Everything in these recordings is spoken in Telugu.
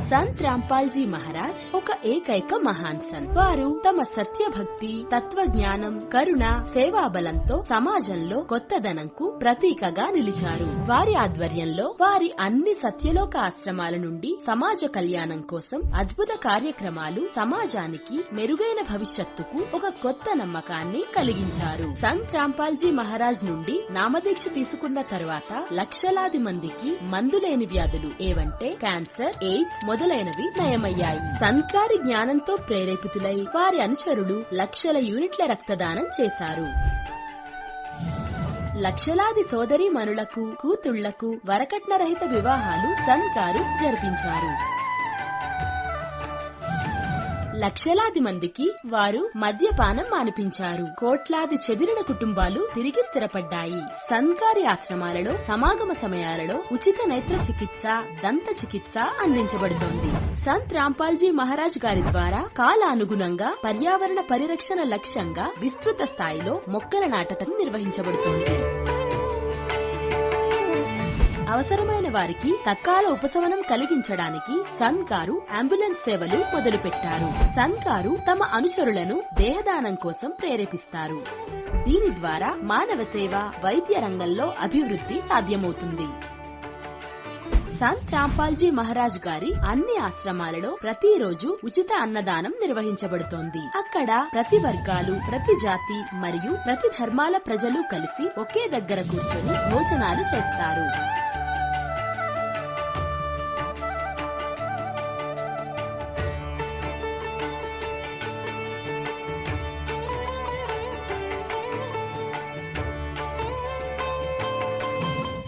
సంత్ రాంపాల్జీ మహారాజ్ ఒక ఏకైక మహాన్ సంత్. వారు తమ సత్యభక్తి, తత్వజ్ఞానం, కరుణ, సేవాబలంతో సమాజంలో కొత్తదనంకు ప్రతీకగా నిలిచారు. వారి ఆధ్వర్యంలో వారి అన్ని సత్యలోక ఆశ్రమాల నుండి సమాజ కళ్యాణం కోసం అద్భుత కార్యక్రమాలు సమాజానికి మెరుగైన భవిష్యత్తుకు ఒక కొత్త నమ్మకాన్ని కలిగించారు. సంత్ రాంపాల్జీ మహారాజ్ నుండి నామదీక్ష తీసుకున్న తరువాత లక్షలాది మందికి మందులేని వ్యాధులు ఏవంటే క్యాన్సర్, ఎయిడ్స్ మొదలైనవి నయమయ్యాయి. సంత్గారి జ్ఞానంతో ప్రేరేపితులై వారి అనుచరులు లక్షల యూనిట్ల రక్తదానం చేశారు. లక్షలాది సోదరీమణులకు, కూతుళ్లకు వరకట్నరహిత వివాహాలు సంత్గారు జరిపించారు. లక్షలాది మందికి వారు మద్యపానం మానిపించారు. కోట్లాది చెదిరిన కుటుంబాలు తిరిగి స్థిరపడ్డాయి. సంత్గారి ఆశ్రమాలలో సమాగమ సమయాలలో ఉచిత నేత్ర చికిత్స, దంత చికిత్స అందించబడుతోంది. సంత్ రాంపాల్జీ మహారాజ్ గారి ద్వారా కాలానుగుణంగా పర్యావరణ పరిరక్షణ లక్ష్యంగా విస్తృత స్థాయిలో మొక్కల నాటకం నిర్వహించబడుతోంది. అవసరమైన వారికి తత్కాల ఉపశమనం కలిగించడానికి సంత్గారు అంబులెన్స్ సేవలు మొదలుపెట్టారు. సంత్గారు తమ అనుచరులను దేహదానం కోసం ప్రేరేపిస్తారు. దీని ద్వారా మానవ సేవ, వైద్య రంగంలో అభివృద్ధి సాధ్యమవుతుంది. సంత్ రాంపాల్జీ మహారాజ్ గారి అన్ని ఆశ్రమాలలో ప్రతిరోజు ఉచిత అన్నదానం నిర్వహించబడుతోంది. అక్కడ ప్రతి వర్గాలు, ప్రతి జాతి మరియు ప్రతి ధర్మాల ప్రజలు కలిసి ఒకే దగ్గర కూర్చొని భోజనాలు చేస్తారు.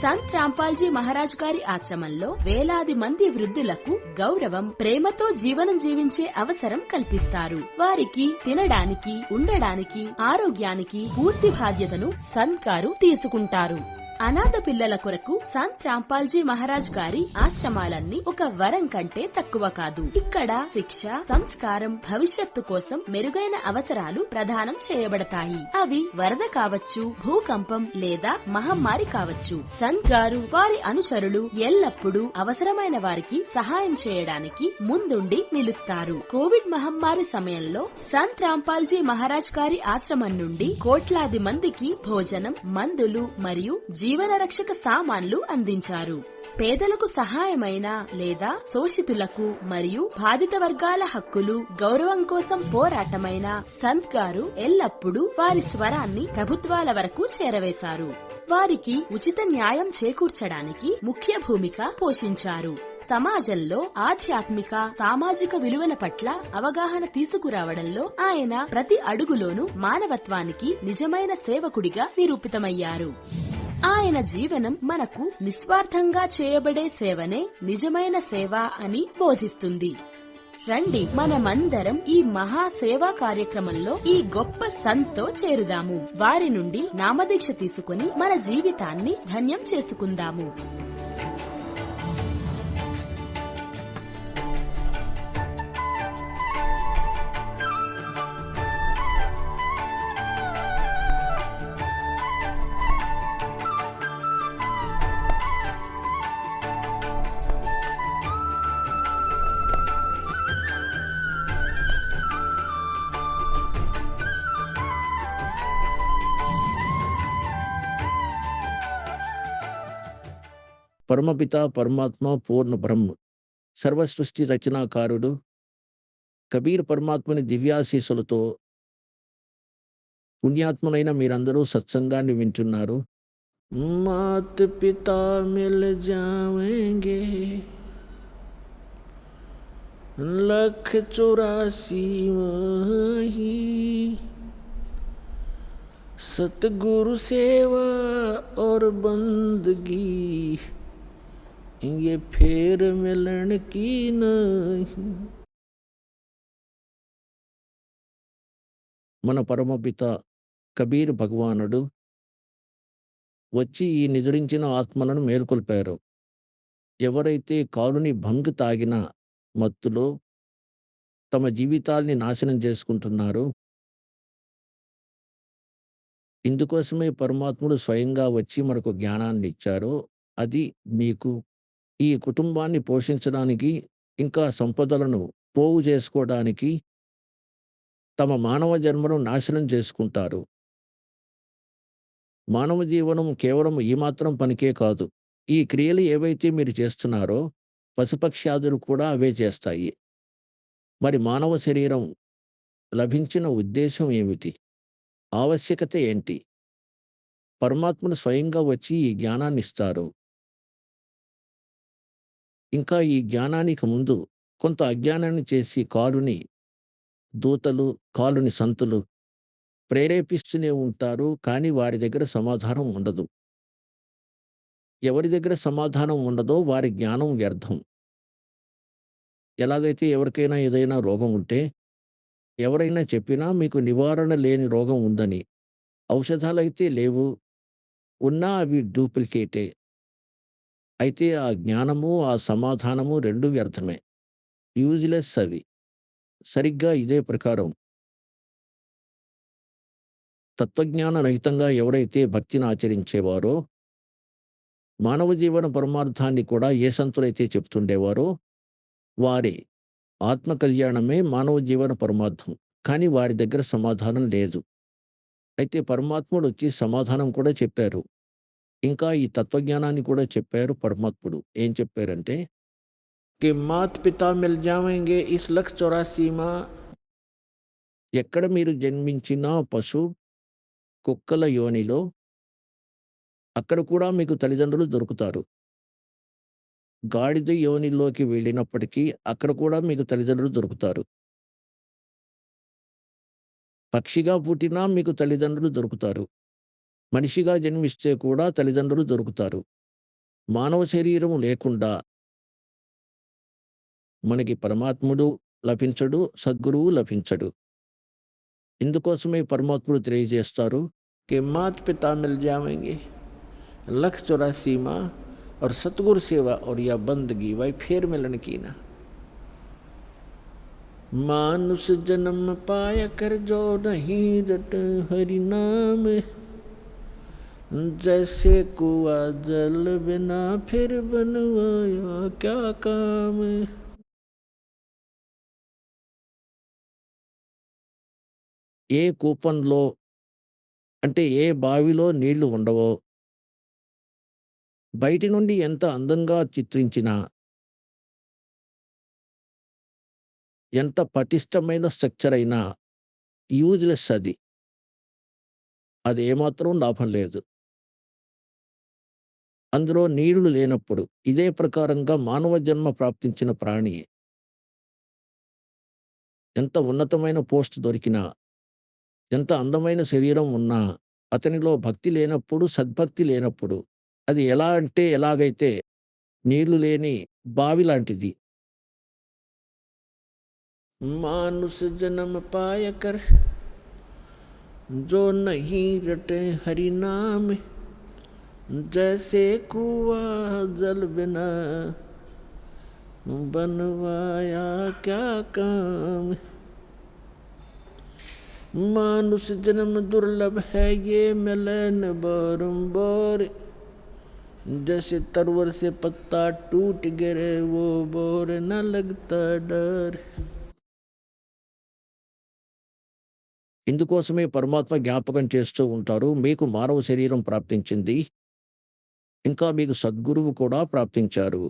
సంత్ రాంపాల్జీ మహారాజ్ గారి ఆశ్రమంలో వేలాది మంది వృద్ధులకు గౌరవం, ప్రేమతో జీవనం జీవించే అవసరం కల్పిస్తారు. వారికి తినడానికి, ఉండడానికి, ఆరోగ్యానికి పూర్తి బాధ్యతను సంత్గారు తీసుకుంటారు. అనాథ పిల్లల కొరకు సంత్ రాంపాల్జీ మహారాజ్ గారి ఆశ్రమాలన్నీ ఒక వరం కంటే తక్కువ కాదు. ఇక్కడ శిక్ష, సంస్కారం, భవిష్యత్తు కోసం మెరుగైన అవసరాలు ప్రదానం చేయబడతాయి. అవి వరద కావచ్చు, భూకంపం లేదా మహమ్మారి కావచ్చు. సంత్ గారు, వారి అనుచరులు ఎల్లప్పుడూ అవసరమైన వారికి సహాయం చేయడానికి ముందుండి నిలుస్తారు. కోవిడ్ మహమ్మారి సమయంలో సంత్ రాంపాల్జీ మహారాజ్ గారి ఆశ్రమం నుండి కోట్లాది మందికి భోజనం, మందులు మరియు జీవన రక్షక సామాన్లు అందించారు. పేదలకు సహాయమైన లేదా శోషితులకు మరియు బాధిత వర్గాల హక్కులు, గౌరవం కోసం పోరాటమైన సంత్గారు ఎల్లప్పుడూ వారి స్వరాన్ని ప్రభుత్వాల వరకు చేరవేశారు. వారికి ఉచిత న్యాయం చేకూర్చడానికి ముఖ్య భూమిక పోషించారు. సమాజంలో ఆధ్యాత్మిక, సామాజిక విలువల పట్ల అవగాహన తీసుకురావడంలో ఆయన ప్రతి అడుగులోనూ మానవత్వానికి నిజమైన సేవకుడిగా నిరూపితమయ్యారు. ఆయన జీవనం మనకు నిస్వార్థంగా చేయబడే సేవనే నిజమైన సేవ అని బోధిస్తుంది. రండి, మనమందరం ఈ మహా సేవా కార్యక్రమంలో ఈ గొప్ప సంత్తో చేరుదాము. వారి నుండి నామదీక్ష తీసుకుని మన జీవితాన్ని ధన్యం చేసుకుందాము. పరమపిత పరమాత్మ పూర్ణ బ్రహ్మ సర్వసృష్టి రచనాకారుడు కబీర్ పరమాత్మని దివ్యాశీస్సులతో పుణ్యాత్ములైన మీరందరూ సత్సంగాన్ని వింటున్నారు. మాత పితా మిల్ జావేంగే లఖ్ 84 మాహీ सतगुरु सेवा और बंदगी ये फेर मिलन की नहीं. మన పరమపిత కబీర్ భగవానుడు వచ్చి ఈ నిద్రించిన ఆత్మలను మేల్కొల్పారు. ఎవరైతే కాలుని భంగ్ తాగిన మత్తులో తమ జీవితాల్ని నాశనం చేసుకుంటున్నారో, ఇందుకోసమే పరమాత్ముడు స్వయంగా వచ్చి మనకు జ్ఞానాన్ని ఇచ్చారో, అది మీకు ఈ కుటుంబాన్ని పోషించడానికి ఇంకా సంపదలను పోగు చేసుకోవడానికి తమ మానవ జన్మను నాశనం చేసుకుంటారు. మానవ జీవనం కేవలం ఈ మాత్రం పనికే కాదు. ఈ క్రియలు ఏవైతే మీరు చేస్తున్నారో పశుపక్ష్యాదులు కూడా అవే చేస్తాయి. మరి మానవ శరీరం లభించిన ఉద్దేశ్యం ఏమిటి? ఆవశ్యకత ఏంటి? పరమాత్ముడు స్వయంగా వచ్చి ఈ జ్ఞానాన్నిస్తారు. ఇంకా ఈ జ్ఞానానికి ముందు కొంత అజ్ఞానాన్ని చేసి కాలుని దూతలు, కాలుని సంతులు ప్రేరేపిస్తూనే ఉంటారు. కానీ వారి దగ్గర సమాధానం ఉండదు. ఎవరి దగ్గర సమాధానం ఉండదో వారి జ్ఞానం వ్యర్థం. ఎలాగైతే ఎవరికైనా ఏదైనా రోగం ఉంటే ఎవరైనా చెప్పినా మీకు నివారణ లేని రోగం ఉందని, ఔషధాలైతే లేవు, ఉన్నా అవి డూప్లికేటే. అయితే ఆ జ్ఞానము, ఆ సమాధానము 2 వ్యర్థమే. యూజ్‌లెస్ అవి. సరిగ్గా ఇదే ప్రకారం తత్వజ్ఞాన రహితంగా ఎవరైతే భక్తిని ఆచరించేవారో, మానవ జీవన పరమార్థాన్ని కూడా ఏ సంతులైతే చెప్తుండేవారో, వారి ఆత్మ కళ్యాణమే మానవ జీవన పరమార్థం. కానీ వారి దగ్గర సమాధానం లేదు. అయితే పరమాత్ముడొచ్చి సమాధానం కూడా చెప్పారు. ఇంకా ఈ తత్వజ్ఞానాన్ని కూడా చెప్పారు పరమాత్ముడు. ఏం చెప్పారంటే, कि माता-पिता मिल जाएँगे इस लक्ष्य 84 माँ ఎక్కడ మీరు జన్మించినా కుక్కల యోనిలో అక్కడ కూడా మీకు తల్లిదండ్రులు దొరుకుతారు. గాడిద యోనిలోకి వెళ్ళినప్పటికీ అక్కడ కూడా మీకు తల్లిదండ్రులు దొరుకుతారు. పక్షిగా పుట్టినా మీకు తల్లిదండ్రులు దొరుకుతారు. మనిషిగా జన్మిస్తే కూడా తల్లిదండ్రులు దొరుకుతారు. మానవ శరీరం లేకుండా మనకి పరమాత్ముడు లభించడు, సద్గురువు లభించడు. ఇందుకోసమే పరమాత్ముడు తెలియజేస్తారు कि माता-पिता मिल जाएँगे लक्ष्य 84 माँ और सतगुरु सेवा और या बंदगी भाई फिर मिलन की ना। मानुष जन्म पाया कर जो नहीं रट हरि नाम जैसे कुआं जल बिना फिर बनवाया क्या काम। ఏ కూపంలో అంటే ఏ బావిలో నీళ్లు ఉండవో, బయటి నుండి ఎంత అందంగా చిత్రించినా, ఎంత పటిష్టమైన స్ట్రక్చర్ అయినా యూజ్‌లెస్ అది. అది ఏమాత్రం లాభం లేదు. అందులో నీళ్లు లేనప్పుడు ఇదే ప్రకారంగా మానవ జన్మ ప్రాప్తించిన ప్రాణి ఎంత ఉన్నతమైన పోస్ట్ దొరికినా, ఎంత అందమైన శరీరం ఉన్నా అతనిలో భక్తి లేనప్పుడు, సద్భక్తి లేనప్పుడు అది ఎలా అంటే ఎలాగైతే నీళ్లు లేని బావి లాంటిది. మానుష జన్మ పాయకర్ जो नहीं रटे हरि नाम जैसे कुआं जल बिना बनवाया क्या काम। मानुष जन्म दुर्लभ है ये मिलन बारंबार जैसे तरवर से पत्ता टूट गिरे वो बोर न लगता डर। ఇందుకోసమే పరమాత్మ జ్ఞాపకం చేస్తూ ఉంటారు. మీకు మానవ శరీరం ప్రాప్తించింది. ఇంకా మీకు సద్గురువు కూడా ప్రాప్తించారు.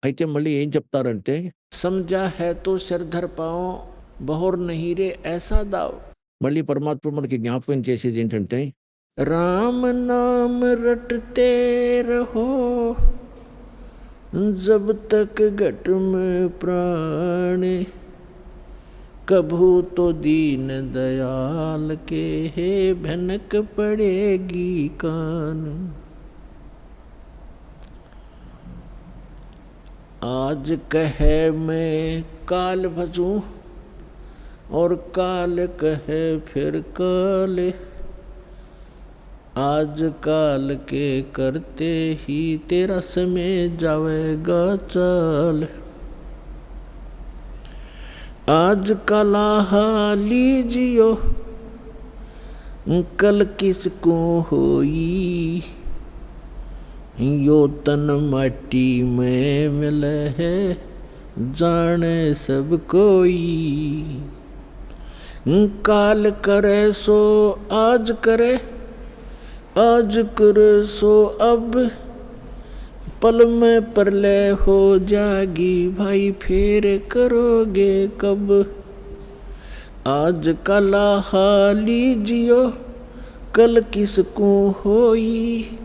అయితే మళ్ళీ ఏం చెప్తారంటే, సమझा है तो सिर धर पाओ బహుర్ నహీ రే ఐసా దావ్. మళ్ళీ పరమాత్మ మనకి జ్ఞాపకం చేసేది ఏంటంటే, రామ నామ రటతే రహో జబ్ తక్ ఘట్ మే ప్రాణ कभू तो दीन दयाल के है भनक पड़ेगी कान। आज कहे मैं काल भजूं और काल कहे फिर काल आज काल के करते ही तेरा समय जावेगा चाल। आज कला लीजियो कल किसको होई यो तन माटी में मिले है, जाने सब कोई। काल करे सो आज करे, आज करे सो अब, पल में प्रलय हो जागी भाई, फिर करोगे कब। आज कला हाली जियो, कल किसको होई,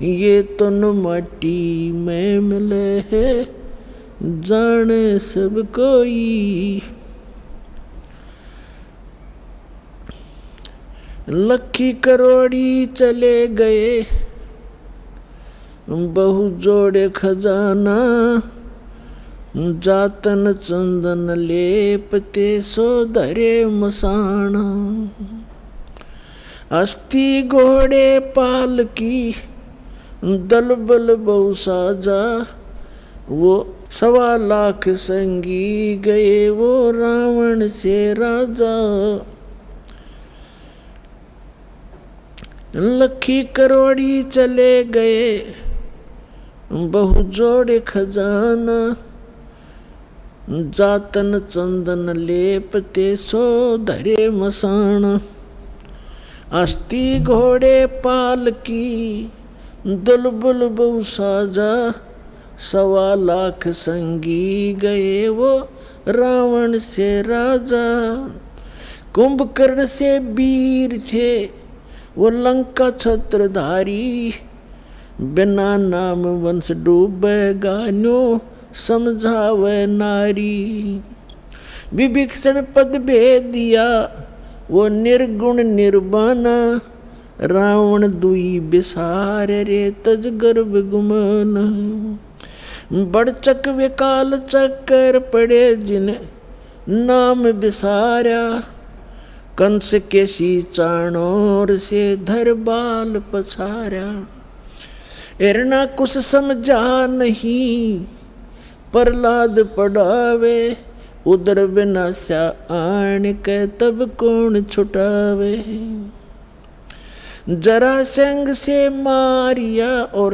ये तो न माटी में मिले है, जाने सब कोई। लखी करोड़ी चले गए, बहु जोड़े खजाना, जातन चंदन लेपते सो धरे मसाना। अस्थि घोड़े पाल की, दल बल बहु साजा, वो 1.25 लाख संगी गए, वो रावण से राजा। लखी करोड़ी चले गए, बहु जोड़े खजाना, जातन चंदन लेपते सो धरे मसाना। अस्थि घोड़े पाल की, दुलबुल बहु साजा, 1.25 लाख संगी गए, वो रावण से राजा। कुंभकर्ण से वीर थे, वो लंका छत्रधारी, बिना नाम वंश डूबेगा न्यो, समझावे नारी। विभीषण पद भेद दिया, वो निर्गुण निर्वाणा, रावण दुई बिसार रे, तज गर्भ गुमान। बड़चक विकाल चक्कर पड़े, जिन नाम बिसारा, कंस के सी चाणोर से धर बाल पछारा। हिरणा कुछ समझा नहीं, प्रहलाद पढ़ावे, उदर विनाशा आन के तब कौन छुटावे। जरासंध से मारिया और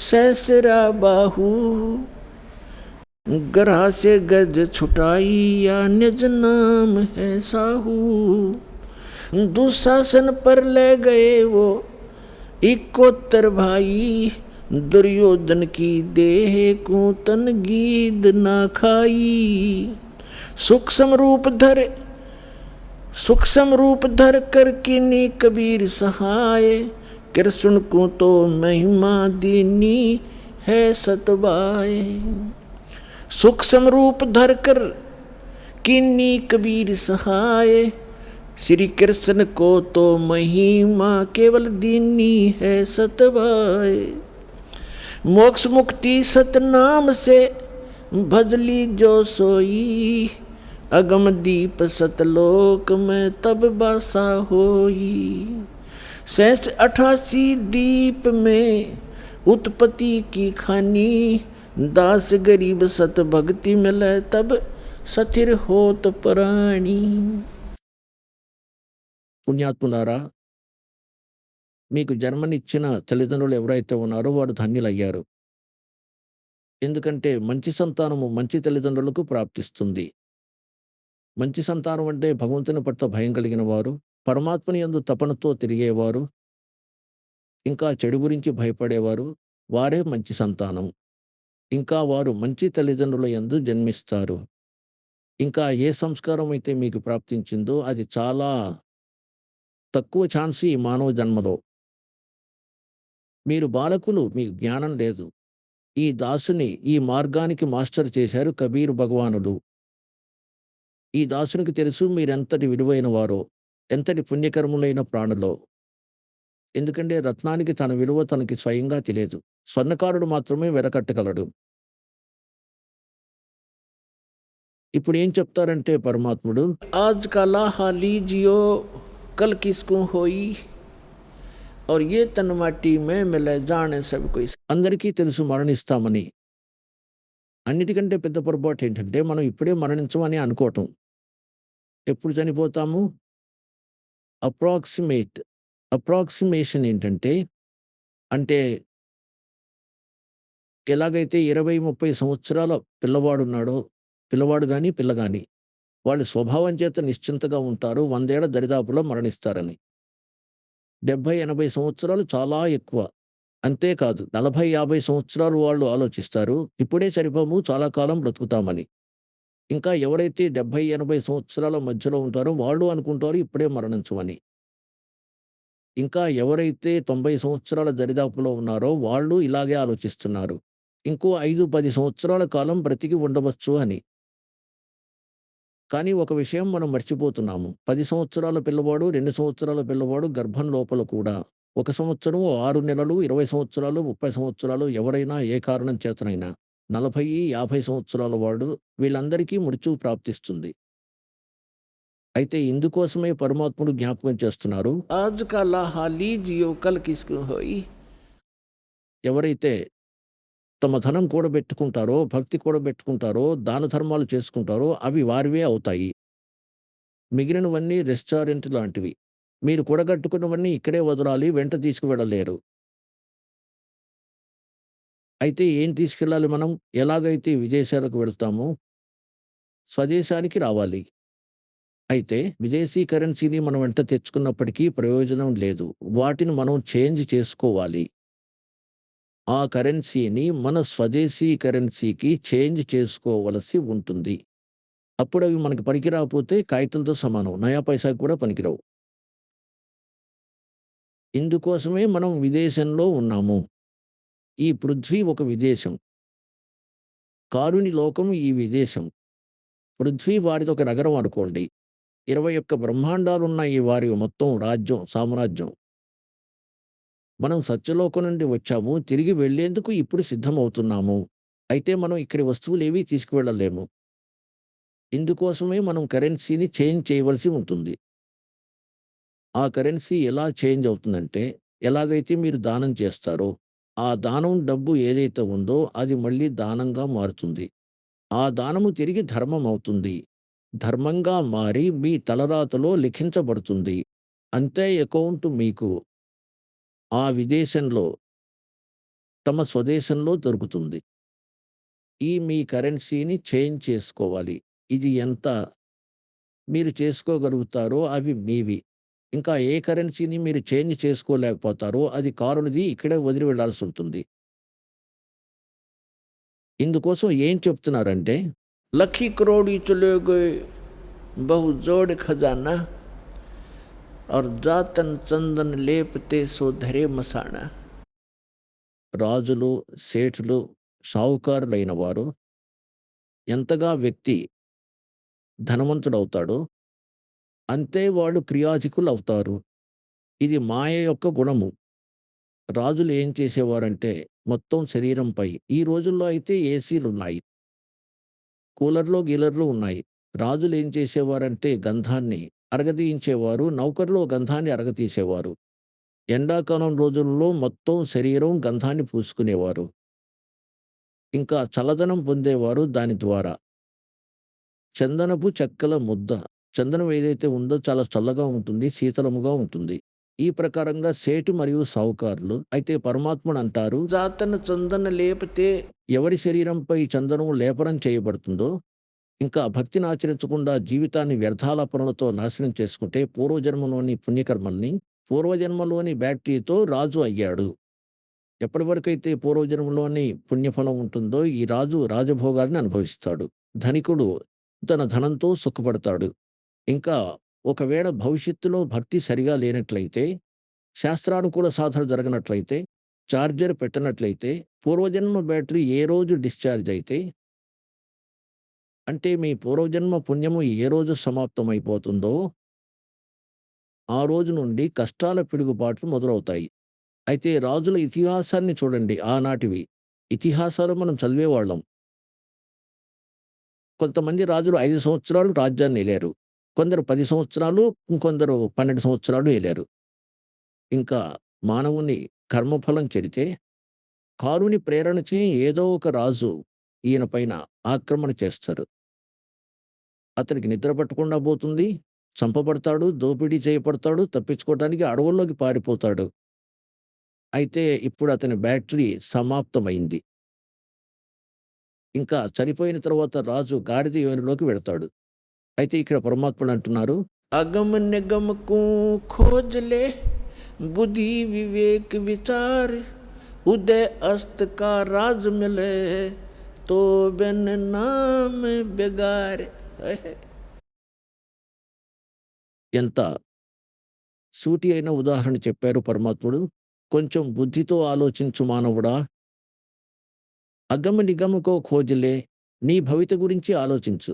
सहसरा बाहू, ग्रह से गज छुटाई या निज नाम है साहू। दुशासन पर ले गए वो 71 भाई, दुर्योधन की देह को तन गीद ना खाई। सूक्ष्म रूप धर कर किनी कबीर सहाय, कृष्ण को तो महिमा दीनी है सतबाए। सूक्ष्म रूप धर कर किन्नी कबीर सहाय, श्री कृष्ण को तो महिमा केवल दीनी है सतबाय। मोक्ष मुक्ति सतनाम से भजली जो सोई, अगम दीप सतलोक में तब बासा होई। 88 दीप में उत्पत्ति की खानी, दास गरीब सत भक्ति मिले तब सथिर होत प्राणी। పుణ్యాత్ములారా, మీకు జన్మనిచ్చిన తల్లిదండ్రులు ఎవరైతే ఉన్నారో వారు ధన్యులయ్యారు. ఎందుకంటే మంచి సంతానము మంచి తల్లిదండ్రులకు ప్రాప్తిస్తుంది. మంచి సంతానం అంటే భగవంతుని పట్ల భయం కలిగిన వారు, పరమాత్మని యందు తపనతో తిరిగేవారు, ఇంకా చెడు గురించి భయపడేవారు, వారే మంచి సంతానం. ఇంకా వారు మంచి తల్లిదండ్రుల యందు జన్మిస్తారు. ఇంకా ఏ సంస్కారం అయితే మీకు ప్రాప్తించిందో అది చాలా తక్కువ ఛాన్స్ ఈ మానవ జన్మలో. మీరు బాలకులు, మీకు జ్ఞానం లేదు. ఈ దాసుని ఈ మార్గానికి మాస్టర్ చేశారు కబీర్ భగవానుడు. ఈ దాసునికి తెలుసు మీరెంతటి విలువైన వారో, ఎంతటి పుణ్యకర్ములైన ప్రాణులో. ఎందుకంటే రత్నానికి తన విలువ తనకి స్వయంగా తెలియదు. స్వర్ణకారుడు మాత్రమే వెలకట్టగలడు. ఇప్పుడు ఏం చెప్తారంటే పరమాత్ముడు, ఆజ్ కలా హాలీ జియో కల్ కిస్కు హోయి, और ये तन माटी में मिले जाने सब कोई. అందరికీ తెలుసు మరణిస్తామని. అన్నిటికంటే పెద్ద పొరపాటు ఏంటంటే మనం ఇప్పుడే మరణించమని అనుకోవటం. ఎప్పుడు చనిపోతాము? అప్రాక్సిమేషన్ ఏంటంటే, అంటే ఎలాగైతే 20, 30 సంవత్సరాల పిల్లవాడున్నాడో, పిల్లవాడు గాని, పిల్ల గాని, వాళ్ళు స్వభావం చేత నిశ్చింతగా ఉంటారు. 100 ఏళ్ల దరిదాపులో మరణిస్తారని. 70, 80 సంవత్సరాలు చాలా ఎక్కువ. అంతేకాదు 40, 50 సంవత్సరాలు వాళ్ళు ఆలోచిస్తారు. ఇప్పుడే చనిపోము చాలా కాలం బ్రతుకుతామని. ఇంకా ఎవరైతే 70, 80 సంవత్సరాల మధ్యలో ఉంటారో వాళ్ళు అనుకుంటారు ఇప్పుడే మరణించమని. ఇంకా ఎవరైతే 90 సంవత్సరాల దరిదాపులో ఉన్నారో వాళ్ళు ఇలాగే ఆలోచిస్తున్నారు. ఇంకో 5, 10 సంవత్సరాల కాలం బ్రతికి ఉండవచ్చు అని. కానీ ఒక విషయం మనం మర్చిపోతున్నాము. 10 సంవత్సరాల పిల్లవాడు, 2 సంవత్సరాల పిల్లవాడు గర్భం లోపల కూడా 1 సంవత్సరం, 6 నెలలు, 20 సంవత్సరాలు, 30 సంవత్సరాలు ఎవరైనా ఏ కారణం చేతనైనా 40, 50 సంవత్సరాల వాడు వీళ్ళందరికీ మృత్యువు ప్రాప్తిస్తుంది. అయితే ఇందుకోసమే పరమాత్ముడు జ్ఞాపకం చేస్తున్నారు. ఆజ్ కా లాహాలీ జియో కల్ కిస్కు హోయి. ఎవరైతే తమ ధనం కూడబెట్టుకుంటారో, భక్తి కూడబెట్టుకుంటారో, దాన ధర్మాలు చేసుకుంటారో అవి వారివే అవుతాయి. మిగిలినవన్నీ రెస్టారెంట్ లాంటివి. మీరు కూడగట్టుకున్నవన్నీ ఇక్కడే వదలాలి, వెంట తీసుకువెళ్ళలేరు. అయితే ఏం తీసుకెళ్ళాలి మనం? ఎలాగైతే విదేశాలకు వెళ్తామో, స్వదేశానికి రావాలి. అయితే విదేశీ కరెన్సీని మనం వెంట తెచ్చుకున్నప్పటికీ ప్రయోజనం లేదు. వాటిని మనం చేంజ్ చేసుకోవాలి. ఆ కరెన్సీని మన స్వదేశీ కరెన్సీకి చేంజ్ చేసుకోవలసి ఉంటుంది. అప్పుడవి మనకి పనికి రాకపోతే కాగితంతో సమానం. నయా పైసాకి కూడా పనికిరావు. ఇందుకోసమే మనం విదేశంలో ఉన్నాము. ఈ పృథ్వీ ఒక విదేశం. కారుని లోకం ఈ విదేశం. పృథ్వీ వారిదొక నగరం అనుకోండి. 21 బ్రహ్మాండాలున్న ఈ వారి మొత్తం రాజ్యం, సామ్రాజ్యం. మనం సత్యలోకం నుండి వచ్చాము. తిరిగి వెళ్ళేందుకు ఇప్పుడు సిద్ధమవుతున్నాము. అయితే మనం ఇక్కడి వస్తువులేవీ తీసుకువెళ్ళలేము. ఇందుకోసమే మనం కరెన్సీని చేంజ్ చేయవలసి ఉంటుంది. ఆ కరెన్సీ ఎలా చేంజ్ అవుతుందంటే, ఎలాగైతే మీరు దానం చేస్తారో, ఆ దానం డబ్బు ఏదైతే ఉందో అది మళ్ళీ దానంగా మారుతుంది. ఆ దానము తిరిగి ధర్మం అవుతుంది. ధర్మంగా మారి మీ తలరాతలో లిఖించబడుతుంది. అంతే అకౌంట్ మీకు ఆ విదేశంలో, తమ స్వదేశంలో దొరుకుతుంది. ఈ మీ కరెన్సీని చేంజ్ చేసుకోవాలి. ఇది ఎంత మీరు చేసుకోగలుగుతారో అవి మీవి. ఇంకా ఏ కరెన్సీని మీరు చేంజ్ చేసుకోలేకపోతారో అది కారునిది, ఇక్కడే వదిలి వెళ్ళాల్సుంటుంది. ఇందుకోసం ఏం చెప్తున్నారంటే, లఖీ కరోడి చలే గయే బహు జోడ్ ఖజానా ఔర్ జాతన్ చందన్ లేపతే సో ధరే మసాణా. రాజులు, సేఠులు, షావుకారులైన వారు ఎంతగా వ్యక్తి ధనవంతుడవుతాడో అంతే వాళ్ళు క్రియాధికులవుతారు. ఇది మాయ యొక్క గుణము. రాజులు ఏం చేసేవారంటే మొత్తం శరీరంపై, ఈ రోజుల్లో అయితే ఏసీలున్నాయి, కూలర్లు, గీలర్లు ఉన్నాయి. రాజులు ఏం చేసేవారంటే గంధాన్ని అరగదీయించేవారు. నౌకర్లు గంధాన్ని అరగతీసేవారు. ఎండాకాలం రోజుల్లో మొత్తం శరీరం గంధాన్ని పూసుకునేవారు. ఇంకా చల్లదనం పొందేవారు దాని ద్వారా. చందనపు చెక్కల ముద్ద. చందనం ఏదైతే ఉందో చాలా చల్లగా ఉంటుంది, శీతలముగా ఉంటుంది. ఈ ప్రకారంగా సేటు మరియు సావుకారులు. అయితే పరమాత్ముడు అంటారు, జాతన చందన లేపితే ఎవరి శరీరంపై చందనం లేపనం చేయబడుతుందో, ఇంకా భక్తిని ఆచరించకుండా జీవితాన్ని వ్యర్థాలాపనలతో నాశనం చేసుకుంటే పూర్వజన్మలోని పుణ్యకర్మల్ని, పూర్వజన్మలోని బ్యాటరీతో రాజు అయ్యాడు. ఎప్పటి వరకైతే పూర్వజన్మలోని పుణ్యఫలం ఉంటుందో ఈ రాజు రాజభోగాల్ని అనుభవిస్తాడు. ధనికుడు తన ధనంతో సుఖపడతాడు. ఇంకా ఒకవేళ భవిష్యత్తులో భక్తి సరిగా లేనట్లయితే, శాస్త్రానుకూల సాధన జరగనట్లయితే, చార్జర్ పెట్టనట్లయితే, పూర్వజన్మ బ్యాటరీ ఏ రోజు డిశ్చార్జ్ అయితే, అంటే మీ పూర్వజన్మ పుణ్యము ఏ రోజు సమాప్తమైపోతుందో ఆ రోజు నుండి కష్టాల పిడుగుపాట్లు మొదలవుతాయి. అయితే రాజుల ఇతిహాసాన్ని చూడండి, ఆనాటివి. ఇతిహాసాలు మనం చదివేవాళ్ళం. కొంతమంది రాజులు 5 సంవత్సరాలు రాజ్యాన్ని ఏలారు. కొందరు 10 సంవత్సరాలు, ఇంకొందరు 12 సంవత్సరాలు ఏలారు. ఇంకా మానవుని కర్మఫలం చెడితే, కారుని ప్రేరణచే ఏదో ఒక రాజు ఈయన పైన ఆక్రమణ చేస్తారు. అతనికి నిద్ర పట్టకుండా పోతుంది, చంపబడతాడు, దోపిడీ చేయబడతాడు, తప్పించుకోవడానికి అడవుల్లోకి పారిపోతాడు. అయితే ఇప్పుడు అతని బ్యాటరీ సమాప్తమైంది. ఇంకా చనిపోయిన తర్వాత రాజు గాడిద యోనిలోకి వెళ్తాడు. అయితే ఇక్కడ పరమాత్ముడు అంటున్నారు, అగమ నిగమకు ఖోజలే బుద్ధి వివేక్ విచార్ ఉదయ అస్త కా రాజ్ మిలే తో బెన్ నామ్ బెగార్. ఎంత సూటి అయిన ఉదాహరణ చెప్పారు పరమాత్ముడు. కొంచెం బుద్ధితో ఆలోచించు మానవుడా. అగమ నిగమకో ఖోజలే, నీ భవిత గురించి ఆలోచించు.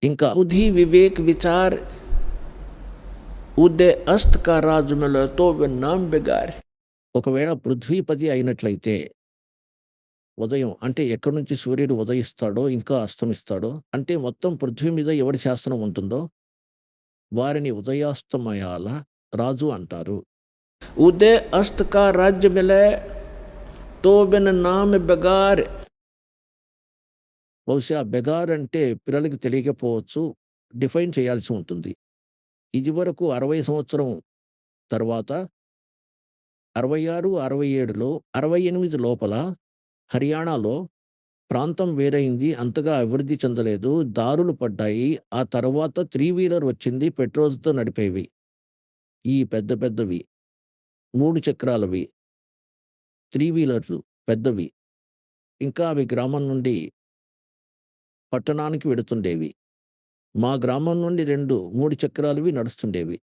ఇంకా బుద్ధి వివేక్ విచార్ ఉదయ అస్త కా రాజు మిలే తో బెన్ నామ్ బెగార్. ఒకవేళ పృథ్వీపతి అయినట్లయితే ఉదయం అంటే ఎక్కడి నుంచి సూర్యుడు ఉదయిస్తాడో ఇంకా అస్తమిస్తాడో, అంటే మొత్తం పృథ్వీ మీద ఎవరి శాసనం ఉంటుందో వారిని ఉదయాస్తమయాల రాజు అంటారు. ఉదయ అస్త కా రాజ్య మిలే తో బిన్ నామ్ బెగార్. బహుశా బెగార్ అంటే పిల్లలకి తెలియకపోవచ్చు, డిఫైన్ చేయాల్సి ఉంటుంది. ఇది వరకు 60 సంవత్సరం తర్వాత 66, 67లో 68 లోపల హర్యానాలో ప్రాంతం వేరైంది, అంతగా అభివృద్ధి చెందలేదు, దారులు పడ్డాయి. ఆ తర్వాత 3 వీలర్ వచ్చింది, పెట్రోల్తో నడిపేవి. ఈ పెద్ద పెద్దవి 3 చక్రాలవి 3 వీలర్లు పెద్దవి. ఇంకా అవి గ్రామం నుండి పట్టణానికి వెడుతుండేవి. మా గ్రామం నుండి 2 3 చక్రాలవి నడుస్తుండేవి.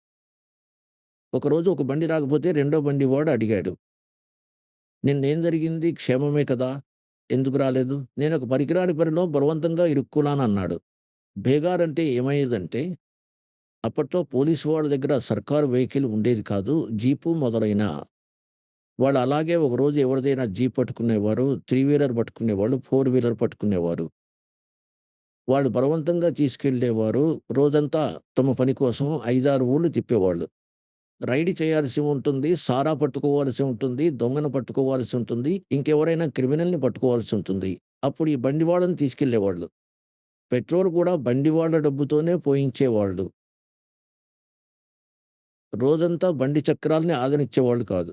ఒకరోజు ఒక బండి రాకపోతే రెండో బండి వాడు అడిగాడు, నిన్నేం జరిగింది, క్షేమమే కదా, ఎందుకు రాలేదు? నేను ఒక పరికరాని పనిలో బలవంతంగా ఇరుక్కున్నానన్నాడు. బేగార్ అంటే ఏమయ్యేదంటే, అప్పట్లో పోలీసు వాళ్ళ దగ్గర సర్కారు వెహికల్ ఉండేది కాదు, జీపు మొదలైన వాళ్ళు. అలాగే ఒకరోజు ఎవరిదైనా జీప్ పట్టుకునేవారు, 3 వీలర్ పట్టుకునేవాళ్ళు, 4 వీలర్ పట్టుకునేవారు. వాళ్ళు బలవంతంగా తీసుకెళ్ళేవారు. రోజంతా తమ పని కోసం 5, 6 ఊళ్ళు తిప్పేవాళ్ళు. రైడ్ చేయాల్సి ఉంటుంది, సారా పట్టుకోవాల్సి ఉంటుంది, దొంగను పట్టుకోవాల్సి ఉంటుంది, ఇంకెవరైనా క్రిమినల్ని పట్టుకోవాల్సి ఉంటుంది. అప్పుడు ఈ బండివాళ్ళని తీసుకెళ్లేవాళ్ళు. పెట్రోల్ కూడా బండివాళ్ళ డబ్బుతోనే పోయించేవాళ్ళు. రోజంతా బండి చక్రాల్ని ఆగనిచ్చేవాళ్ళు కాదు.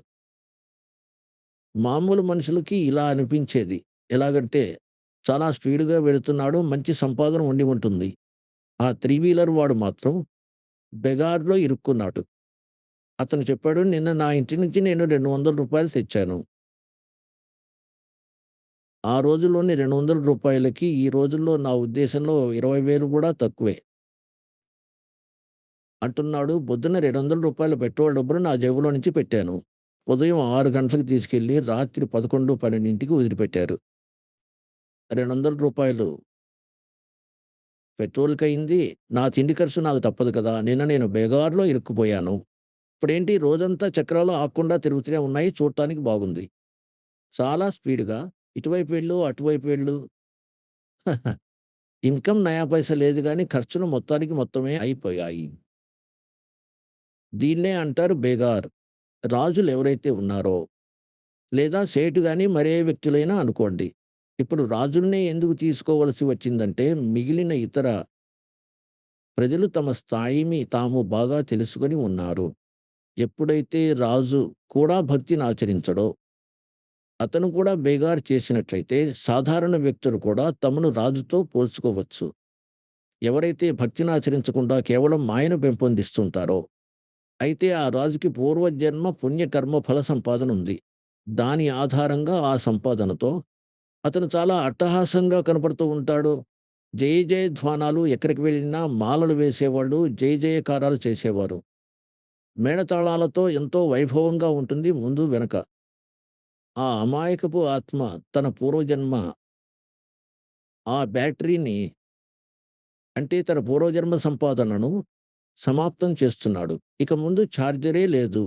మామూలు మనుషులకి ఇలా అనిపించేది. ఎలాగంటే చాలా స్పీడ్గా వెళుతున్నాడు, మంచి సంపాదన ఉండి ఉంటుంది. ఆ 3 వీలర్ వాడు మాత్రం బెగార్లో ఇరుక్కున్నాడు. అతను చెప్పాడు, నిన్న నా ఇంటి నుంచి నేను ₹200 తెచ్చాను. ఆ రోజుల్లోని ₹200కి ఈ రోజుల్లో నా ఉద్దేశంలో 20,000 కూడా తక్కువే అంటున్నాడు. పొద్దున్న ₹200 పెట్రోల్ డబ్బులు నా జేబులో నుంచి పెట్టాను. ఉదయం 6 గంటలకు తీసుకెళ్ళి రాత్రి 11, 12ంటికి వదిలిపెట్టారు. ₹200 పెట్రోల్‌కయింది. నా తిండి ఖర్చు నాకు తప్పదు కదా. నిన్న నేను బెగార్లో ఇరుక్కుపోయాను. ఇప్పుడేంటి రోజంతా చక్రాలు ఆగకుండా తిరుగుతూనే ఉన్నాయి, చూడటానికి బాగుంది. చాలా స్పీడ్‌గా ఇటువైపు వెళ్ళు, అటువైపు వెళ్ళు. ఇన్‌కమ్ నయా పైసా లేదు గానీ ఖర్చులు మొత్తానికి మొత్తమే అయిపోయాయి. దీన్నే అంటారు బేగార్. రాజులు ఎవరైతే ఉన్నారో, లేదా సేటు గాని మరే వ్యక్తులైనా అనుకోండి. ఇప్పుడు రాజుల్నే ఎందుకు తీసుకోవలసి వచ్చిందంటే, మిగిలిన ఇతర ప్రజలు తమ స్థాయిని తాము బాగా తెలుసుకొని ఉన్నారు. ఎప్పుడైతే రాజు కూడా భక్తిని ఆచరించడో, అతను కూడా బేగార్ చేసినట్లయితే సాధారణ వ్యక్తులు కూడా తమను రాజుతో పోల్చుకోవచ్చు. ఎవరైతే భక్తిని ఆచరించకుండా కేవలం మాయను పెంపొందిస్తుంటారో, అయితే ఆ రాజుకి పూర్వజన్మ పుణ్యకర్మ ఫల సంపాదన ఉంది. దాని ఆధారంగా ఆ సంపాదనతో అతను చాలా అట్టహాసంగా కనపడుతూ ఉంటాడు. జయ జయ ధ్వానాలు, ఎక్కడికి వెళ్ళినా మాలలు వేసేవాళ్ళు, జయ జయకారాలు చేసేవారు. మేళతాళాలతో ఎంతో వైభవంగా ఉంటుంది ముందు వెనక. ఆ అమాయకపు ఆత్మ తన పూర్వజన్మ ఆ బ్యాటరీని, అంటే తన పూర్వజన్మ సంపాదనను సమాప్తం చేస్తున్నాడు. ఇక ముందు ఛార్జరే లేదు.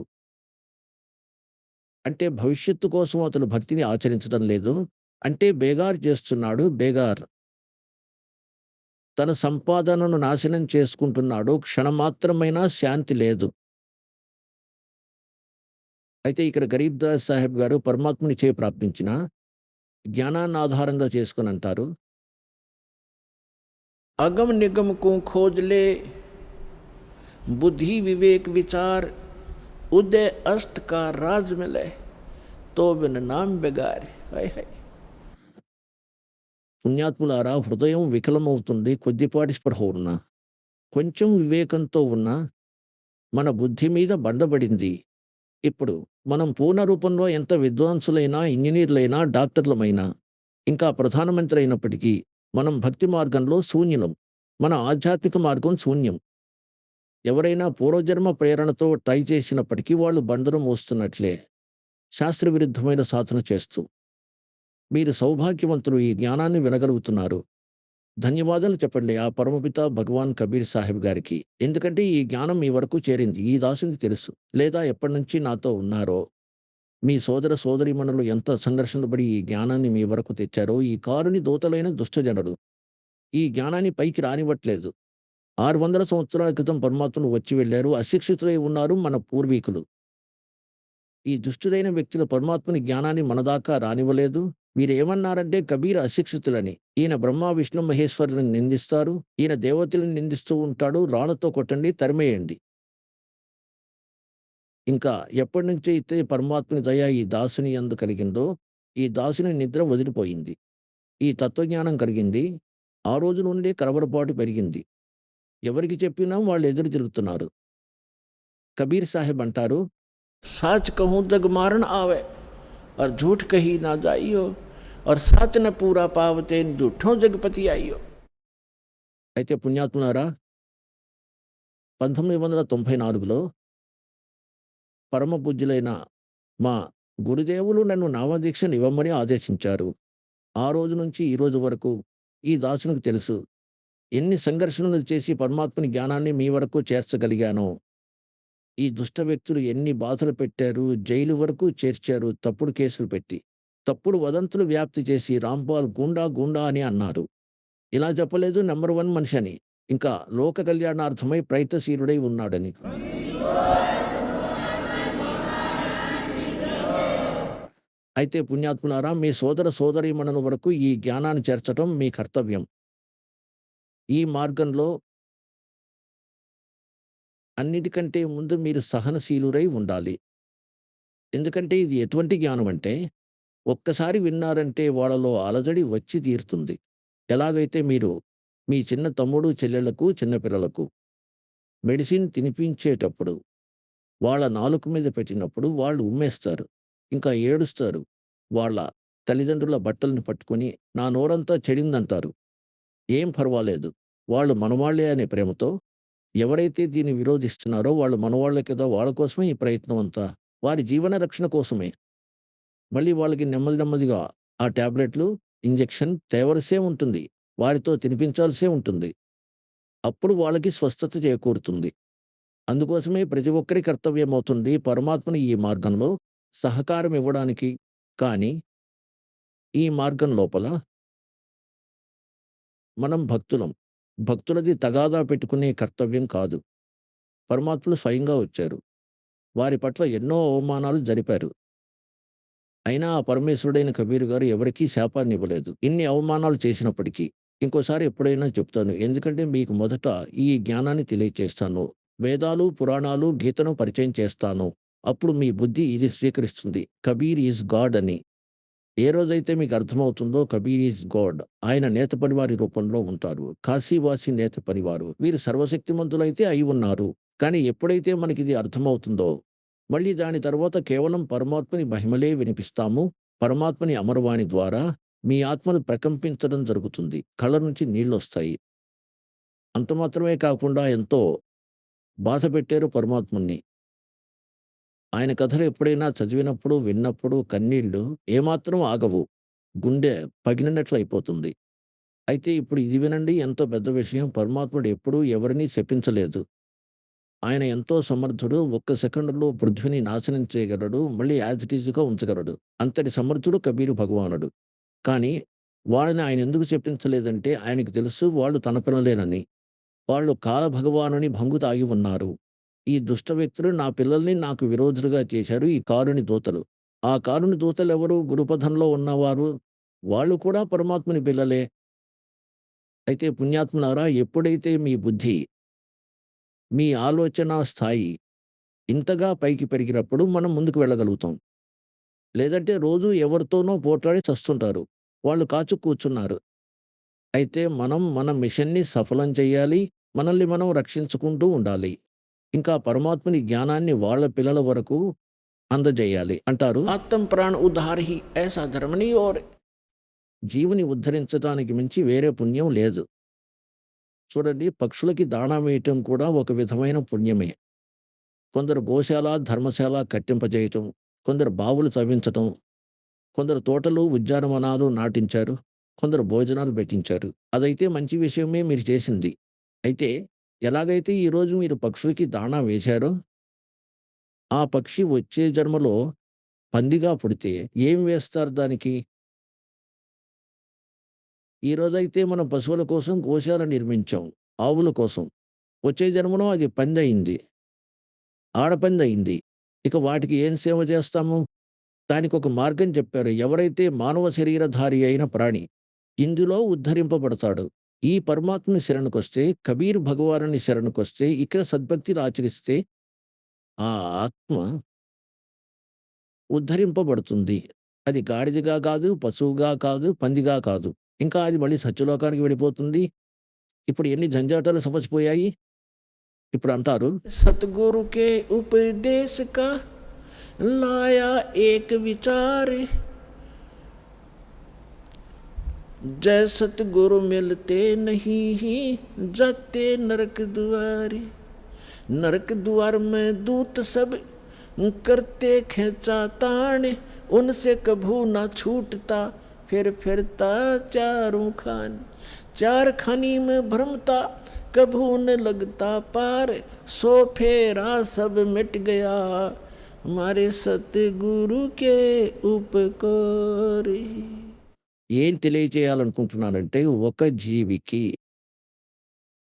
అంటే భవిష్యత్తు కోసం అతను భక్తిని ఆచరించడం లేదు. అంటే బేగార్ చేస్తున్నాడు. బేగార్ తన సంపాదనను నాశనం చేసుకుంటున్నాడు. క్షణమాత్రమైనా శాంతి లేదు. అయితే ఇక్కడ గరీబ్ దాస్ సాహెబ్ గారు పరమాత్ముని చే ప్రాప్తించిన జ్ఞానాన్ని ఆధారంగా చేసుకొని అంటారు, అగम निगम को खोज ले बुद्धि विवेक विचार उदय अस्त का राज मिले तो बिन नाम बेगार. हाय हाय. పుణ్యాత్ములారా, హృదయం వికలమవుతుంది కొద్దిపాటి స్పృహ ఉన్నా. కొంచెం వివేకంతో ఉన్నా మన బుద్ధి మీద బండబడింది. ఇప్పుడు మనం పూర్ణ రూపంలో ఎంత విద్వాంసులైనా, ఇంజినీర్లైనా, డాక్టర్లమైనా, ఇంకా ప్రధానమంత్రి అయినప్పటికీ మనం భక్తి మార్గంలో శూన్యులం. మన ఆధ్యాత్మిక మార్గం శూన్యం. ఎవరైనా పూర్వజన్మ ప్రేరణతో ట్రై చేసినప్పటికీ వాళ్ళు బండను మోస్తున్నట్లే, శాస్త్రవిరుద్ధమైన సాధన చేస్తూ. మీరు సౌభాగ్యవంతులు, ఈ జ్ఞానాన్ని వినగలుగుతున్నారు. ధన్యవాదాలు చెప్పండి ఆ పరమపిత భగవాన్ కబీర్ సాహెబ్ గారికి. ఎందుకంటే ఈ జ్ఞానం మీ వరకు చేరింది. ఈ దాసునికి తెలుసు. లేదా ఎప్పటినుంచి నాతో ఉన్నారో, మీ సోదర సోదరీమణులు ఎంత సంఘర్షణ పడి ఈ జ్ఞానాన్ని మీ వరకు తెచ్చారో, ఈ కారుని దూతలైన దుష్టజనుడు ఈ జ్ఞానాన్ని పైకి రానివ్వట్లేదు. 600 సంవత్సరాల క్రితం పరమాత్ములు వచ్చి వెళ్ళారు. అశిక్షితులై ఉన్నారు మన పూర్వీకులు. ఈ దుష్టులైన వ్యక్తులు పరమాత్ముని జ్ఞానాన్ని మనదాకా రానివ్వలేదు. వీరేమన్నారంటే కబీర్ అశిక్షితులని. ఈయన బ్రహ్మ విష్ణు మహేశ్వరులను నిందిస్తారు. ఈయన దేవతలను నిందిస్తూ ఉంటాడు. రాళ్లతో కొట్టండి, తరిమేయండి. ఇంకా ఎప్పటి నుంచి అయితే పరమాత్ముని దయ ఈ దాసుని యందు కలిగిందో, ఈ దాసుని నిద్ర వదిలిపోయింది. ఈ తత్వజ్ఞానం కలిగింది. ఆ రోజు నుండి కలవరపాటు పెరిగింది. ఎవరికి చెప్పినా వాళ్ళు ఎదురు తిరుగుతున్నారు. కబీర్ సాహెబ్ అంటారు, సాచ్ कहूँ जग मारन आवे और झूठ कही ना जाइयो और साच न पूरा पावते झूठों जगपति आइयो. అయితే పుణ్యాత్ములారా, 1994లో పరమ పూజ్యులైన మా గురుదేవులు నన్ను నామదీక్షను ఇవ్వమని ఆదేశించారు. ఆ రోజు నుంచి ఈ రోజు వరకు ఈ దాసునికి తెలుసు ఎన్ని సంఘర్షణలు చేసి పరమాత్మని జ్ఞానాన్ని మీ వరకు చేర్చగలిగానో. ఈ దుష్ట వ్యక్తులు ఎన్ని బాధలు పెట్టారు, జైలు వరకు చేర్చారు తప్పుడు కేసులు పెట్టి. తప్పుడు వదంతులు వ్యాప్తి చేసి రాంపాల్ గూండా గూండా అని అన్నారు. ఇలా చెప్పలేదు నంబర్ 1 మనిషి అని, ఇంకా లోక కళ్యాణార్థమై ప్రయత్నశీలుడై ఉన్నాడని. అయితే పుణ్యాత్ములారా, మీ సోదర సోదరీమణుల వరకు ఈ జ్ఞానాన్ని చేర్చడం మీ కర్తవ్యం. ఈ మార్గంలో అన్నిటికంటే ముందు మీరు సహనశీలురై ఉండాలి. ఎందుకంటే ఇది ఎటువంటి జ్ఞానం అంటే, ఒక్కసారి విన్నారంటే వాళ్ళలో అలజడి వచ్చి తీరుతుంది. ఎలాగైతే మీరు మీ చిన్న తమ్ముడు చెల్లెళ్లకు, చిన్నపిల్లలకు మెడిసిన్ తినిపించేటప్పుడు వాళ్ళ నాలుక మీద పెట్టినప్పుడు వాళ్ళు ఉమ్మేస్తారు, ఇంకా ఏడుస్తారు. వాళ్ళ తల్లిదండ్రుల బట్టలను పట్టుకొని నా నోరంతా చెడిందంటారు. ఏం పర్వాలేదు, వాళ్ళు మనవాళ్లే అనే ప్రేమతో ఎవరైతే దీన్ని విరోధిస్తున్నారో వాళ్ళు మనవాళ్లే కదా, వాళ్ళ కోసమే ఈ ప్రయత్నం అంతా. వారి జీవన రక్షణ కోసమే. మళ్ళీ వాళ్ళకి నెమ్మది నెమ్మదిగా ఆ టాబ్లెట్లు, ఇంజెక్షన్ తేవలసే ఉంటుంది. వారితో తినిపించాల్సే ఉంటుంది. అప్పుడు వాళ్ళకి స్వస్థత చేకూరుతుంది. అందుకోసమే ప్రతి ఒక్కరి కర్తవ్యమవుతుంది పరమాత్మని ఈ మార్గంలో సహకారం ఇవ్వడానికి. కానీ ఈ మార్గం లోపల మనం భక్తులం. భక్తులది తగాదా పెట్టుకునే కర్తవ్యం కాదు. పరమాత్ములు స్వయంగా వచ్చారు. వారి పట్ల ఎన్నో అవమానాలు జరిపారు. అయినా ఆ పరమేశ్వరుడైన కబీర్ గారు ఎవరికీ శాపాన్ని ఇవ్వలేదు. ఇన్ని అవమానాలు చేసినప్పటికీ. ఇంకోసారి ఎప్పుడైనా చెప్తాను. ఎందుకంటే మీకు మొదట ఈ జ్ఞానాన్ని తెలియచేస్తాను. వేదాలు, పురాణాలు, గీతను పరిచయం చేస్తాను. అప్పుడు మీ బుద్ధి ఇది స్వీకరిస్తుంది. కబీర్ ఈజ్ గాడ్ అని. ఏ రోజైతే మీకు అర్థమవుతుందో కబీర్ ఈజ్ గాడ్, ఆయన నేత పనివారి రూపంలో ఉంటారు. కాశీవాసి నేత పనివారు. వీరు సర్వశక్తిమంతులైతే అయి ఉన్నారు. కానీ ఎప్పుడైతే మనకిది అర్థమవుతుందో, మళ్ళీ దాని తర్వాత కేవలం పరమాత్మని మహిమలే వినిపిస్తాము. పరమాత్మని అమరవాణి ద్వారా మీ ఆత్మను ప్రకంపించడం జరుగుతుంది. కళ్ళ నుంచి నీళ్ళొస్తాయి. అంత మాత్రమే కాకుండా ఎంతో బాధ పెట్టారు పరమాత్ముణ్ణి. ఆయన కథలు ఎప్పుడైనా చదివినప్పుడు, విన్నప్పుడు కన్నీళ్లు ఏమాత్రం ఆగవు. గుండె పగిలినట్లయిపోతుంది. అయితే ఇప్పుడు ఇది వినండి, ఎంతో పెద్ద విషయం. పరమాత్ముడు ఎప్పుడూ ఎవరినీ శపించలేదు. ఆయన ఎంతో సమర్థుడు. ఒక్క సెకండ్‌లో పృథ్వీని నాశనం చేయగలడు. మళ్ళీ యాజ్ ఇట్ ఈజ్‌గా ఉంచగలడు. అంతటి సమర్థుడు కబీరు భగవానుడు. కానీ వాళ్ళని ఆయన ఎందుకు శపించలేదంటే ఆయనకి తెలుసు వాళ్ళు తన పిల్లలేనని. వాళ్ళు కాలభగవానుని భంగు తాగి ఉన్నారు. ఈ దుష్ట వ్యక్తులు నా పిల్లల్ని నాకు విరోధులుగా చేశారు, ఈ కారుని దూతలు. ఆ కారుని దూతలెవరు? గురుపథంలో ఉన్నవారు. వాళ్ళు కూడా పరమాత్ముని పిల్లలే. అయితే పుణ్యాత్ములారా, ఎప్పుడైతే మీ బుద్ధి, మీ ఆలోచనా స్థాయి ఇంతగా పైకి పెరిగినప్పుడు మనం ముందుకు వెళ్ళగలుగుతాం. లేదంటే రోజు ఎవరితోనో పోట్లాడి చస్తుంటారు. వాళ్ళు కాచు కూర్చున్నారు. అయితే మనం మన మిషన్‌ని సఫలం చేయాలి. మనల్ని మనం రక్షించుకుంటూ ఉండాలి. ఇంకా పరమాత్ముని జ్ఞానాన్ని వాళ్ళ పిల్లల వరకు అందజేయాలి అంటారు. ఆత్మ ప్రాణ ఉద్ధార్ హి ఐసా ధర్మ नहीं और జీవుని ఉద్ధరించటానికి మించి వేరే పుణ్యం లేదు. చూడండి, పక్షులకి దాణా వేయటం కూడా ఒక విధమైన పుణ్యమే. కొందరు గోశాల, ధర్మశాల కట్టింపజేయటం, కొందరు బావులు తవ్వించటం, కొందరు తోటలు, ఉద్యానవనాలు నాటించారు, కొందరు భోజనాలు పెట్టించారు. అదైతే మంచి విషయమే మీరు చేసింది. అయితే ఎలాగైతే ఈరోజు మీరు పక్షులకి దాణా వేశారో, ఆ పక్షి వచ్చే జన్మలో పందిగా పుడితే ఏం వేస్తారు దానికి? ఈరోజైతే మనం పశువుల కోసం గోశాల నిర్మించాం, ఆవుల కోసం. వచ్చే జన్మలో అది పందయింది, ఆడపందయింది. ఇక వాటికి ఏం సేవ చేస్తాము? దానికొక మార్గం చెప్పారు. ఎవరైతే మానవ శరీరధారి అయిన ప్రాణి ఇందులో ఉద్ధరింపబడతాడు. ఈ పరమాత్మని శరణుకొస్తే, కబీర్ భగవానుని శరణుకొస్తే, ఇక్కడ సద్భక్తిని ఆచరిస్తే ఆ ఆత్మ ఉద్ధరింపబడుతుంది. అది గాడిదగా కాదు, పశువుగా కాదు, పందిగా కాదు. ఇంకా అది మళ్ళీ సత్యలోకానికి వెళ్ళిపోతుంది. ఇప్పుడు ఎన్ని జంజాటాలు సమసిపోయాయి. ఇప్పుడు అంటారు, సద్గురుకే ఉపదేశ కా లాయా ఏక్ విచార్ जय सतगुरु मिलते नहीं जाते नरक दुआरे नरक द्वार में दूत सब करते खेचा ताण उनसे कभू ना छूटता फिर फिरता चारों खान चार खानी में भ्रमता कभू न लगता पार सो फेरा सब मिट गया हमारे सतगुरु के उपकार। ఏం తెలియచేయాలనుకుంటున్నానంటే, ఒక జీవికి,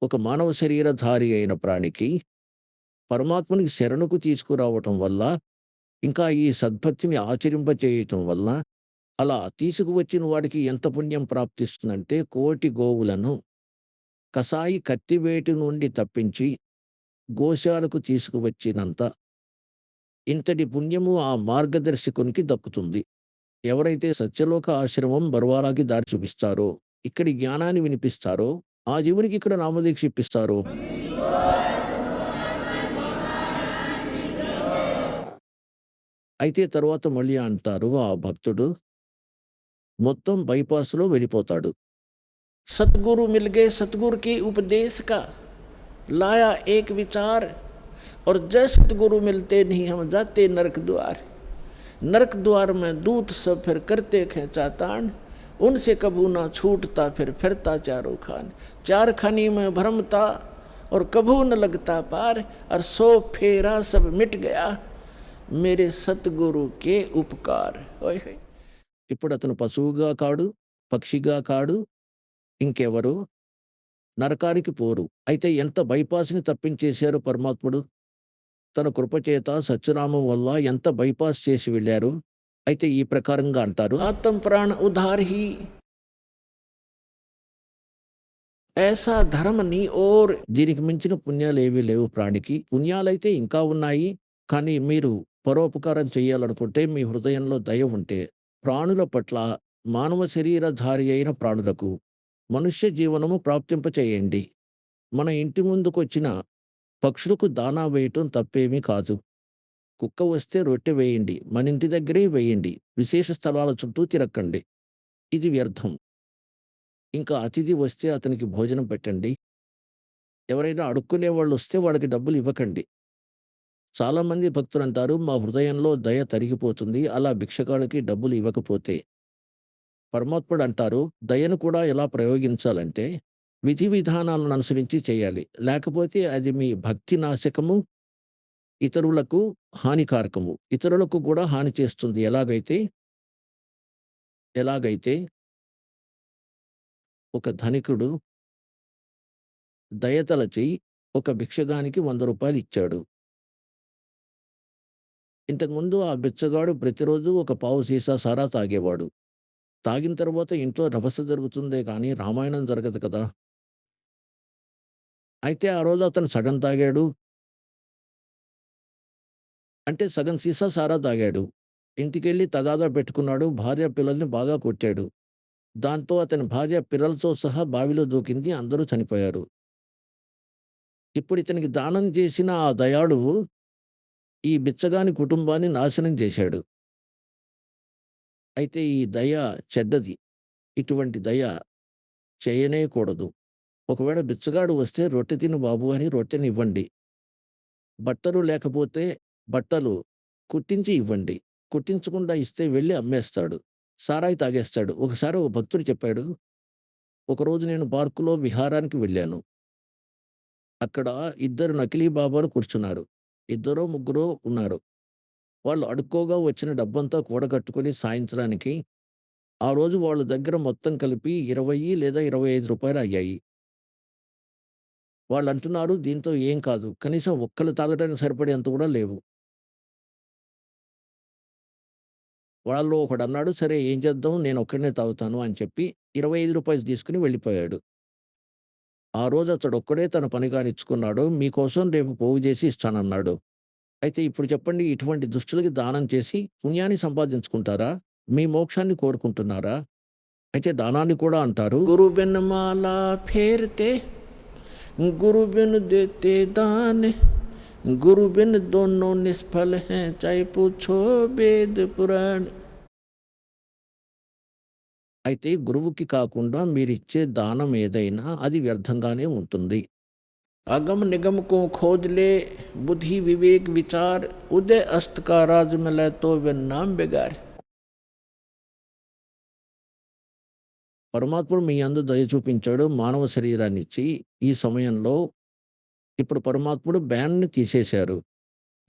ఒక మానవ శరీరధారి అయిన ప్రాణికి పరమాత్మునికి శరణుకు తీసుకురావటం వల్ల, ఇంకా ఈ సద్భక్తిని ఆచరింపచేయటం వల్ల, అలా తీసుకువచ్చిన వాడికి ఎంత పుణ్యం ప్రాప్తిస్తుందంటే, కోటి గోవులను కసాయి కత్తివేటు నుండి తప్పించి గోశాలకు తీసుకువచ్చినంత ఇంతటి పుణ్యము ఆ మార్గదర్శకునికి దక్కుతుంది. ఎవరైతే సత్యలోక ఆశ్రమం బర్వారాకి దారి చూపిస్తారో, ఇక్కడి జ్ఞానాన్ని వినిపిస్తారో, ఆ జీవునికి ఇక్కడ నామదీక్ష ఇప్పిస్తారో, అయితే తరువాత మళ్ళీ అంటారు ఆ భక్తుడు మొత్తం బైపాస్‌లో వెళ్ళిపోతాడు. సద్గురు మిల్ గए सतगुरु के उपदेश का लाया एक विचार और जय सतगुरु मिलते नहीं हम जाते नरक द्वार नरक द्वार में दूत सब फिर करते खेचा ताण उनसे कभू ना छूटता फिर फिरता चारों खान चार खानी में भ्रमता और कभू न लगता पार और सो फेरा सब मिट गया मेरे सतगुरु के उपकार। ఇప్పుడు అతను పశువుగా కాడు, పక్షిగా కాడు, ఇంకెవరు నరకానికి పోరు. అయితే ఎంత బైపాస్‌ని తప్పించేశారు పరమాత్ముడు. తన కృపచేత సత్యనామం వల్ల ఎంత బైపాస్ చేసి వెళ్ళారు. అయితే ఈ ప్రకారంగా అంటారు, ఆత్మ ప్రాణ ఉద్ధార్ హి ఐసా ధర్మ నీ ఓర్ దీనికి మించిన పుణ్యాలు ఏవీ లేవు ప్రాణికి. పుణ్యాలైతే ఇంకా ఉన్నాయి. కానీ మీరు పరోపకారం చేయాలనుకుంటే, మీ హృదయంలో దయ ఉంటే, ప్రాణుల పట్ల, మానవ శరీరధారి అయిన ప్రాణులకు మనుష్య జీవనము ప్రాప్తింపచేయండి. మన ఇంటి ముందుకొచ్చిన పక్షులకు దానా వేయటం తప్పేమీ కాదు. కుక్క వస్తే రొట్టె వేయండి, మన ఇంటి దగ్గరే వేయండి. విశేష స్థలాల చుట్టూ తిరక్కండి. ఇది వ్యర్థం. ఇంకా అతిథి వస్తే అతనికి భోజనం పెట్టండి. ఎవరైనా అడుక్కునే వాళ్ళు వస్తే వాళ్ళకి డబ్బులు ఇవ్వకండి. చాలామంది భక్తులు అంటారు, మా హృదయంలో దయ తరిగిపోతుంది అలా భిక్షగాడికి డబ్బులు ఇవ్వకపోతే. పరమాత్ముడు అంటారు, దయను కూడా ఎలా ప్రయోగించాలంటే విధి విధానాలను అనుసరించి చేయాలి. లేకపోతే అది మీ భక్తి నాశకము, ఇతరులకు హానికారకము. ఇతరులకు కూడా హాని చేస్తుంది. ఎలాగైతే ఒక ధనికుడు దయతలచి ఒక భిక్షగానికి ₹100 ఇచ్చాడు. ఇంతకుముందు ఆ బిచ్చగాడు ప్రతిరోజు ఒక పావు సీసా సారా తాగేవాడు. తాగిన తర్వాత ఇంట్లో రభస జరుగుతుందే కానీ రామాయణం జరగదు కదా. అయితే ఆ రోజు అతను సగం తాగాడు. అంటే సగం సీసా సారా తాగాడు. ఇంటికెళ్ళి తగాదా పెట్టుకున్నాడు. భార్య పిల్లల్ని బాగా కొట్టాడు. దాంతో అతని భార్య పిల్లలతో సహా బావిలో దూకింది. అందరూ చనిపోయారు. ఇప్పుడు ఇతనికి దానం చేసిన ఆ దయాళువు ఈ బిచ్చగాని కుటుంబాన్ని నాశనం చేశాడు. అయితే ఈ దయ చెడ్డది. ఇటువంటి దయ చేయనే కూడదు. ఒకవేళ బిచ్చగాడు వస్తే రొట్టె తిను బాబు అని రొట్టెనివ్వండి. బట్టలు లేకపోతే బట్టలు కుట్టించి ఇవ్వండి. కుట్టించకుండా ఇస్తే వెళ్లి అమ్మేస్తాడు. సారాయి తాగేస్తాడు. ఒకసారి ఒక భక్తుడు చెప్పాడు, ఒకరోజు నేను పార్కులో విహారానికి వెళ్ళాను. అక్కడ ఇద్దరు నకిలీ బాబాలు కూర్చున్నారు. ఇద్దరో ముగ్గురో ఉన్నారు. వాళ్ళు అడుక్కోగా వచ్చిన డబ్బంతా కూడగట్టుకొని సాయంత్రానికి ఆ రోజు వాళ్ళ దగ్గర మొత్తం కలిపి 20 లేదా రూ. 25 అయ్యాయి. వాళ్ళంటున్నారు దీంతో ఏం కాదు. కనీసం ఒక్కళ్ళు తాగడానికి సరిపడేంత కూడా లేవు. వాళ్ళలో ఒకడన్నాడు, "సరే ఏం చేద్దాం నేనొక్కడినే తాగుతాను" అని చెప్పి రూ. 25 తీసుకొని వెళ్ళిపోయాడు. ఆ రోజు అతడొక్కడే తన పని కానిచ్చుకున్నాడు. మీకోసం రేపు పోగు చేసి ఇస్తానన్నాడు. అయితే ఇప్పుడు చెప్పండి, ఇటువంటి దుష్టులకి దానం చేసి పుణ్యాన్ని సంపాదించుకుంటారా? మీ మోక్షాన్ని కోరుకుంటున్నారా? అయితే దానాన్ని కూడా అంటారు, గురు బిన్ మాలా ఫేర్తే గురు బిన్ దేతే దాన్ గురు బిన్ దోనో నిష్ఫల్ హై చాహే పూఛో వేద పురాణ్. అయితే గురువుకి కాకుండా మీరిచ్చే దానం ఏదైనా అది వ్యర్థంగానే ఉంటుంది. अगम निगम को खोज ले बुद्धि विवेक विचार उदय अस्त का राज मिले तो वे नाम बिगार. పరమాత్ముడు మీ యందు దయ చూపించాడు. మానవ శరీరాన్ని ఇచ్చి ఈ సమయంలో ఇప్పుడు పరమాత్ముడు బ్యాన్‌ని తీసేశారు.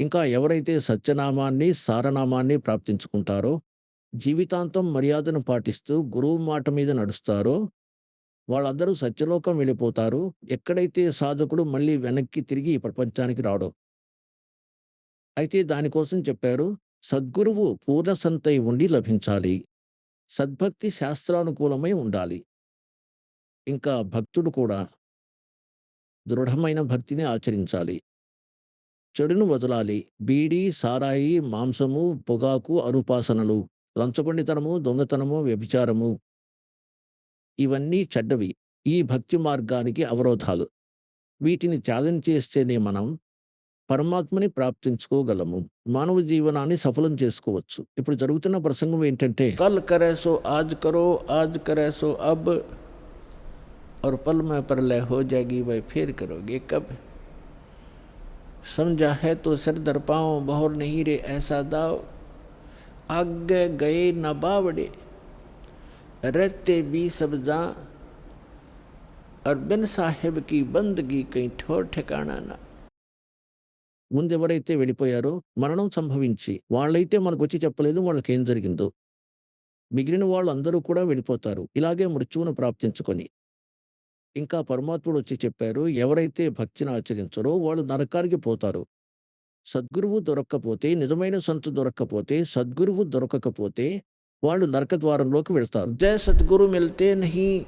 ఇంకా ఎవరైతే సత్యనామాన్ని, సారనామాన్ని ప్రాప్తించుకుంటారో, జీవితాంతం మర్యాదను పాటిస్తూ గురువు మాట మీద నడుస్తారో వాళ్ళందరూ సత్యలోకం వెళ్ళిపోతారు. ఎక్కడైతే సాధకుడు మళ్ళీ వెనక్కి తిరిగి ఈ ప్రపంచానికి రాడు. అయితే దానికోసం చెప్పారు, సద్గురువు పూర్ణ సంతై ఉండి లభించాలి. సద్భక్తి శాస్త్రానుకూలమై ఉండాలి. ఇంకా భక్తుడు కూడా దృఢమైన భక్తిని ఆచరించాలి. చెడును వదలాలి. బీడీ, సారాయి, మాంసము, పొగాకు, అనుపాసనలు, లంచగొండితనము, దొంగతనము, వ్యభిచారము ఇవన్నీ చెడ్డవి. ఈ భక్తి మార్గానికి అవరోధాలు. వీటిని త్యాగం చేస్తేనే మనం పరమాత్మని ప్రాప్తించుకోగలము. మానవ జీవనాన్ని సఫలం చేసుకోవచ్చు. ఇప్పుడు జరుగుతున్న ప్రసంగం ఏంటంటే, కల్ కరే సో ఆజ్ కరో, ఆజ్ కరే సో అబ్ और पल में प्रलय हो जाएगी वह फिर करोगे कब. समझा है तो सिर दर पाओ बहुर नहीं रे ऐसा दाव. आगे गए न बावड़े रहते भी सब जा और बिन साहिब की बंदगी कहीं ठोर ठिकाना ना. ముందెవరైతే వెళ్ళిపోయారో మరణం సంభవించి వాళ్ళైతే మనకొచ్చి చెప్పలేదు వాళ్ళకేం జరిగిందో. మిగిలిన వాళ్ళందరూ కూడా వెళ్ళిపోతారు ఇలాగే మృత్యువును ప్రాప్తించుకొని. ఇంకా పరమాత్ముడు వచ్చి చెప్పారు, ఎవరైతే భక్తిని ఆచరించరో వాళ్ళు నరకానికి పోతారు. సద్గురువు దొరక్కపోతే, నిజమైన సంతు దొరక్కపోతే, సద్గురువు దొరకకపోతే వాళ్ళు నరక ద్వారంలోకి వెళ్తారు. జై సద్గురు మిల్తే నహీ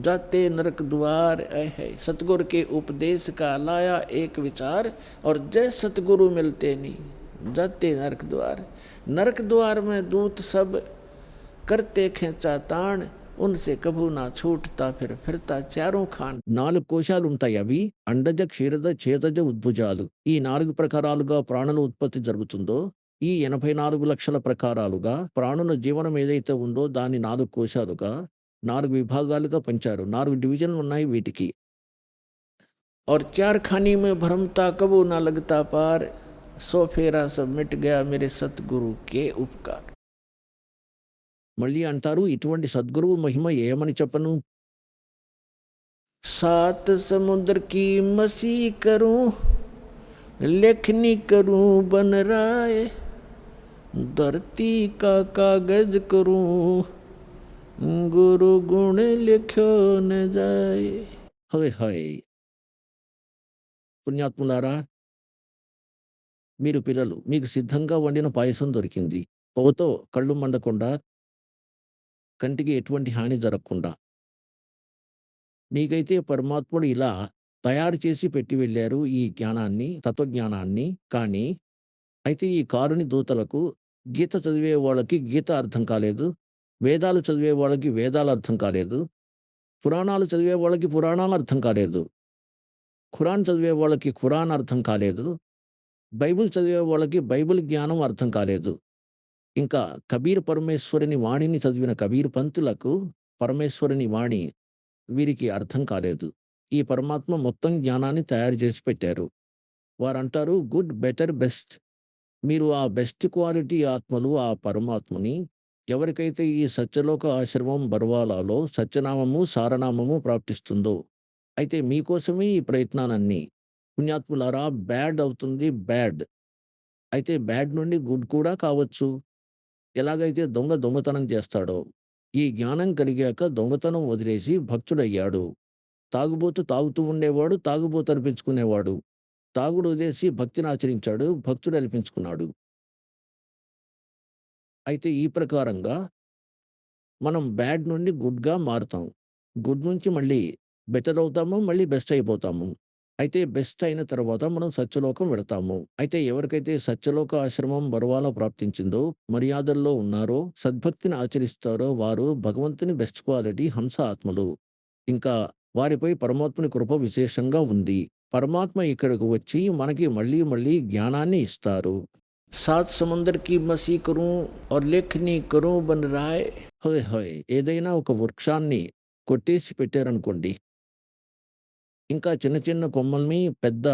जाते नरक द्वार है. सतगुरु के उपदेश का लाया एक विचार और जय सतगुरु मिलते नहीं जाते नरक द्वार. नरक द्वार में दूत सब करते खेचा ताण उनसे कभू ना छूटता फिरता चारों खान. 4 కోశాలు ఉంటాయి. అవి అండజ, క్షీరద, చేతజ, ఉద్భుజాలు. ఈ 4 ప్రకారాలుగా ప్రాణుల ఉత్పత్తి జరుగుతుందో, ఈ 84 లక్షల ప్రకారాలుగా ప్రాణుల జీవనం ఏదైతే ఉందో దాన్ని 4 కోశాలుగా 4 విభాగాలుగా పంచారు. 4 డివిజన్లు ఉన్నాయి వీటికి. और 4 खानी में भ्रमता कबू ना लगता पार सो फेरा सब मिट गया मेरे सतगुरु के उपकार. మళ్ళీ అంటారు, ఇటువంటి సద్గురువు మహిమ ఏమని చెప్పను. सात समुद्र की मसी करूं लेखनी करूं बन राय धरती का कागज करूं గురు గుణ లిఖ్యో న జాయ్. హోయ్ హోయ్. పుణ్యాత్ములారా, మీరు పిల్లలు, మీకు సిద్ధంగా వండిన పాయసం దొరికింది. పొగతో కళ్ళు మండకుండా, కంటికి ఎటువంటి హాని జరగకుండా మీకైతే పరమాత్ముడు ఇలా తయారు చేసి పెట్టి వెళ్ళారు ఈ జ్ఞానాన్ని, తత్వజ్ఞానాన్ని. కానీ అయితే ఈ కారుని దూతలకు, గీత చదివే వాళ్ళకి గీత అర్థం కాలేదు. వేదాలు చదివే వాళ్ళకి వేదాలు అర్థం కాలేదు. పురాణాలు చదివే వాళ్ళకి పురాణాలు అర్థం కాలేదు. ఖురాన్ చదివే వాళ్ళకి ఖురాన్ అర్థం కాలేదు. బైబిల్ చదివే వాళ్ళకి బైబిల్ జ్ఞానం అర్థం కాలేదు. ఇంకా కబీర్ పరమేశ్వరుని వాణిని చదివిన కబీర్ పంతులకు పరమేశ్వరుని వాణి వీరికి అర్థం కాలేదు. ఈ పరమాత్మ మొత్తం జ్ఞానాన్ని తయారు చేసి పెట్టారు. వారంటారు గుడ్, బెటర్, బెస్ట్. మీరు ఆ బెస్ట్ క్వాలిటీ ఆత్మలు ఆ పరమాత్మని ఎవరికైతే ఈ సత్యలోక ఆశ్రమం బర్వాలాలో సత్యనామము సారనామము ప్రాప్తిస్తుందో, అయితే మీకోసమే ఈ ప్రయత్నాలన్నీ. పుణ్యాత్ములారా, బ్యాడ్ అవుతుంది బ్యాడ్. అయితే బ్యాడ్ నుండి గుడ్ కూడా కావచ్చు. ఎలాగైతే దొంగ దొంగతనం చేస్తాడో, ఈ జ్ఞానం కలిగాక దొంగతనం వదిలేసి భక్తుడయ్యాడు. తాగుబోతు తాగుతూ ఉండేవాడు, తాగుబోతు అనిపించుకునేవాడు. తాగుడు వదిలేసి భక్తిని ఆచరించాడు, భక్తుడు అనిపించుకున్నాడు. అయితే ఈ ప్రకారంగా మనం బ్యాడ్ నుండి గుడ్‌గా మారుతాం. గుడ్ నుంచి మళ్ళీ బెటర్ అవుతాము. మళ్ళీ బెస్ట్ అయిపోతాము. అయితే బెస్ట్ అయిన తర్వాత మనం సత్యలోకం వెళతాము. అయితే ఎవరికైతే సత్యలోక ఆశ్రమం బరువాలో ప్రాప్తించిందో, మర్యాదల్లో ఉన్నారో, సద్భక్తిని ఆచరిస్తారో వారు భగవంతుని బెస్ట్ క్వాలిటీ హంస ఆత్మలు. ఇంకా వారిపై పరమాత్ముని కృప విశేషంగా ఉంది. పరమాత్మ ఇక్కడికి వచ్చి మనకి మళ్ళీ మళ్ళీ జ్ఞానాన్ని ఇస్తారు. సాత్ సముందర్ కి మసీ కరూँ और లేఖని కరూँ బన్ రాయ్. హోయ్ హోయ్! ఏదైనా ఒక వృక్షాన్ని కొట్టేసి పెట్టారనుకోండి. ఇంకా చిన్న చిన్న కొమ్మల్ని, పెద్ద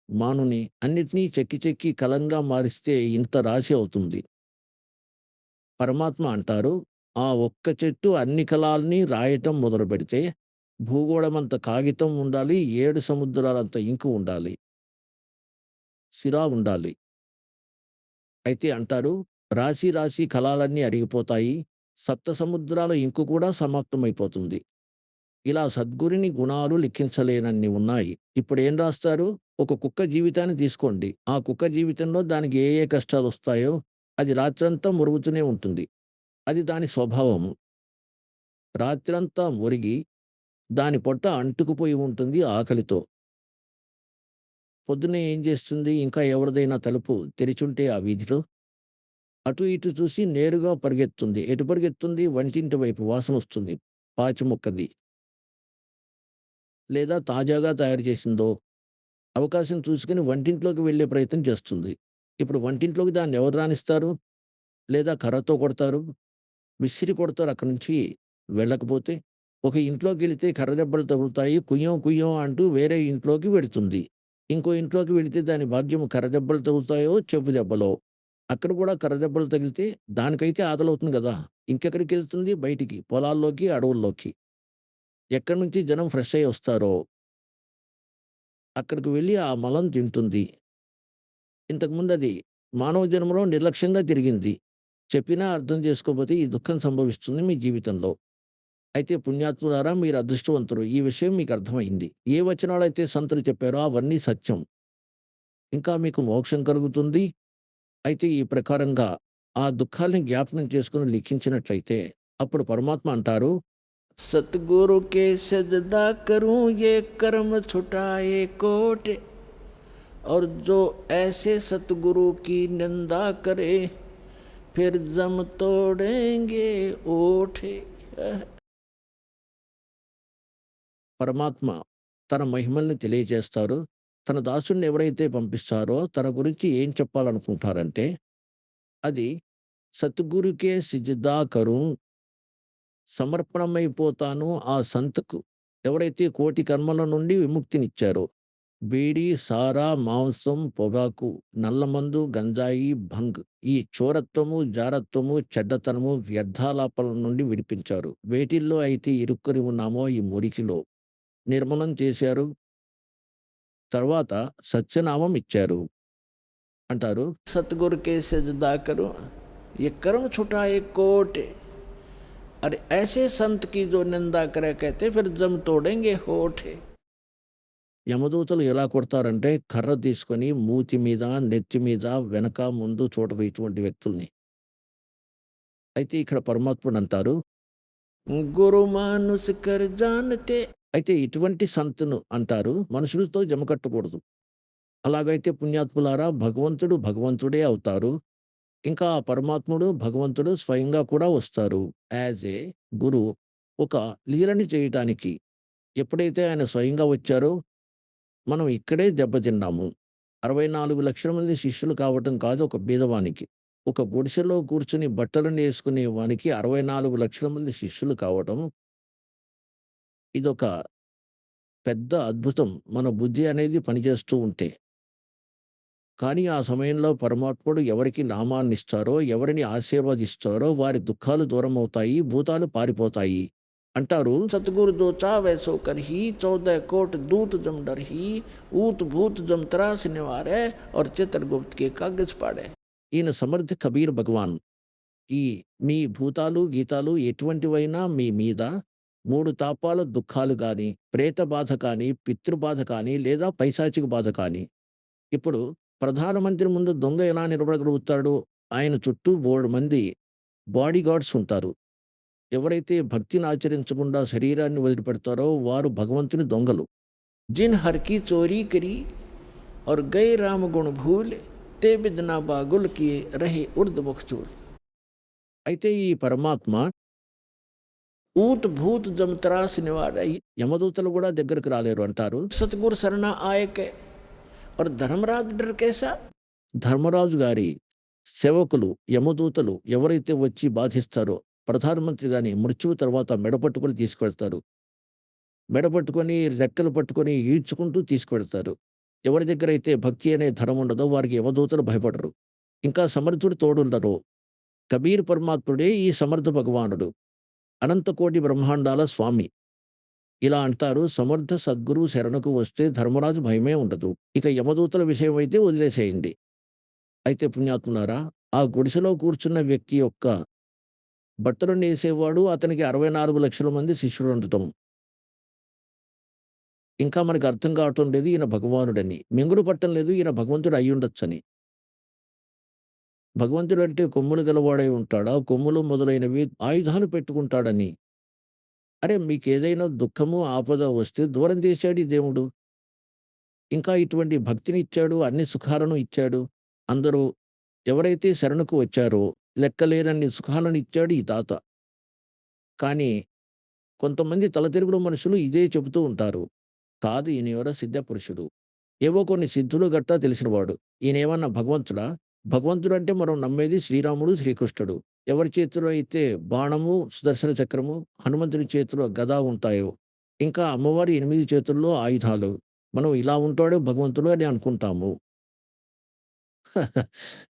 మానుని అన్నిటినీ చెక్కి చెక్కి కలంగా మారిస్తే ఇంత రాశి అవుతుంది. పరమాత్మ అంటారు, ఆ ఒక్క చెట్టు అన్ని కలాల్ని రాయటం మొదలుపెడితే భూగోళమంత కాగితం ఉండాలి, 7 సముద్రాలంత ఇంకు ఉండాలి. సిరా ఉండాలి. అయితే అంటారు, రాశి రాశి కలాలన్నీ అరిగిపోతాయి. సప్త సముద్రాల ఇంకు కూడా సమాప్తమైపోతుంది. ఇలా సద్గురుని గుణాలు లెక్కించలేనన్ని ఉన్నాయి. ఇప్పుడేం రాస్తారు? ఒక కుక్క జీవితాన్ని తీసుకోండి. ఆ కుక్క జీవితంలో దానికి ఏ ఏ కష్టాలొస్తాయో అది రాత్రంతా మొరుగుతూనే ఉంటుంది. అది దాని స్వభావము. రాత్రంతా మొరిగి దాని పొట్ట అంటుకుపోయి ఉంటుంది ఆకలితో. పొద్దున్నే ఏం చేస్తుంది? ఇంకా ఎవరిదైనా తలుపు తెరిచుంటే ఆ వీధిలో అటు ఇటు చూసి నేరుగా పరిగెత్తుంది. ఎటు పరిగెత్తుంది? వంటింటి వైపు వాసనొస్తుంది. పాచి మొక్కది. లేదా తాజాగా తయారు చేసిందో అవకాశం చూసుకొని వంటింట్లోకి వెళ్ళే ప్రయత్నం చేస్తుంది. ఇప్పుడు వంటింట్లోకి దాన్ని ఎవరు రానిస్తారు? లేదా కర్రతో కొడతారు, విసిరి కొడతారు అక్కడి నుంచి వెళ్ళకపోతే. ఒక ఇంట్లోకెళితే కర్ర దెబ్బలు తగులుతాయి. కుయ్యం కుయ్యం అంటూ వేరే ఇంట్లోకి వెడుతుంది. ఇంకో ఇంట్లోకి వెళితే దాని భాగ్యం కర్ర దెబ్బలు తగులుతాయో, చెప్పు దెబ్బలో. అక్కడ కూడా కర్ర దెబ్బలు తగిలితే దానికైతే ఆకలవుతుంది గదా! ఇంకెక్కడికెళ్తుంది? బయటికి, పొలాల్లోకి, అడవుల్లోకి. ఎక్కడి నుంచి జనం ఫ్రెష్ అయ్యి వస్తారో అక్కడికి వెళ్ళి ఆ మలం తింటుంది. ఇంతకుముందు అది మానవ జన్మలో నిర్లక్ష్యంగా తిరిగింది. చెప్పినా అర్థం చేసుకోకపోతే ఈ దుఃఖం సంభవిస్తుంది మీ జీవితంలో. అయితే పుణ్యాత్ములారా, మీరు అదృష్టవంతులు. ఈ విషయం మీకు అర్థమైంది. ఏ వచనాలైతే సంతులు చెప్పారో అవన్నీ సత్యం. ఇంకా మీకు మోక్షం కలుగుతుంది. అయితే ఈ ప్రకారంగా ఆ దుఃఖాల్ని జ్ఞాపకం చేసుకొని లిఖించినట్లయితే అప్పుడు పరమాత్మ అంటారు, సద్గురు కే సజదా కरूँ ये कर्म छुटाए कोट और जो ऐसे सतगुरु की निंदा करे फिर जम तोड़ेंगे ओठ. పరమాత్మ తన మహిమల్ని తెలియజేస్తారు. తన దాసుడిని ఎవరైతే పంపిస్తారో తన గురించి ఏం చెప్పాలనుకుంటారంటే, అది సద్గురుకే సిజ్దా కरूँ, సమర్పణమైపోతాను ఆ సంత్‌కు. ఎవరైతే కోటి కర్మల నుండి విముక్తినిచ్చారో, బీడీ, సారా, మాంసం, పొగాకు, నల్లమందు, గంజాయి, భంగ్, ఈ చోరత్వము, జారత్వము, చెడ్డతనము, వ్యర్థాలాపల నుండి విడిపించారు. వేటిల్లో అయితే ఇరుక్కొని ఉన్నామో ఈ మురికిలో నిర్మూలన చేశారు. తర్వాత సత్యనామం ఇచ్చారు. అంటారు, సద్గురుకే సజదా కरूँ ये कर्म छुटाए कोट अरे ऐसे संत की जो निंदा करे कहते फिर जम तोड़ेंगे होठ. యమదూతలు ఎలా కొడతారంటే కర్ర తీసుకొని మూతి మీద, నెత్తి మీద, వెనక, ముందు చూడరు ఇటువంటి వ్యక్తుల్ని. అయితే ఇక్కడ పరమాత్ముడు అంటారు, గురు మానుస్ కర్ జానతే. అయితే ఇటువంటి సంతును అంటారు మనుషులతో జమకట్టకూడదు. అలాగైతే పుణ్యాత్ములారా, భగవంతుడు భగవంతుడే అవుతారు. ఇంకా ఆ పరమాత్ముడు, భగవంతుడు స్వయంగా కూడా వస్తారు. యాజ్ ఏ గురువు ఒక లీలని చేయటానికి. ఎప్పుడైతే ఆయన స్వయంగా వచ్చారో, మనం ఇక్కడే దెబ్బతిన్నాము. 64,00,000 మంది శిష్యులు కావటం కాదు ఒక బీదవానికి. ఒక గుడిసెలో కూర్చొని బట్టలు నేసుకునే వానికి 64,00,000 మంది శిష్యులు కావటం, ఇదొక పెద్ద అద్భుతం. మన బుద్ధి అనేది పనిచేస్తూ ఉంటే. కానీ ఆ సమయంలో పరమాత్ముడు ఎవరికి నామాన్నిస్తారో, ఎవరిని ఆశీర్వదిస్తారో వారి దుఃఖాలు దూరమవుతాయి, భూతాలు పారిపోతాయి. అంటారు సద్గురు దో చావే సో కర్హీ 14 కోట్ దూత్ జమ్ డర్హీ ఊత్ భూత్ జమ్ త్రాస్ నివారే और చిత్రగుప్త్ కే కాగజ్ పాడే. ఈయన సమర్థ కబీర్ భగవాన్. ఈ మీ భూతాలు, గీతాలు ఎటువంటివైనా మీ మీద 3 తాపాల దుఃఖాలు గాని, ప్రేత బాధ కానీ, పితృబాధ కానీ, లేదా పైశాచిక బాధ కానీ. ఇప్పుడు ప్రధానమంత్రి ముందు దొంగ ఎలా నిలబడగలుగుతాడు? ఆయన చుట్టూ బోలెడు మంది బాడీగార్డ్స్ ఉంటారు. ఎవరైతే భక్తిని ఆచరించకుండా శరీరాన్ని వదిలిపెడతారో వారు భగవంతుని దొంగలు. జిన్ హర్ కీ చోరీ కరీ और गए राम गुण भूल ते बिदना बागुल किए रहे उर्द मुखचूल. అయితే ఈ పరమాత్మ ఊత్ భూత్ జమ్ త్రాస్ నివాడ యమదూతలు కూడా దగ్గరకు రాలేరు అంటారు. సద్గురు శరణ ఆయకే और ధర్మరాజ్ డర్ కేసా. ధర్మరాజు గారి సేవకులు యమదూతలు ఎవరైతే వచ్చి బాధిస్తారో ప్రధానమంత్రి గాని మృత్యువు తర్వాత మెడపట్టుకొని తీసుకువెళ్తారు. మెడపట్టుకొని రెక్కలు పట్టుకొని ఈడ్చుకుంటూ తీసుకువెళ్తారు. ఎవరి దగ్గరైతే భక్తి అనే ధనం ఉండదో వారికి యమదూతలు భయపడరు. ఇంకా సమర్థుడు తోడుండరు. కబీర్ పరమాత్ముడే ఈ సమర్థ భగవానుడు, అనంతకోటి బ్రహ్మాండాల స్వామి. ఇలా అంటారు సమర్థ సద్గురు శరణకు వస్తే ధర్మరాజు భయమే ఉండదు. ఇక యమదూతల విషయం అయితే వదిలేసేయండి. అయితే పుణ్యాత్ములారా, ఆ గుడిసెలో కూర్చున్న వ్యక్తి యొక్క బట్టలు నేసేవాడు అతనికి 64,00,000 మంది శిష్యులు ఉండటం. ఇంకా మనకు అర్థం కావటం లేదు ఈయన భగవానుడని. మింగుడు పట్టం లేదు ఈయన భగవంతుడు అయ్యుండొచ్చని. భగవంతుడు అంటే కొమ్ములు గలవాడై ఉంటాడా? కొమ్ములు మొదలైనవి ఆయుధాలు పెట్టుకుంటాడని. అరే మీకేదైనా దుఃఖము, ఆపద వస్తే దూరం చేశాడు ఈ దేవుడు. ఇంకా ఇటువంటి భక్తిని ఇచ్చాడు, అన్ని సుఖాలను ఇచ్చాడు. అందరూ ఎవరైతే శరణుకు వచ్చారో లెక్కలేనన్ని సుఖాలను ఇచ్చాడు ఈ తాత. కానీ కొంతమంది తలతిరుగుడు మనుషులు ఇదే చెబుతూ ఉంటారు. కాదు ఈయనెవరో సిద్ధ పురుషుడు. ఏవో కొన్ని సిద్ధులు గట్టా తెలిసినవాడు. ఈయనేమన్నా భగవంతుడా? భగవంతుడంటే మనం నమ్మేది శ్రీరాముడు, శ్రీకృష్ణుడు. ఎవరి చేతిలో అయితే బాణము, సుదర్శన చక్రము, హనుమంతుని చేతిలో గద ఉంటాయో, ఇంకా అమ్మవారి 8 చేతుల్లో ఆయుధాలు. మనం ఇలా ఉంటాడు భగవంతుడు అని అనుకుంటాము.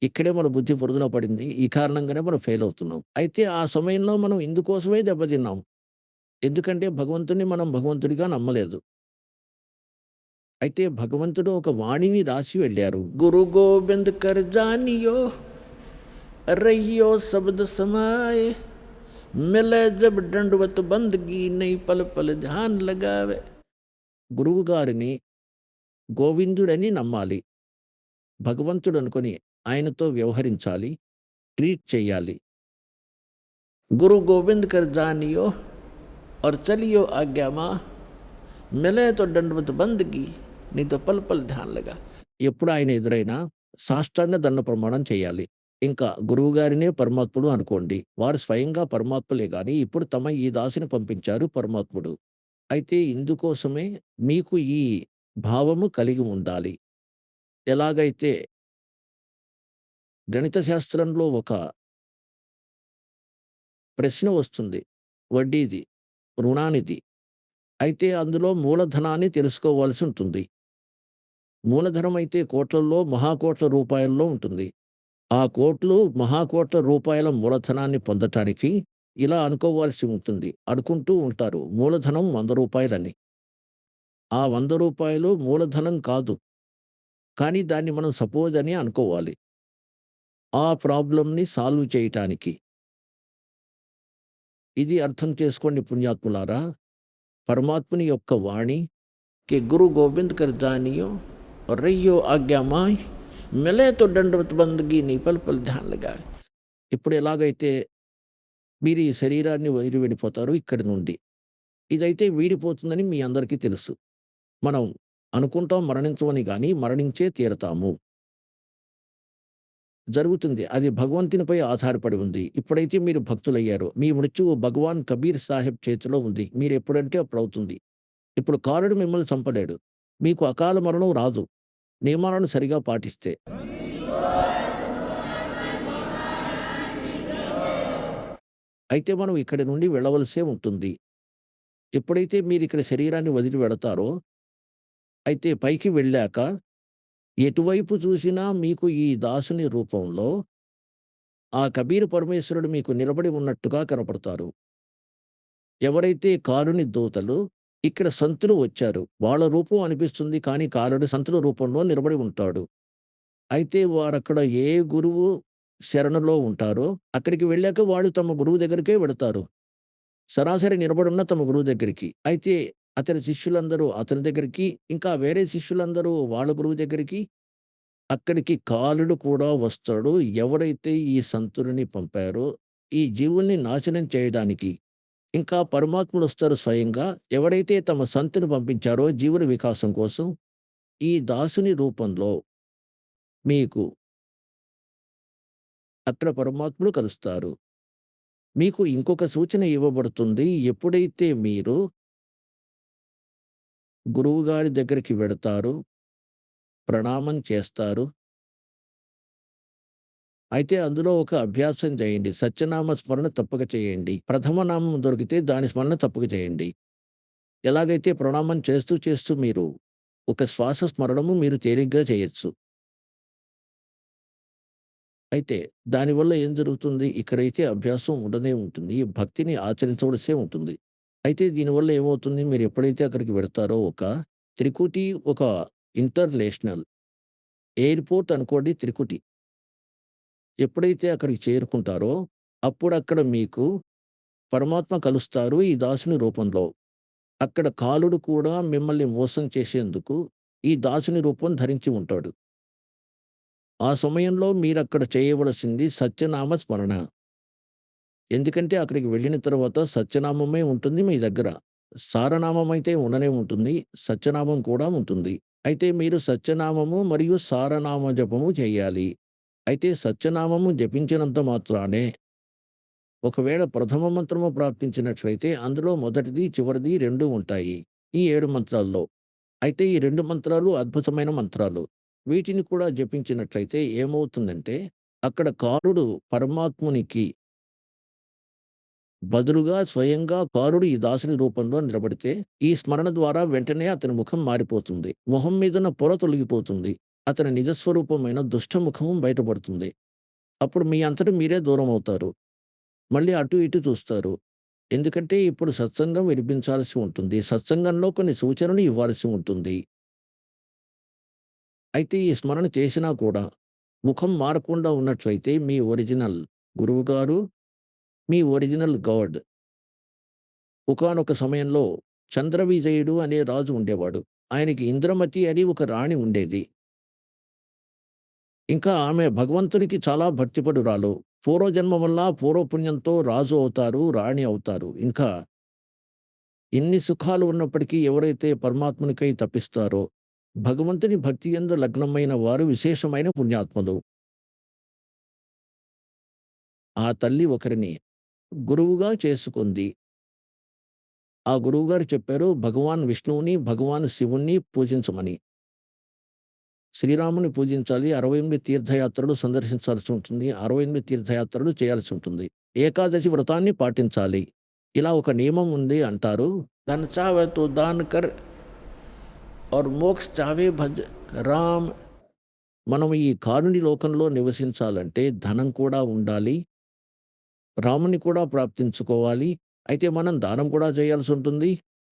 ఇక్కడే మన బుద్ధి పురుగున పడింది. ఈ కారణంగానే మనం ఫెయిల్ అవుతున్నాం. అయితే ఆ సమయంలో మనం ఇందుకోసమే దెబ్బతిన్నాం. ఎందుకంటే భగవంతుడిని మనం భగవంతుడిగా నమ్మలేదు. అయితే భగవంతుడు ఒక వాణిని రాసి వెళ్ళారు. గురు గోబింద్ కర్ జానియో రయ్యో శబ్ద సమాయే మిలే జబ్ దండవత్ బందగి నై పల్ పల్ ధ్యాన్ లగావే. గురువు గారిని గోవిందుడని నమ్మాలి. భగవంతుడు అనుకొని ఆయనతో వ్యవహరించాలి, ట్రీట్ చేయాలి. గురు గోవింద్ కర్ జానియో और चलियो आज्ञा माँ मिले तो दंडवत बंदगी నీతో పల్ పల్ ధ్యాన్ లగా. ఎప్పుడు ఆయన ఎదురైనా సాష్టాంగ దండ ప్రమాణం చేయాలి. ఇంకా గురువుగారినే పరమాత్ముడు అనుకోండి. వారు స్వయంగా పరమాత్ములే గాని ఇప్పుడు తమ ఈ దాసిని పంపించారు పరమాత్ముడు. అయితే ఇందుకోసమే మీకు ఈ భావము కలిగి ఉండాలి. ఎలాగైతే గణిత శాస్త్రంలో ఒక ప్రశ్న వస్తుంది. వడ్డీది, రుణానిది. అయితే అందులో మూలధనాన్ని తెలుసుకోవాల్సి ఉంటుంది. మూలధనం అయితే కోట్లల్లో, మహాకోట్ల రూపాయల్లో ఉంటుంది. ఆ కోట్లు, మహాకోట్ల రూపాయల మూలధనాన్ని పొందటానికి ఇలా అనుకోవాల్సి ఉంటుంది. అనుకుంటూ ఉంటారు మూలధనం 100 రూపాయలని. ఆ 100 రూపాయలు మూలధనం కాదు. కానీ దాన్ని మనం సపోజ్ అని అనుకోవాలి. ఆ ప్రాబ్లమ్‌ని సాల్వ్ చేయటానికి. ఇది అర్థం చేసుకోండి పుణ్యాత్ములారా. పరమాత్ముని యొక్క వాణి కే గురు గోవింద్ కర్ జానియో రయ్యో ఆజ్ఞా మాయ్ మిలే తో దండవత్ బందగి నీ పల్ పల్ ధ్యాన్ లగా. ఇప్పుడు ఎలాగైతే మీరు ఈ శరీరాన్ని వదిలి వెళ్ళిపోతారో ఇక్కడి నుండి, ఇదైతే వీడిపోతుందని మీ అందరికీ తెలుసు. మనం అనుకుంటాం మరణించమని గాని మరణించే తీరతాము. జరుగుతుంది. అది భగవంతునిపై ఆధారపడి ఉంది. ఇప్పుడైతే మీరు భక్తులయ్యారో, మీ మృత్యువు భగవాన్ కబీర్ సాహెబ్ చేతిలో ఉంది. మీరెప్పుడంటే అప్పుడవుతుంది. ఇప్పుడు కాలుడు మిమ్మల్ని చంపలేడు. మీకు అకాల మరణం రాదు. నియమాలను సరిగా పాటిస్తే. అయితే మనం ఇక్కడి నుండి వెళ్ళవలసే ఉంటుంది. ఎప్పుడైతే మీరిక్కడ శరీరాన్ని వదిలి వెడతారో, అయితే పైకి వెళ్ళాక ఎటువైపు చూసినా మీకు ఈ దాసుని రూపంలో ఆ కబీర్ పరమేశ్వరుడు మీకు నిలబడి ఉన్నట్టుగా కనపడతారు. ఎవరైతే కాలుని దూతలు ఇక్కడ సంతులు వచ్చారు. వాళ్ళ రూపం అనిపిస్తుంది. కానీ కాలుడు సంతుల రూపంలో నిలబడి ఉంటాడు. అయితే వారక్కడ ఏ గురువు శరణులో ఉంటారో అక్కడికి వెళ్ళాక వాళ్ళు తమ గురువు దగ్గరికే వెడతారు. సరాసరి నిలబడున్న తమ గురువు దగ్గరికి. అయితే అతని శిష్యులందరూ అతని దగ్గరికి, ఇంకా వేరే శిష్యులందరూ వాళ్ళ గురువు దగ్గరికి, అక్కడికి కాలుడు కూడా వస్తాడు. ఎవరైతే ఈ సంతులని పంపారో, ఈ జీవుల్ని నాశనం చేయడానికి, ఇంకా పరమాత్ముడొస్తారు స్వయంగా. ఎవరైతే తమ సంతుని పంపించారో జీవుల వికాసం కోసం, ఈ దాసుని రూపంలో మీకు అక్కడ పరమాత్ముడు కలుస్తారు. మీకు ఇంకొక సూచన ఇవ్వబడుతుంది. ఎప్పుడైతే మీరు గురువుగారి దగ్గరికి వెడతారో, ప్రణామం చేస్తారు. అయితే అందులో ఒక అభ్యాసం చేయండి. సత్యనామ స్మరణ తప్పక చేయండి. ప్రథమ నామం దొరికితే దాని స్మరణ తప్పక చేయండి. ఎలాగైతే ప్రణామం చేస్తూ చేస్తూ మీరు ఒక శ్వాస స్మరణము మీరు తేలిగ్గా చేయొచ్చు. అయితే దానివల్ల ఏం జరుగుతుంది? ఇక్కడైతే అభ్యాసం ఉండనే ఉంటుంది. ఈ భక్తిని ఆచరించవలసే ఉంటుంది. అయితే దీనివల్ల ఏమవుతుంది? మీరు ఎప్పుడైతే అక్కడికి వెడతారో ఒక త్రికుటి, ఒక ఇంటర్నేషనల్ ఎయిర్‌పోర్ట్ అనుకోండి త్రికుటి. ఎప్పుడైతే అక్కడికి చేరుకుంటారో అప్పుడక్కడ మీకు పరమాత్మ కలుస్తారు ఈ దాసుని రూపంలో. అక్కడ కాలుడు కూడా మిమ్మల్ని మోసం చేసేందుకు ఈ దాసుని రూపం ధరించి ఉంటాడు. ఆ సమయంలో మీరక్కడ చేయవలసింది సత్యనామ స్మరణ. ఎందుకంటే అక్కడికి వెళ్ళిన తర్వాత సత్యనామమే ఉంటుంది మీ దగ్గర. సారనామం అయితే ఉండనే ఉంటుంది. సత్యనామం కూడా ఉంటుంది. అయితే మీరు సత్యనామము మరియు సారనామ జపము చేయాలి. అయితే సత్యనామము జపించినంత మాత్రానే ఒకవేళ ప్రథమ మంత్రము ప్రాప్తించినట్లయితే అందులో మొదటిది, చివరిది 2 ఉంటాయి. ఈ 7 మంత్రాల్లో. అయితే ఈ 2 మంత్రాలు అద్భుతమైన మంత్రాలు. వీటిని కూడా జపించినట్లయితే ఏమవుతుందంటే అక్కడ కారుడు పరమాత్మునికి బదులుగా స్వయంగా కారుడు ఈ దాసుని రూపంలో నిలబడితే ఈ స్మరణ ద్వారా వెంటనే అతని ముఖం మారిపోతుంది. మొహం మీదున్న పొర తొలగిపోతుంది. అతని నిజస్వరూపమైన దుష్టముఖము బయటపడుతుంది. అప్పుడు మీ అంతట మీరే దూరమవుతారు. మళ్ళీ అటు ఇటు చూస్తారు. ఎందుకంటే ఇప్పుడు సత్సంగం వినిపించాల్సి ఉంటుంది. సత్సంగంలో కొన్ని సూచనలు ఇవ్వాల్సి ఉంటుంది. అయితే ఈ స్మరణ చేసినా కూడా ముఖం మారకుండా ఉన్నట్లయితే మీ ఒరిజినల్ గురువుగారు, మీ ఒరిజినల్ గాడ్ ఒకానొక సమయంలో చంద్రవిజయుడు అనే రాజు ఉండేవాడు. ఆయనకి ఇంద్రమతి అని ఒక రాణి ఉండేది. ఇంకా ఆమె భగవంతునికి చాలా భక్తిపరురాలు. పూర్వజన్మ వల్ల పూర్వపుణ్యంతో రాజు అవుతారు, రాణి అవుతారు. ఇంకా ఇన్ని సుఖాలు ఉన్నప్పటికీ ఎవరైతే పరమాత్మునికై తపిస్తారో, భగవంతుని భక్తి యందు లగ్నమైన వారు విశేషమైన పుణ్యాత్ములు. ఆ తల్లి ఒకరిని గురువుగా చేసుకుంది. ఆ గురువుగారు చెప్పారు భగవాన్ విష్ణువుని, భగవాన్ శివుణ్ణి పూజించమని. శ్రీరాముని పూజించాలి. 68 తీర్థయాత్రలు సందర్శించాల్సి ఉంటుంది. 68 తీర్థయాత్రలు చేయాల్సి ఉంటుంది. ఏకాదశి వ్రతాన్ని పాటించాలి. ఇలా ఒక నియమం ఉంది అంటారు. ధన్ చావే తో దాన్ కర్ ఔర్ మోక్ష చావే భజ్ రామ్. మనం ఈ కారుని లోకంలో నివసించాలంటే ధనం కూడా ఉండాలి. రాముని కూడా ప్రాప్తించుకోవాలి. అయితే మనం దానం కూడా చేయాల్సి ఉంటుంది.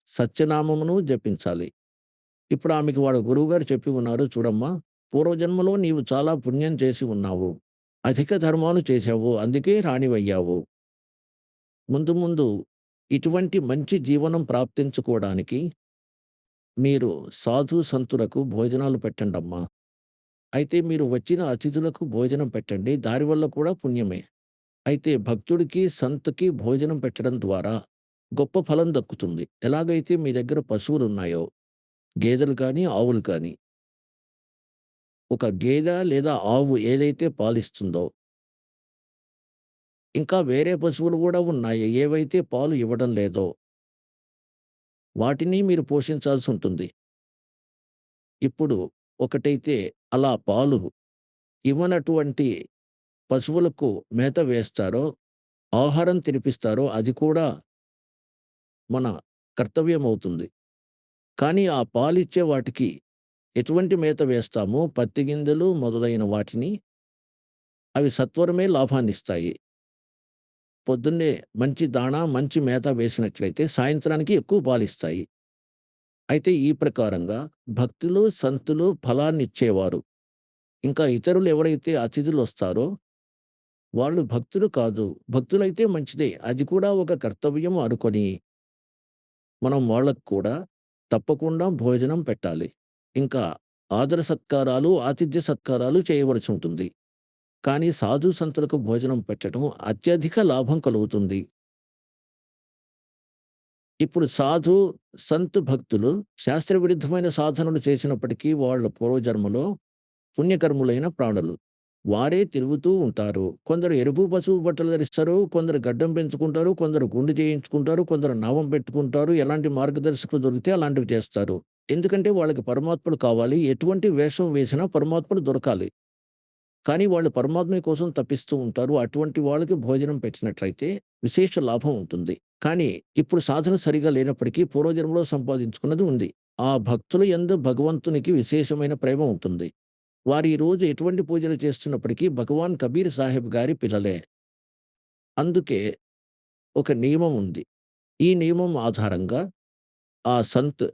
సత్యనామమును జపించాలి. ఇప్పుడు ఆమెకి వాడు గురువుగారు చెప్పి ఉన్నారు చూడమ్మా, పూర్వజన్మలో నీవు చాలా పుణ్యం చేసి ఉన్నావు. అధిక ధర్మాలు చేశావు. అందుకే రాణివయ్యావు. ముందు ముందు ఇటువంటి మంచి జీవనం ప్రాప్తించుకోవడానికి మీరు సాధు సంతులకు భోజనాలు పెట్టండమ్మా. అయితే మీరు వచ్చిన అతిథులకు భోజనం పెట్టండి. దానివల్ల కూడా పుణ్యమే. అయితే భక్తుడికి, సంత్‌కి భోజనం పెట్టడం ద్వారా గొప్ప ఫలం దక్కుతుంది. ఎలాగైతే మీ దగ్గర పశువులున్నాయో, గేదెలు కానీ, ఆవులు కానీ, ఒక గేదె లేదా ఆవు ఏదైతే పాలిస్తుందో, ఇంకా వేరే పశువులు గూడా ఉన్నాయి. ఏవైతే పాలు ఇవ్వడం లేదో, వాటిని మీరు పోషించాల్సుంటుంది. ఇప్పుడు ఒకటైతే అలా పాలు ఇవ్వనటువంటి పశువులకు మేత వేస్తారో, ఆహారం తినిపిస్తారో అది కూడా మన కర్తవ్యమవుతుంది. కానీ ఆ పాలిచ్చే వాటికి ఎటువంటి మేత వేస్తామో పత్తి గింజలు మొదలైన వాటిని అవి సత్వరమే లాభాన్నిస్తాయి. పొద్దున్నే మంచి దాణా, మంచి మేత వేసినట్లయితే సాయంత్రానికి ఎక్కువ పాలిస్తాయి. అయితే ఈ ప్రకారంగా భక్తులు, సంతులు ఫలాన్నిచ్చేవారు. ఇంకా ఇతరులు ఎవరైతే అతిథులొస్తారో వాళ్ళు భక్తులు కాదు. భక్తులైతే మంచిదే. అది కూడా ఒక కర్తవ్యం అనుకొని మనం వాళ్ళకి కూడా తప్పకుండా భోజనం పెట్టాలి. ఇంకా ఆదర సత్కారాలు, ఆతిథ్య సత్కారాలు చేయవలసి ఉంటుంది. కానీ సాధు సంతులకు భోజనం పెట్టడం అత్యధిక లాభం కలుగుతుంది. ఇప్పుడు సాధు, సంత్ భక్తులు శాస్త్ర విరుద్ధమైన సాధనలు చేసినప్పటికీ వాళ్ళ పూర్వజన్మలో పుణ్యకర్ములైన ప్రాణులు. వారే తిరుగుతూ ఉంటారు. కొందరు ఎరుపు పసుపు బట్టలు ధరిస్తారు. కొందరు గడ్డం పెంచుకుంటారు. కొందరు గుండు చేయించుకుంటారు. కొందరు నామం పెట్టుకుంటారు. ఎలాంటి మార్గదర్శకులు దొరికితే అలాంటివి చేస్తారు. ఎందుకంటే వాళ్ళకి పరమాత్ముడు కావాలి. ఎటువంటి వేషం వేసినా పరమాత్ముడు దొరకాలి. కానీ వాళ్ళు పరమాత్మ కోసం తపిస్తూ ఉంటారు. అటువంటి వాళ్ళకి భోజనం పెట్టినట్లయితే విశేష లాభం ఉంటుంది. కానీ ఇప్పుడు సాధన సరిగా లేనప్పటికీ పూర్వజన్మలో సంపాదించుకున్నది ఉంది. ఆ భక్తుల యందు భగవంతునికి విశేషమైన ప్రేమ ఉంటుంది. వారు ఈ రోజు ఎటువంటి పూజలు చేస్తున్నప్పటికీ భగవాన్ కబీర్ సాహెబ్ గారి పిల్లలే. అందుకే ఒక నియమం ఉంది. ఈ నియమం ఆధారంగా ఆ సంత్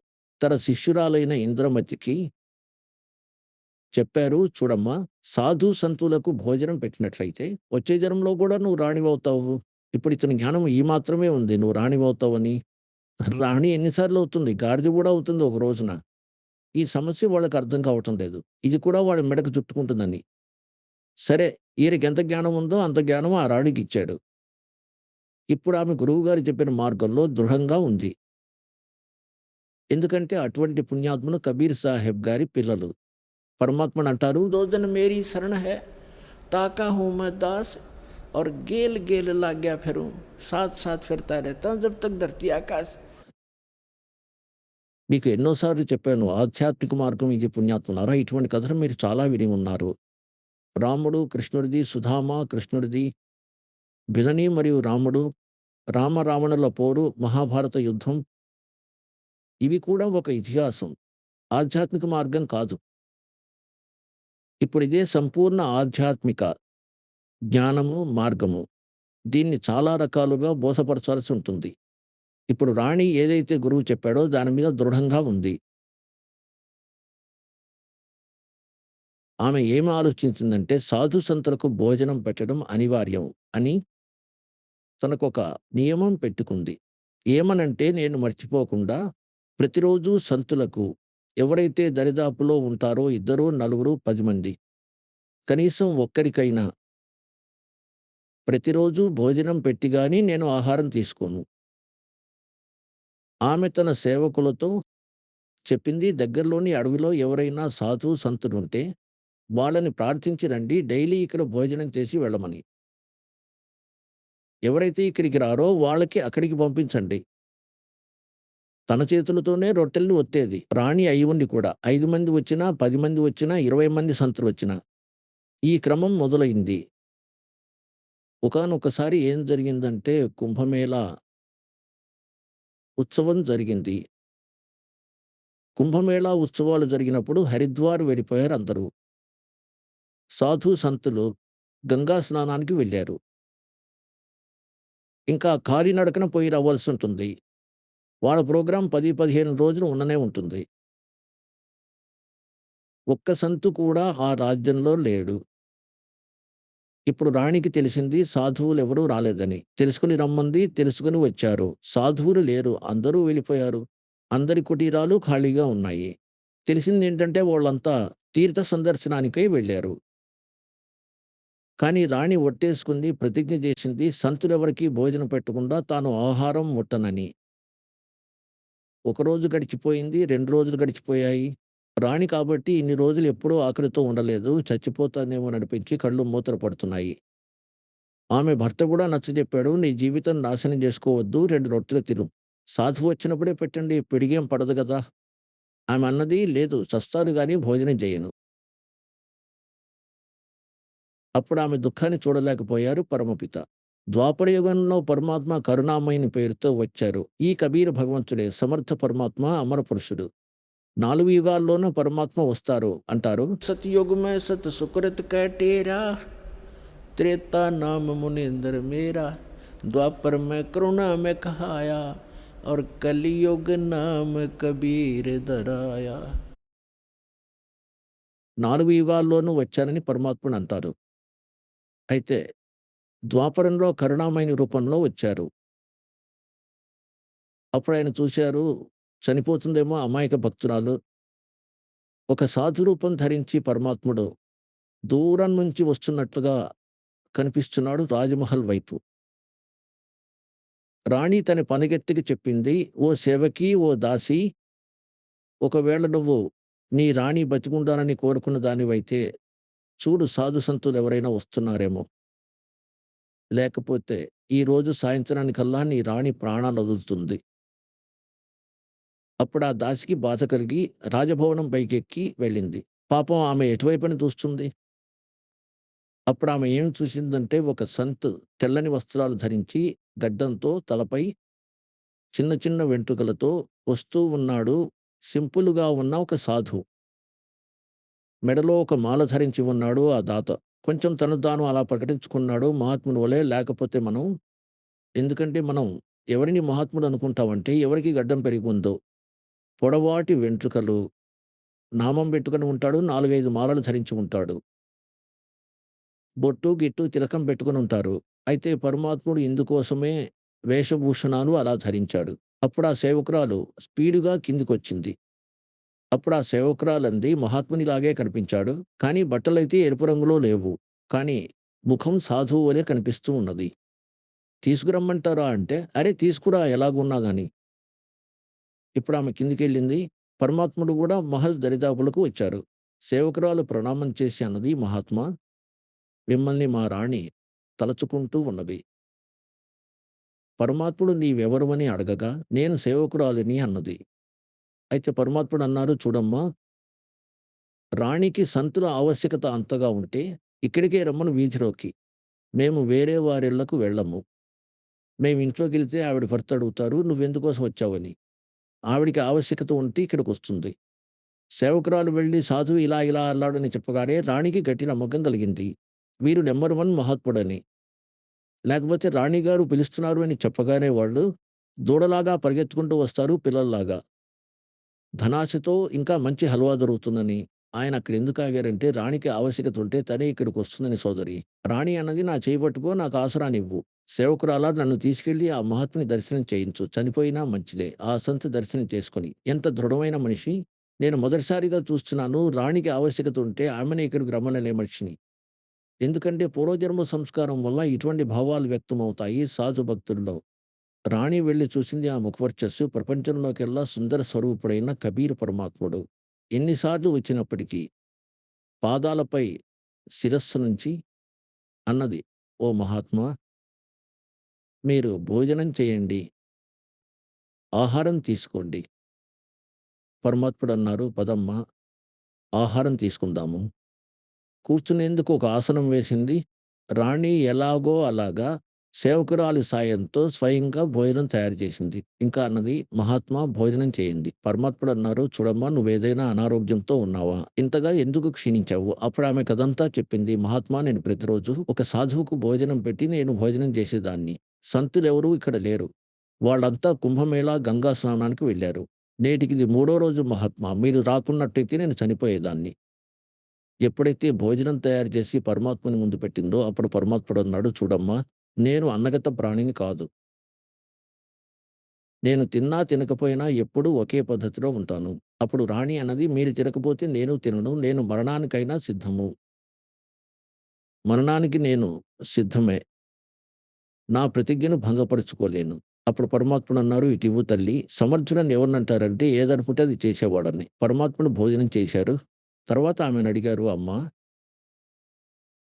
తన శిష్యురాలైన ఇంద్రమతికి చెప్పారు, చూడమ్మా, సాధు సంతులకు భోజనం పెట్టినట్లయితే వచ్చే జన్మలో కూడా నువ్వు రాణివవుతావు. ఇప్పుడు ఇతని జ్ఞానం ఈ మాత్రమే ఉంది. నువ్వు రాణివవుతావని. రాణి ఎన్నిసార్లు అవుతుంది? గాడిద కూడా అవుతుంది ఒక రోజున. ఈ సమస్య వాళ్ళకి అర్థం కావటం లేదు. ఇది కూడా వాడి మెడకు చుట్టుకుంటుందని. సరే, ఈయనకెంత జ్ఞానం ఉందో అంత జ్ఞానం ఆ రాణికిచ్చాడు. ఇప్పుడు ఆమె గురువుగారు చెప్పిన మార్గంలో దృఢంగా ఉంది. ఎందుకంటే అటువంటి పుణ్యాత్ములు కబీర్ సాహెబ్ గారి పిల్లలు. పరమాత్ముడు అంటారు, "దో జన్ మేరీ శరణ హై, తాకా హూ मैं दास और गेल गेल लाग्या फिरूं, साथ साथ फिरता रहता हूं जब तक धरती आकाश." మీకు ఎన్నోసార్లు చెప్పాను, ఆధ్యాత్మిక మార్గం ఇది పుణ్యాత్ములారా. ఇటువంటి కథలు మీరు చాలా విని ఉన్నారు. రాముడు, కృష్ణుడిది, సుధామ, కృష్ణుడిది, బిలని మరియు రాముడు, రామ రావణుల పోరు, మహాభారత యుద్ధం, ఇవి కూడా ఒక ఇతిహాసం. ఆధ్యాత్మిక మార్గం కాదు. ఇప్పుడు ఇదే సంపూర్ణ ఆధ్యాత్మిక జ్ఞానము, మార్గము. దీన్ని చాలా రకాలుగా బోధపరచాల్సి ఉంటుంది. ఇప్పుడు రాణి ఏదైతే గురువు చెప్పాడో దాని మీద దృఢంగా ఉంది. ఆమె ఏమి ఆలోచించిందంటే సాధు సంతులకు భోజనం పెట్టడం అనివార్యం అని తనకొక నియమం పెట్టుకుంది. ఏమనంటే, నేను మర్చిపోకుండా ప్రతిరోజు సంతులకు ఎవరైతే దరిదాపులో ఉంటారో ఇద్దరు, నలుగురు, 10 మంది కనీసం ఒక్కరికైనా ప్రతిరోజు భోజనం పెట్టి గాని నేను ఆహారం తీసుకోను. ఆమె తన సేవకులతో చెప్పింది, దగ్గరలోని అడవిలో ఎవరైనా సాధు సంతులుంటే వాళ్ళని ప్రార్థించి రండి, డైలీ ఇక్కడ భోజనం చేసి వెళ్ళమని. ఎవరైతే ఇక్కడికి రారో వాళ్ళకి అక్కడికి పంపించండి. తన చేతులతోనే రొట్టెలను ఒత్తేది. రాణి అయి ఉండి కూడా 5 మంది వచ్చినా, 10 మంది వచ్చినా, 20 మంది సంతులొచ్చినా ఈ క్రమం మొదలైంది. ఒకానొకసారి ఏం జరిగిందంటే కుంభమేళా ఉత్సవం జరిగింది. కుంభమేళా ఉత్సవాలు జరిగినప్పుడు హరిద్వార్ వెళ్ళిపోయారు అందరూ. సాధు సంతులు గంగా స్నానానికి వెళ్లారు. ఇంకా కాలినడకన పోయి రావాల్సుంటుంది. వాళ్ళ ప్రోగ్రామ్ 10, 15 రోజులు ఉండనే ఉంటుంది. ఒక్క సంతు కూడా ఆ రాజ్యంలో లేడు. ఇప్పుడు రాణికి తెలిసింది సాధువులెవరూ రాలేదని. తెలుసుకొని రమ్మంది, తెలుసుకొని వచ్చారు. సాధువులు లేరు. అందరూ వెళ్ళిపోయారు. అందరి కుటీరాలు ఖాళీగా ఉన్నాయి. తెలిసిందేంటంటే వాళ్ళంతా తీర్థ సందర్శనానికై వెళ్లారు. కానీ రాణి ఒట్టేసుకుంది, ప్రతిజ్ఞ చేసింది, సంతులెవరికీ భోజనం పెట్టకుండా తాను ఆహారం ముట్టనని. ఒకరోజు గడిచిపోయింది. 2 రోజులు గడిచిపోయాయి. రాణి కాబట్టి ఇన్ని రోజులు ఎప్పుడూ ఆకలితో ఉండలేదు. చచ్చిపోతానేమో అనిపించి కళ్ళు మూతలు పడుతున్నాయి. ఆమె భర్త కూడా నచ్చజెప్పాడు. "నీ జీవితం నాశనం జేసుకోవద్దు. 2 రొట్టెలు తిను. సాధువు వచ్చినప్పుడే పెట్టండి. పిడిగేం పడదు గదా!" ఆమె అన్నది, "లేదు చస్తాను గాని భోజనం జేయను." అప్పుడు ఆమె దుఃఖాన్ని చూడలేకపోయారు పరమపిత. ద్వాపర యుగంలో పరమాత్మ కరుణామయుని పేరుతో వచ్చారు. ఈ కబీర్ భగవంతుడే సమర్థ పరమాత్మ, అమర పురుషుడు. 4 యుగాల్లోనూ పరమాత్మ వస్తారు అంటారు. సత్యుగ్ మే సత్ సుకృత్ కా టేరా, त्रेता नाम मुनिंदर मेरा, द्वापर में करुणा में कहाया, और कलियुग नाम कबीर दराया. 4 యుగాల్లోనూ వచ్చారని పరమాత్ముడు అంటారు. అయితే ద్వాపరంలో కరుణామయుని రూపంలో వచ్చారు. అప్పుడు ఆయన చూశారు, చనిపోతుందేమో అమాయక భక్తురాలు. ఒక సాధు రూపం ధరించి పరమాత్ముడు దూరం నుంచి వస్తున్నట్లుగా కనిపిస్తున్నాడు రాజమహల్ వైపు. రాణి తన పనిగత్తెకి చెప్పింది, "ఓ సేవకి, ఓ దాసి, ఒకవేళ నువ్వు నీ రాణి బతికుండాలని కోరుకున్న దానివైతే చూడు సాధు సంతులు ఎవరైనా వస్తున్నారేమో. లేకపోతే ఈరోజు సాయంత్రానికల్లా నీ రాణి ప్రాణాలొదులుతుంది." అప్పుడు ఆ దాసికి బాధ కలిగి రాజభవనం పైకెక్కి వెళ్ళింది. పాపం ఆమె ఎటువైపున చూస్తుంది? అప్పుడు ఆమె ఏం చూసిందంటే ఒక సంత్ తెల్లని వస్త్రాలు ధరించి, గడ్డంతో, తలపై చిన్న చిన్న వెంట్రుకలతో వస్తూ ఉన్నాడు. సింపుల్‌గా ఉన్న ఒక సాధువు. మెడలో ఒక మాల ధరించి ఉన్నాడు ఆ దాత. కొంచెం తను తాను అలా ప్రకటించుకున్నాడు మహాత్ముని వలె. లేకపోతే ఎందుకంటే మనం ఎవరిని మహాత్ముడు అనుకుంటామంటే ఎవరికి గడ్డం పెరిగి ఉందో, పొడవాటి వెంట్రుకలు, నామం పెట్టుకొని ఉంటాడు, 4, 5 మాలలు ధరించి ఉంటాడు. బొట్టు, గిట్టు, తిలకం పెట్టుకొని ఉంటారు. అయితే పరమాత్ముడు ఇందుకోసమే వేషభూషణాలు అలా ధరించాడు. అప్పుడు ఆ సేవకురాలు స్పీడుగా కిందికొచ్చింది. అప్పుడు ఆ సేవకురాలంది, "మహాత్మునిలాగే కనిపించాడు. కానీ బట్టలైతే ఎరుపు రంగులో లేవు. కానీ ముఖం సాధువు వలె కనిపిస్తూ ఉన్నది. తీసుకురమ్మంటారా?" అంటే, "అరె తీసుకురా ఎలాగున్నా గాని." ఇప్పుడు ఆమె కిందికెళ్ళింది. పరమాత్ముడు గూడా మహల్ దరిదాపులకు వచ్చారు. సేవకురాలు ప్రణామం చేసి అన్నది, "మహాత్మా, మిమ్మల్ని మా రాణి తలచుకుంటూ ఉన్నది." పరమాత్ముడు నీవెవరు అని అడగగా, "నేను సేవకురాలిని" అన్నది. అయితే పరమాత్ముడు అన్నారు, "చూడమ్మా, రాణికి సంతుల ఆవశ్యకత అంతగా ఉంటే ఇక్కడికే రమ్మను వీధిలోకి. మేము వేరే వారిళ్ళకు వెళ్ళము. మేము ఇంట్లోకెళ్తే ఆవిడ భర్త అడుగుతారు, 'నువ్వెందుకోసం వచ్చావని?' ఆవిడకి ఆవశ్యకత ఉంటే ఇక్కడికొస్తుంది." సేవకురాలు వెళ్లి సాధువు ఇలా ఇలా అన్నాడని చెప్పగానే రాణికి గట్టి నమ్మకం కలిగింది. వీరు నంబర్ 1 మహాత్ముడని. లేకపోతే రాణిగారు పిలుస్తున్నారు అని చెప్పగానే వాళ్ళు దూడలాగా పరిగెత్తుకుంటూ వస్తారు పిల్లల్లాగా. ధనాశతో ఇంకా మంచి హల్వా దొరుకుతుందని. ఆయన అక్కడెందుకు ఆగారంటే రాణికి ఆవశ్యకత ఉంటే తనే ఇక్కడికొస్తుందని సోదరి. రాణి అన్నది, "నా చేయి పట్టుకో, నాకు ఆసరానివ్వు. సేవకురాలా నన్ను తీసుకెళ్ళి ఆ మహాత్ముని దర్శనం చేయించు. చనిపోయినా మంచిదే. ఆ సంత దర్శనం చేసుకొని." ఎంత దృఢమైన మనిషి! నేను మొదటిసారిగా చూస్తున్నాను. రాణికి ఆవశ్యకత ఉంటే ఆమెనే ఇక్కడికి రమ్మననే మనిషిని. ఎందుకంటే పూర్వజన్మ సంస్కారం వల్ల ఇటువంటి భావాలు వ్యక్తమవుతాయి సాధు భక్తుల్లో. రాణి వెళ్లి చూసింది ఆ ముఖవర్చస్సు. ప్రపంచంలోకెల్లా సుందర స్వరూపుడైన కబీర్ పరమాత్ముడు. ఎన్నిసార్లు వచ్చినప్పటికీ పాదాలపై శిరస్సు నుంచి అన్నది, "ఓ మహాత్మా, మీరు భోజనం చేయండి. ఆహారం తీసుకోండి." పరమాత్ముడన్నారు, "పదమ్మా, ఆహారం తీసుకుందాము." కూర్చునేందుకు ఒక ఆసనం వేసింది. రాణి ఎలాగో అలాగా సేవకురాలి సాయంతో స్వయంగా భోజనం తయారు చేసింది. ఇంకా అన్నది, "మహాత్మా, భోజనం చేయండి." పరమాత్ముడన్నారు, "చూడమ్మా, నువ్వేదైనా అనారోగ్యంతో ఉన్నావా? ఇంతగా ఎందుకు క్షీణించావు?" అప్పుడు ఆమె కథంతా చెప్పింది. "మహాత్మా, నేను ప్రతిరోజు ఒక సాధువుకు భోజనం పెట్టి నేను భోజనం చేసేదాన్ని. సంతులెవరూ ఇక్కడ లేరు. వాళ్ళంతా కుంభమేళా, గంగా స్నానానికి వెళ్లారు. నేటికిది 3వ రోజు మహాత్మా. మీరు రాకున్నట్టయితే నేను చనిపోయేదాన్ని." ఎప్పుడైతే భోజనం తయారు చేసి పరమాత్ముని ముందు పెట్టిందో అప్పుడు పరమాత్ముడన్నాడు, "చూడమ్మా, నేను అన్నగత ప్రాణిని కాదు. నేను తిన్నా తినకపోయినా ఎప్పుడూ ఒకే పద్ధతిలో ఉంటాను." అప్పుడు రాణి అన్నది, "మీరు తినకపోతే నేను తినను. నేను మరణానికైనా సిద్ధము. మరణానికి నేను సిద్ధమే. నా ప్రతిజ్ఞను భంగపరుచుకోలేను." అప్పుడు పరమాత్ముడు అన్నారు, "ఇటు ఇవ్వు తల్లి." సమర్థుడని ఎవరినంటారంటే ఏదనుకుంటే అది చేసేవాడని. పరమాత్ముడు భోజనం చేశారు. తర్వాత ఆమెను అడిగారు, "అమ్మా,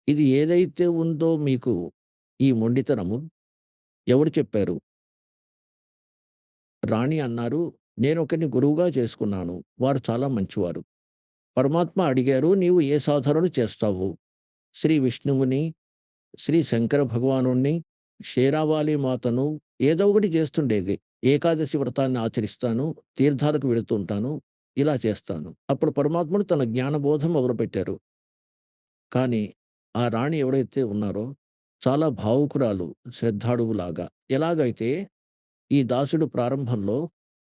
ఇది ఏదైతే ఉందో మీకు ఈ మొండితనము ఎవరు చెప్పారు?" రాణి అన్నారు, "నేనొకరిని గురువుగా చేసుకున్నాను. వారు చాలా మంచివారు." పరమాత్మ అడిగారు, "నీవు ఏ సాధనలు చేస్తావు?" శ్రీ విష్ణువుని, శ్రీ శంకర భగవానుడిని, షేరావాలి మాతను ఏదో ఒకటి చేస్తుండేది. ఏకాదశి వ్రతాన్ని ఆచరిస్తాను, తీర్థాలకు వెళుతుంటాను, ఇలా చేస్తాను. అప్పుడు పరమాత్ముడు తన జ్ఞానబోధ మొదలుపెట్టారు. కానీ ఆ రాణి ఎవరైతే ఉన్నారో చాలా భావుకురాలు, శ్రద్ధాళువులాగా. ఎలాగైతే ఈ దాసుడు ప్రారంభంలో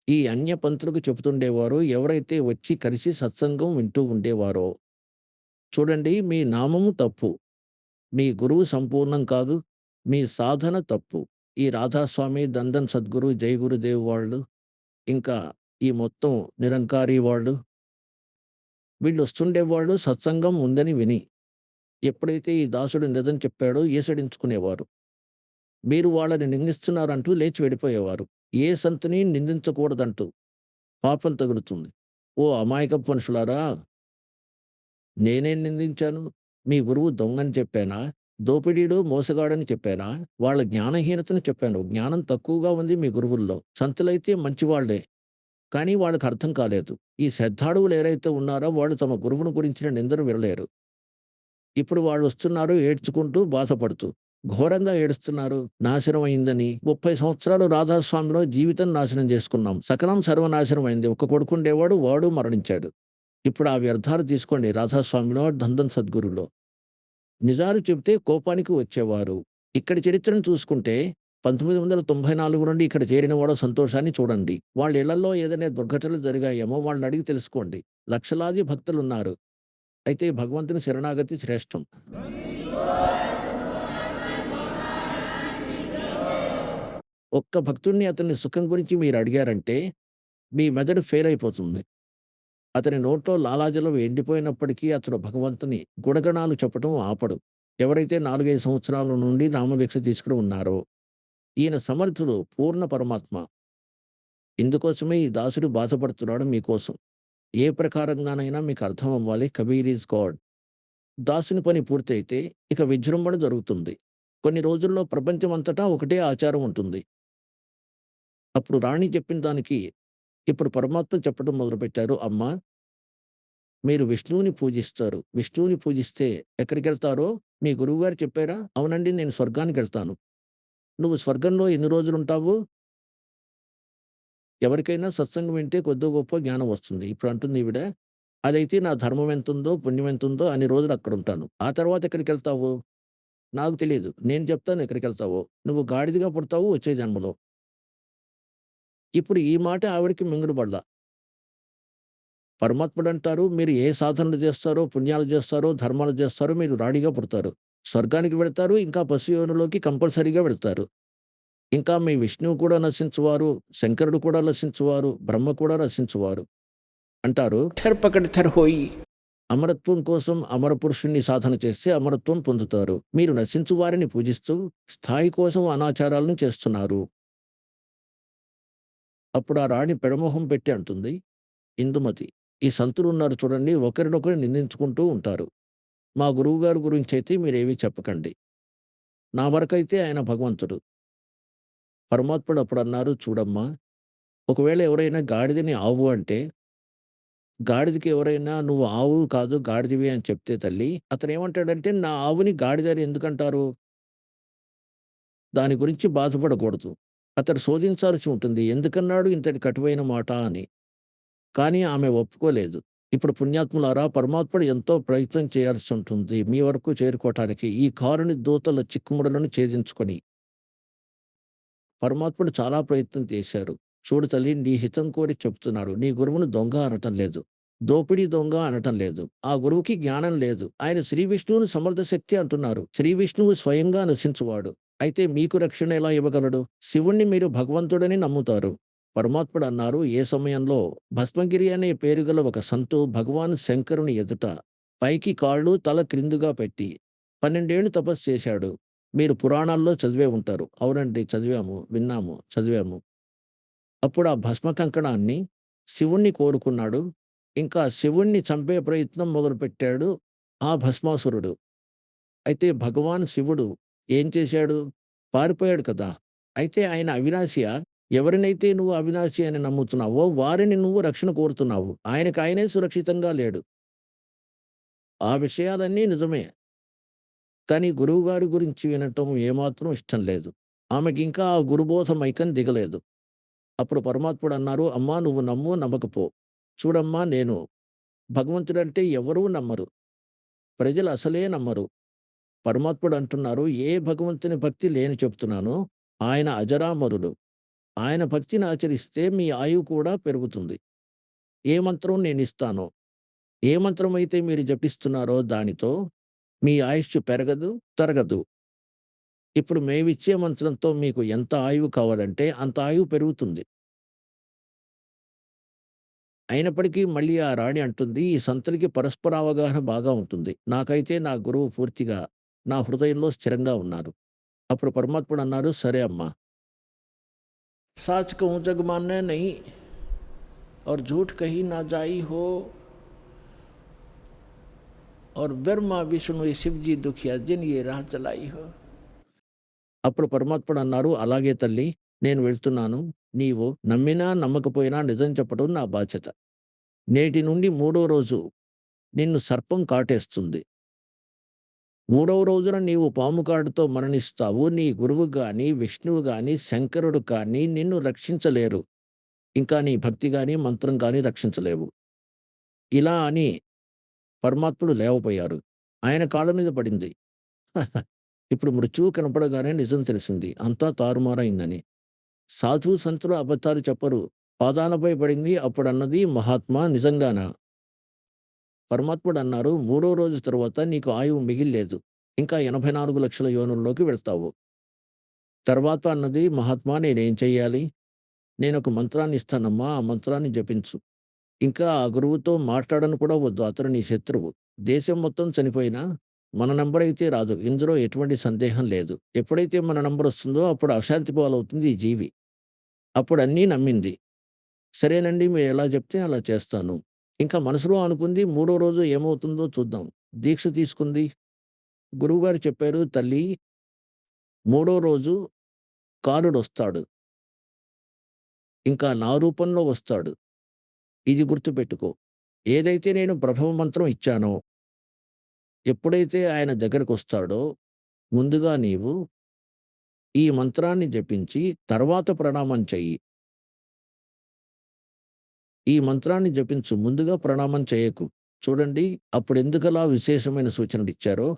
ఈ అన్య పంతులకు చెబుతుండేవారో, ఎవరైతే వచ్చి కలిసి సత్సంగం వింటూ ఉండేవారో, చూడండి మీ నామము తప్పు. మీ గురువు సంపూర్ణం కాదు. మీ సాధన తప్పు. ఈ రాధాస్వామి, దందన్ సద్గురు, జై గురుదేవ్ వాళ్ళు, ఇంకా ఈ మొత్తం నిరంకారి వాళ్ళు, వీళ్ళొస్తుండేవాళ్ళు సత్సంగం ఉందని విని. ఎప్పుడైతే ఈ దాసుడు నిజం చెప్పాడో ఈసడించుకునేవారు. మీరు వాళ్ళని నిందిస్తున్నారంటూ లేచి వెళ్ళిపోయేవారు. ఏ సంతని నిందించకూడదంటూ పాపం తగులుతుంది. ఓ అమాయకపు మనుషులారా! నేనేం నిందించాను? మీ గురువు దొంగని చెప్పానా? దోపిడీడు, మోసగాడని చెప్పానా? వాళ్ళ జ్ఞానహీనతను చెప్పాను. జ్ఞానం తక్కువగా ఉంది మీ గురువుల్లో. సంతులైతే మంచివాళ్లే. కానీ వాళ్ళకి అర్థం కాలేదు. ఈ శ్రద్ధాళువులు ఎవరైతే ఉన్నారో వాళ్ళు తమ గురువుని గురించిన నిందను వినలేరు. ఇప్పుడు వాళ్ళొస్తున్నారు ఏడ్చుకుంటూ, బాధపడుతూ. ఘోరంగా ఏడుస్తున్నారు. నాశనం అయిందని. 30 సంవత్సరాలు రాధాస్వామిలో జీవితం నాశనం చేసుకున్నాం. సకలం సర్వనాశనం అయింది. ఒక కొడుకుండేవాడు, వాడు మరణించాడు. ఇప్పుడు ఆ వ్యర్థాలు తీసుకోండి రాధాస్వామిలో, దందన్ సద్గురులో. నిజాలు చెబితే కోపానికి వచ్చేవారు. ఇక్కడి చరిత్రను చూసుకుంటే 1994 నుండి ఇక్కడ చేరిన వాళ్ళ సంతోషాన్ని చూడండి. వాళ్ళ ఇళ్లలో ఏదైనా దుర్ఘటనలు జరిగాయేమో వాళ్ళని అడిగి తెలుసుకోండి. లక్షలాది భక్తులున్నారు. అయితే భగవంతుని శరణాగతి శ్రేష్టం. ఒక్క భక్తుడిని అతని సుఖం గురించి మీరు అడిగారంటే మీ మెదడు ఫెయిల్ అయిపోతుంది. అతని నోట్లో లాలాజలం ఎండిపోయినప్పటికీ అతడు భగవంతుని గుణగణాలు చెప్పటం ఆపడు. ఎవరైతే 4, 5 సంవత్సరాల నుండి నామదీక్ష తీసుకుని ఉన్నారో, ఈయన సమర్థుడు, పూర్ణ పరమాత్మ. ఇందుకోసమే ఈ దాసుడు బాధపడుతున్నాడు మీకోసం. ఏ ప్రకారంగానైనా మీకు అర్థం అవ్వాలి. Kabir is God. దాసుని పని పూర్తయితే ఇక విజృంభణ జరుగుతుంది. కొన్ని రోజుల్లో ప్రపంచమంతటా ఒకటే ఆచారం ఉంటుంది. అప్పుడు రాణి చెప్పిన దానికి ఇప్పుడు పరమాత్మ చెప్పడం మొదలుపెట్టారు. అమ్మా, మీరు విష్ణువుని పూజిస్తారు. విష్ణువుని పూజిస్తే ఎక్కడికెళ్తారో మీ గురువుగారు చెప్పారా? అవునండి, నేను స్వర్గానికెళ్తాను. నువ్వు స్వర్గంలో ఎన్ని రోజులుంటావు? ఎవరికైనా సత్సంగం వింటే కొద్దో గొప్పో జ్ఞానం వస్తుంది. ఇప్పుడు అంటుంది ఈవిడ, అదైతే నా ధర్మం ఎంతుందో, పుణ్యం ఎంతుందో అన్ని రోజులు అక్కడుంటాను. ఆ తర్వాత ఎక్కడికెళ్తావు? నాకు తెలీదు. నేను చెప్తాను ఎక్కడికెళ్తావో. నువ్వు గాడిదగా పుడతావు వచ్చే జన్మలో. ఇప్పుడు ఈ మాట ఆవిడకి మింగుడు పడలా. పరమాత్ముడంటారు, మీరు ఏ సాధనలు చేస్తారో, పుణ్యాలు చేస్తారో, ధర్మాలు చేస్తారో మీరు రాణిగా పుడతారు. స్వర్గానికి వెళ్తారు. ఇంకా పశు యోనిలోకి కంపల్సరీగా వెళ్తారు. ఇంకా మీ విష్ణువు కూడా నశించువారు, శంకరుడు కూడా నశించువారు, బ్రహ్మ కూడా నశించువారు. అంటారు, "ఠర్ పకడ్ ఠర్ హోయి." అమరత్వం కోసం అమర పురుషుణ్ణి సాధన చేస్తే అమరత్వం పొందుతారు. మీరు నశించు వారిని పూజిస్తూ స్థాయి కోసం అనాచారాలను చేస్తున్నారు. అప్పుడు ఆ రాణి పెడమొహం పెట్టి అంటుంది, ఇందుమతి, ఈ సంతులు ఉన్నారు చూడండి, ఒకరినొకరు నిందించుకుంటూ ఉంటారు. మా గురువుగారి గురించైతే మీరేమీ చెప్పకండి. నా వరకైతే ఆయన భగవంతుడు. పరమాత్ముడు అప్పుడన్నారు, చూడమ్మా, ఒకవేళ ఎవరైనా గాడిదని ఆవు అంటే, గాడిదకి ఎవరైనా నువ్వు ఆవు కాదు గాడిదివి అని చెప్తే తల్లి, అతనేమంటాడంటే, నా ఆవుని గాడిద అని ఎందుకంటారు? దాని గురించి బాధపడకూడదు. అతడు శోధించాల్సి ఉంటుంది. ఎందుకన్నాడు ఇంతటి కటువైన మాట అని. కానీ ఆమె ఒప్పుకోలేదు. ఇప్పుడు పుణ్యాత్ములారా, పరమాత్ముడు ఎంతో ప్రయత్నం చేయాల్సి ఉంటుంది మీ వరకు చేరుకోవటానికి. ఈ కారుని దూతల చిక్కుముడలను ఛేదించుకొని. పరమాత్ముడు చాలా ప్రయత్నం చేశారు. చూడు తల్లి, నీ హితం కోరి చెప్తున్నాడు. నీ గురువును దొంగ అనటం లేదు. దోపిడీ దొంగ అనటం లేదు. ఆ గురువుకి జ్ఞానం లేదు. ఆయన శ్రీ విష్ణువుని సమర్థ శక్తి అంటున్నారు. శ్రీ విష్ణువు స్వయంగా నశించువాడు. అయితే మీకు రక్షణ ఎలా ఇవ్వగలడు? శివుణ్ణి మీరు భగవంతుడని నమ్ముతారు. పరమాత్ముడు అన్నారు, ఏ సమయంలో భస్మగిరి అనే పేరుగల ఒక సంతు భగవాన్ శంకరుని ఎదుట పైకి కాళ్ళు తల క్రిందుగా పెట్టి 12 ఏళ్లు తపస్సు చేశాడు. మీరు పురాణాల్లో చదివే ఉంటారు. అవునండి. చదివాము, విన్నాము, చదివాము. అప్పుడు ఆ భస్మ కంకణాన్ని శివుణ్ణి కోరుకున్నాడు. ఇంకా శివుణ్ణి చంపే ప్రయత్నం మొదలుపెట్టాడు ఆ భస్మాసురుడు. అయితే భగవాన్ శివుడు ఏం చేశాడు? పారిపోయాడు కదా! అయితే ఆయన అవినాశియా? ఎవరినైతే నువ్వు అవినాశి అని నమ్ముతున్నావో వారిని నువ్వు రక్షణ కోరుతున్నావు. ఆయనకాయనే సురక్షితంగా లేడు. ఆ విషయాలన్నీ నిజమే. కానీ గురువుగారి గురించి వినటం ఏమాత్రం ఇష్టం లేదు. ఆమెకింకా ఆ గురుబోధ మైకం దిగలేదు. అప్పుడు పరమాత్ముడన్నారు, "అమ్మా నువ్వు నమ్ము, నమ్మకపో. చూడమ్మా నేను భగవంతుడంటే ఎవరూ నమ్మరు. ప్రజలు అసలే నమ్మరు. పరమాత్ముడు అంటున్నారు, ఏ భగవంతుని భక్తి లేని చెప్తున్నానో ఆయన అజరామరుడు. ఆయన భక్తిని ఆచరిస్తే మీ ఆయువు కూడా పెరుగుతుంది. ఏ మంత్రం నేనిస్తానో, ఏ మంత్రమైతే మీరు జపిస్తున్నారో దానితో మీ ఆయుష్షు పెరగదు, తరగదు. ఇప్పుడు మేమిచ్చే మంత్రంతో మీకు ఎంత ఆయువు కావాలంటే అంత ఆయువు పెరుగుతుంది." అయినప్పటికీ మళ్ళీ ఆ రాణి అంటుంది, "ఈ సంతులకి పరస్పర అవగాహన బాగా ఉంటుంది. నాకైతే నా గురువు పూర్తిగా నా హృదయంలో స్థిరంగా ఉన్నారు." అప్పుడు పరమాత్ముడన్నారు, "సరే అమ్మా. साच कहूँ जग माने नहीं और झूठ कही ना जाई हो और ब्रह्मा विष्णु शिव जी दुखिया जिन ये राह चलाई हो." అప్పుడు పరమాత్ముడు అన్నారు, "అలాగే తల్లి, నేను వెళ్తున్నాను. నీవు నమ్మినా నమ్మకపోయినా నిజం చెప్పడం నా బాధ్యత. నేటి నుండి మూడో రోజు నిన్ను సర్పం కాటేస్తుంది. మూడవ రోజున నీవు పాము కాటుతో మరణిస్తావు. నీ గురువు గాని, విష్ణువు గాని, శంకరుడు కానీ నిన్ను రక్షించలేరు. ఇంకా నీ భక్తి గాని, మంత్రం గాని రక్షించలేవు." ఇలా అని పరమాత్ముడు లేవపోయారు. ఆయన కాళ్ళ మీద పడింది. ఇప్పుడు మృత్యువు కనపడగానే నిజం తెలిసింది. అంతా తారుమారైందని. సాధువు సంతులు అబద్ధాలు చెప్పరు. పాదాలపై పడింది. అప్పుడన్నది, "మహాత్మా నిజంగానా?" పరమాత్ముడన్నారు, "మూడో రోజు తరువాత నీకు ఆయువు మిగిల్లేదు. ఇంకా 84 లక్షల యోనుల్లోకి వెళ్తావు." తర్వాత అన్నది, "మహాత్మా నేనేం చెయ్యాలి?" "నేనొక మంత్రాన్ని ఇస్తానమ్మా. ఆ మంత్రాన్ని జపించు. ఇంకా ఆ గురువుతో మాట్లాడను కూడా వద్దు. అతడు నీ శత్రువు. దేశం మొత్తం చనిపోయినా మన నంబర్ అయితే రాదు. ఇందులో ఎటువంటి సందేహం లేదు. ఎప్పుడైతే మన నంబర్ వస్తుందో అప్పుడు అశాంతి పాలవుతుంది ఈ జీవి." అప్పుడు అన్నీ నమ్మింది. "సరేనండి మీరెలా చెప్తే అలా చేస్తాను." ఇంకా మనసులో అనుకుంది, మూడో రోజు ఏమవుతుందో చూద్దాం. దీక్ష తీసుకుంది. గురువుగారు చెప్పారు, "తల్లి, మూడో రోజు కాలుడొస్తాడు. ఇంకా నా రూపంలో వస్తాడు. ఇది గుర్తుపెట్టుకో. ఏదైతే నేను ప్రభవ మంత్రం ఇచ్చానో, ఎప్పుడైతే ఆయన దగ్గరకొస్తాడో ముందుగా నీవు ఈ మంత్రాన్ని జపించి తర్వాత ప్రణామం చెయ్యి. ఈ మంత్రాన్ని జపించు. ముందుగా ప్రణామం చేయకు." చూడండి అప్పుడెందుకలా విశేషమైన సూచనలిచ్చారో.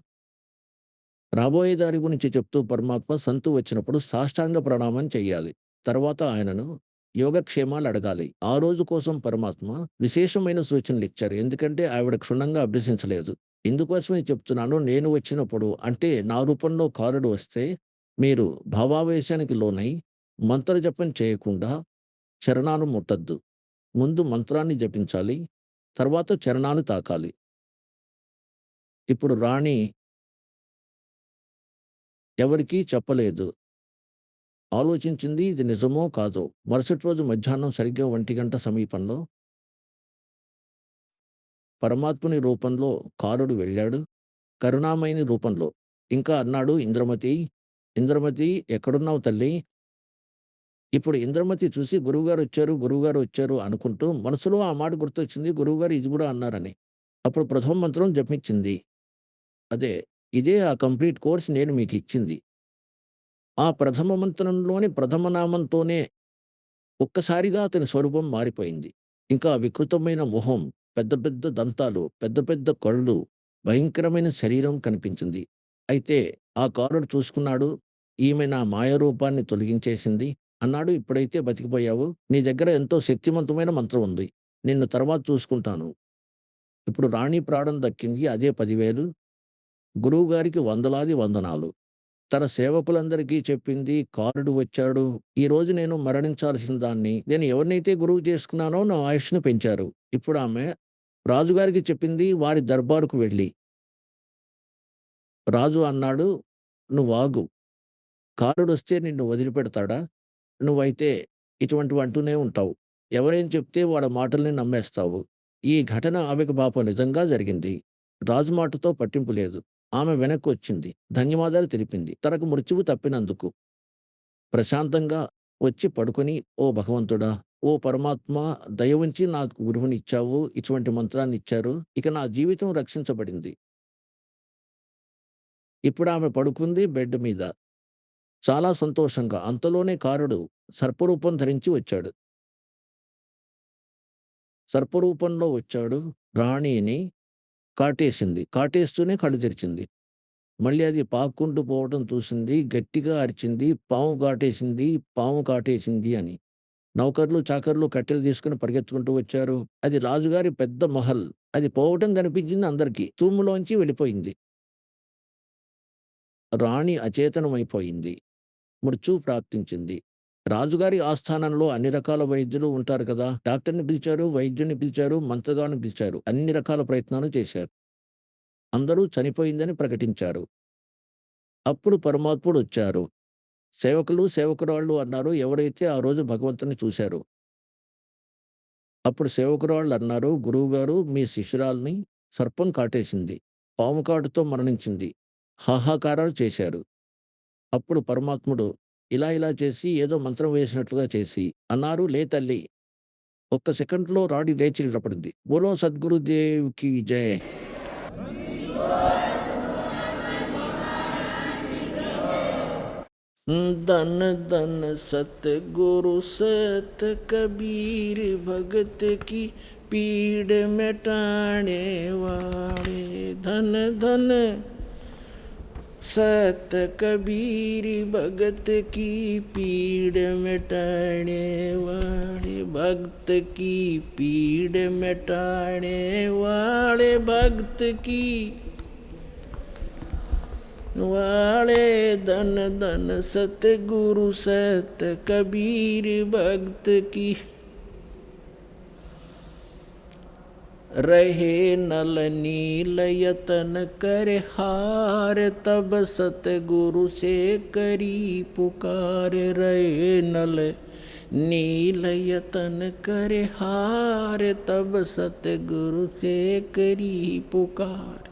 రాబోయే దారి గురించి చెప్తూ పరమాత్మ సంతు వచ్చినప్పుడు సాష్టాంగ ప్రణామం చెయ్యాలి. తర్వాత ఆయనను యోగక్షేమాలు అడగాలి. ఆ రోజు కోసం పరమాత్మ విశేషమైన సూచనలిచ్చారు. ఎందుకంటే ఆవిడ క్షుణ్ణంగా అభ్యసించలేదు. ఇందుకోసమే చెప్తున్నాను, నేను వచ్చినప్పుడు అంటే నా రూపంలో కారుడు వస్తే మీరు భావావేశానికి లోనై మంత్రజపం చేయకుండా చరణాలు ముట్టొద్దు. ముందు మంత్రాన్ని జపించాలి. తర్వాత చరణాలు తాకాలి. ఇప్పుడు రాణి ఎవరికీ చెప్పలేదు. ఆలోచించింది ఇది నిజమో కాదో. మరుసటి రోజు మధ్యాహ్నం సరిగ్గా 1 సమీపంలో పరమాత్ముని రూపంలో కారుడు వెళ్ళాడు. కరుణామయిని రూపంలో. ఇంకా అన్నాడు, "ఇంద్రమతి, ఇంద్రమతి ఎక్కడున్నావు తల్లి?" ఇప్పుడు ఇంద్రమతి చూసి గురువుగారొచ్చారు అనుకుంటూ మనసులో ఆ మాట గుర్తొచ్చింది. గురువుగారు ఇది గూడా అన్నారని. అప్పుడు ప్రథమ మంత్రం జపించింది. అదే, ఇదే ఆ కంప్లీట్ కోర్స్ నేను మీకిచ్చింది. ఆ ప్రథమ మంత్రంలోని ప్రథమ నామంతోనే ఒక్కసారిగా అతని స్వరూపం మారిపోయింది. ఇంకా వికృతమైన మొహం, పెద్ద పెద్ద దంతాలు, పెద్ద పెద్ద కళ్ళు, భయంకరమైన శరీరం కనిపించింది. అయితే ఆ కారుడు చూసుకున్నాడు. ఈమె నా మాయ రూపాన్ని తొలగించేసింది. అన్నాడు, "ఇప్పుడైతే బతికిపోయావు. నీ దగ్గర ఎంతో శక్తివంతమైన మంత్రం ఉంది. నిన్ను తర్వాత చూసుకుంటాను." ఇప్పుడు రాణి ప్రాణం దక్కింది. అదే 10,000. గురువుగారికి వందలాది వందనాలు. తన సేవకులందరికీ చెప్పింది, "కారుడు వచ్చాడు. ఈరోజు నేను మరణించాల్సిన దాన్ని. నేను ఎవరినైతే గురువు చేసుకున్నానో నా ఆయుష్‌ను పెంచారు." ఇప్పుడు ఆమె రాజుగారికి చెప్పింది. వారి దర్బారుకు వెళ్ళి రాజు అన్నాడు, నువ్వాగు. కారుడొస్తే నిన్ను వదిలిపెడతాడా? నువ్వైతే ఇటువంటివి అంటూనే ఉంటావు. ఎవరేం చెప్తే వాళ్ళ మాటల్ని నమ్మేస్తావు. ఈ ఘటన ఆమెకు పాపం నిజంగా జరిగింది. రాజు మాటతో పట్టింపు లేదు. ఆమె వెనక్కొచ్చింది. ధన్యవాదాలు తెలిపింది. తనకు మృత్యువు తప్పినందుకు. ప్రశాంతంగా వచ్చి పడుకొని, ఓ భగవంతుడా! ఓ పరమాత్మ, దయ ఉంచి నాకు గురువునిచ్చావు. ఇటువంటి మంత్రాన్నిచ్చారు. ఇక నా జీవితం రక్షించబడింది. ఇప్పుడు ఆమె పడుకుంది బెడ్ మీద. చాలా సంతోషంగా. అంతలోనే కారుడు సర్పరూపం ధరించి వచ్చాడు. సర్పరూపంలో వచ్చాడు. రాణిని కాటేసింది. కాటేస్తూనే కళ్ళు తెరిచింది. మళ్ళీ అది పాక్కుంటూ పోవటం చూసింది. గట్టిగా అరిచింది. పాము కాటేసింది, పాము కాటేసింది అని. నౌకర్లు, చాకర్లు కట్టెలు తీసుకొని పరిగెత్తుకుంటూ వచ్చారు. అది రాజుగారి పెద్ద మహల్. అది పోవటం కనిపించింది అందరికీ. తూములోంచి వెళ్ళిపోయింది. రాణి అచేతనమైపోయింది. మృత్యువు ప్రాప్తించింది. రాజుగారి ఆస్థానంలో అన్ని రకాల వైద్యులు ఉంటారు కదా! డాక్టర్‌ని పిలిచారు, వైద్యుడిని పిలిచారు, మంత్రగాడిని పిలిచారు. అన్ని రకాల ప్రయత్నాలు చేశారు. అందరూ చనిపోయిందని ప్రకటించారు. అప్పుడు పరమాత్ముడొచ్చారు. సేవకులు, సేవకురాళ్ళు అన్నారు, ఎవరైతే ఆ రోజు భగవంతుడిని చూశారో. అప్పుడు సేవకురాళ్ళన్నారు, గురువుగారు, మీ శిష్యురాలిని సర్పం కాటేసింది. పాము కాటుతో మరణించింది. హాహాకారాలు చేశారు. అప్పుడు పరమాత్ముడు ఇలా చేసి ఏదో మంత్రం వేసినట్లుగా చేసి అన్నారు, లే తల్లి. ఒక్క సెకండ్‌లో రాణి లేచి నిలబడింది. బోలో సద్గురుదేవ్‌కి జై. धन धन सतगुरु सत कबीर भगत की पीड़ मिटाने वाले। धन धन सत कबीर भगत की पीड़ मिटाने वाले। भक्त की पीड़ मिटाने वाले, भक्त की वाले। धन धन सतगुरु सत कबीर भक्त की। रहे नल नील यतन कर हार, तब सतगुरु से करी पुकार। रहे नल नील यतन कर हार, तब सतगुरु से करी पुकार।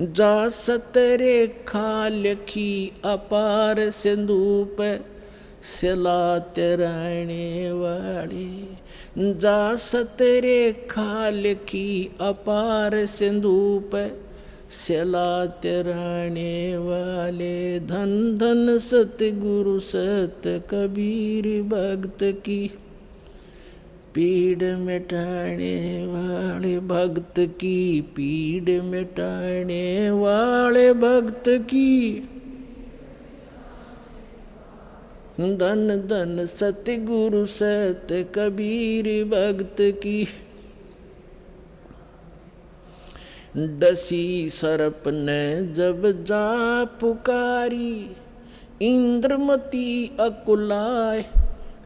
जा सतरेखा लिखी अपार, सिंधूप सिला तराने वाले। जा सतरेखा लिखी अपार, सिंधूप सिला तराने वाले। धन धन सतगुरु सत कबीर भक्त की पीड़ मिटाने वाले। भक्त की पीड़ मिटाने वाले, भक्त की। धन धन सतगुरु सत कबीर भक्त की। डसी सर्प ने जब जा पुकारी, इंद्रमती अकुलाए।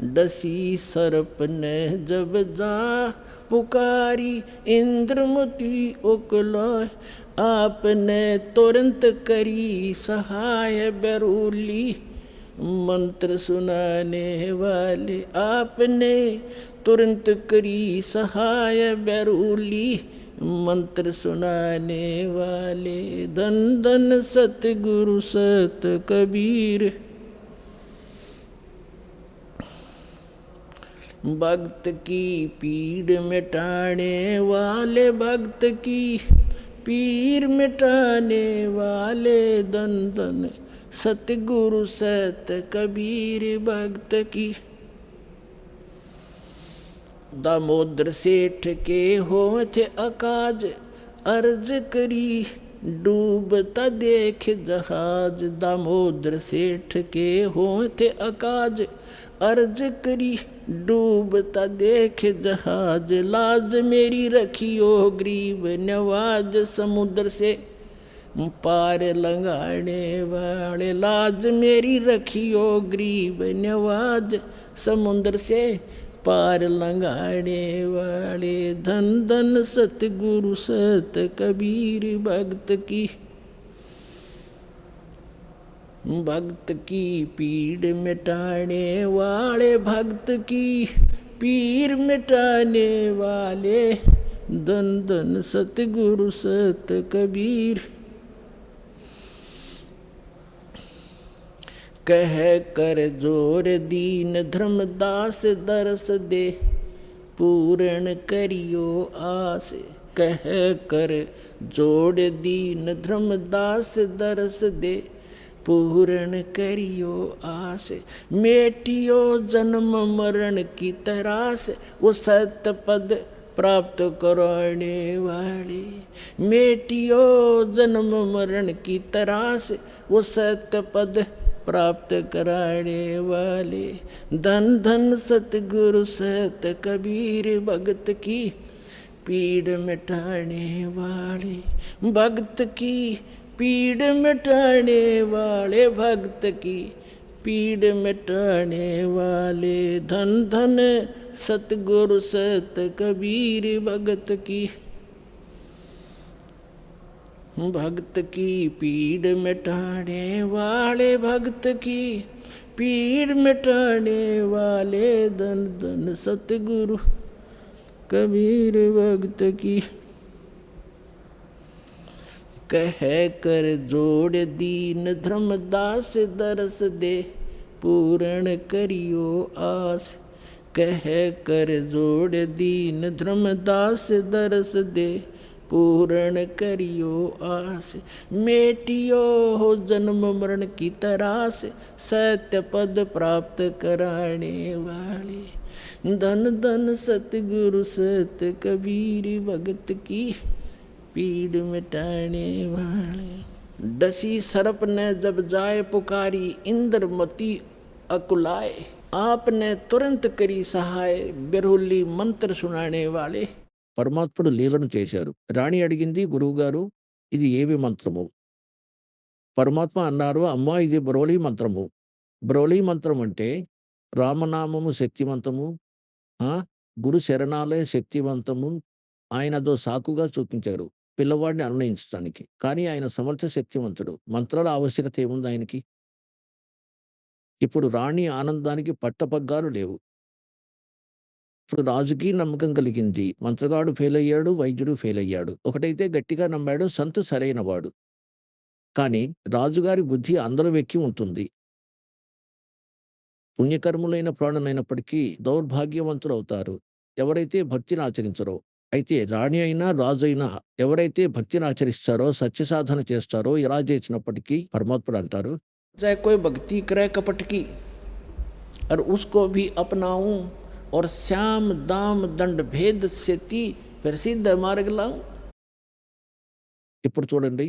डसी सर्प ने जब जा पुकारी, इंद्रमती अकुलाए। आपने तुरंत करी सहाय, बेरूली मंत्र सुनाने वाले। आपने तुरंत करी सहाय, बेरूली मंत्र सुनाने वाले। धन धन सतगुरु सत कबीर भक्त की पीड़ मिटाने वाले। भक्त की पीर मिटाने वाले। धन धन सतगुरु सत कबीर भक्त की। दामोदर सेठ के होठ अकाज, अर्ज करी डूबता देख जहाज। दामोदर सेठ के होठ अकाज, अर्ज करी डूबता देख जहाज। लाज मेरी रखियो गरीब नवाज, समुद्र से पार लंघाने वाले। लाज मेरी रखियो गरीब नवाज, समुद्र से पार लंघाने वाले। धन धन सतगुरु सत कबीर भक्त की। भक्त की पीड़ मिटाने वाले, भक्त की पीर मिटाने वाले, धन धन सतगुरु सत कबीर। कह कर जोर दीन धर्मदास दरस दे, पूर्ण करियो आस। कह कर जोड़ दीन धर्मदास दरस दे, पूर्ण करियो आस। मेटियो जन्म मरण की तरास, वो सत्य पद प्राप्त कराने वाले। मेटियो जन्म मरण की तरास, वो सत्य पद प्राप्त कराने वाले। धन धन सतगुरु सत कबीर, भगत की पीड़ मिटाने वाले। भगत की पीड़ मिटाने वाले, भक्त की पीड़ मिटाने वाले। धन धन सतगुरु सत कबीर, भगत की भक्त की पीड़ मिटाने वाले, भक्त की पीड़ मिटाने वाले। धन धन सतगुरु कबीर, भक्त की। कह कर जोड़ दीन धर्मदास दरस दे, पूर्ण करियो आस। कह कर जोड़ दीन धर्मदास दरस दे, पूर्ण करियो आस। मेटियो हो जन्म मरण की तरास, सत्य पद प्राप्त कराने वाले। धन धन सतगुरु सत कबीर, भगत की पीड़ मिटाने वाले। डसी सर्प ने जब जाए पुकारी, इंद्रमती अकुलाए। आपने तुरंत करी सहाय, बिरहुली मंत्र सुनाने वाले। పరమాత్ముడు లీలను చేశారు. రాణి అడిగింది, గురువుగారు ఇది ఏవి మంత్రము? పరమాత్మ అన్నారు, అమ్మా ఇది బ్రోలీ మంత్రము. బ్రోలీ మంత్రం అంటే రామనామము శక్తివంతము, గురు శరణాలే శక్తివంతము. ఆయన అదో సాకుగా చూపించారు పిల్లవాడిని అనునయించడానికి. కానీ ఆయన సమర్థ శక్తివంతుడు. మంత్రాల ఆవశ్యకత ఏముంది ఆయనకి? ఇప్పుడు రాణి ఆనందానికి పట్టపగ్గాలు లేవు. ఇప్పుడు రాజుకి నమ్మకం కలిగింది. మంత్రగాడు ఫెయిల్ అయ్యాడు, వైద్యుడు ఫెయిల్ అయ్యాడు. ఒకటైతే గట్టిగా నమ్మాడు, సంతు సరైనవాడు. కానీ రాజుగారి బుద్ధి అందరూ వెక్కి ఉంటుంది. పుణ్యకర్ములైన ప్రాణులైనప్పటికీ దౌర్భాగ్యవంతులు అవుతారు ఎవరైతే భక్తిని ఆచరించరో. అయితే రాణి అయినా రాజు అయినా ఎవరైతే భక్తిని ఆచరిస్తారో, సత్య సాధన చేస్తారో, ఎలా చేసినప్పటికీ పరమాత్ముడు అంటారు, చాహే కోయి భక్తి करे कपट की, और उसको भी अपनाऊं, और श्याम दाम दंड भेद से ती, फिर सिद्ध मार्ग लाऊं. ఇప్పుడు చూడండి,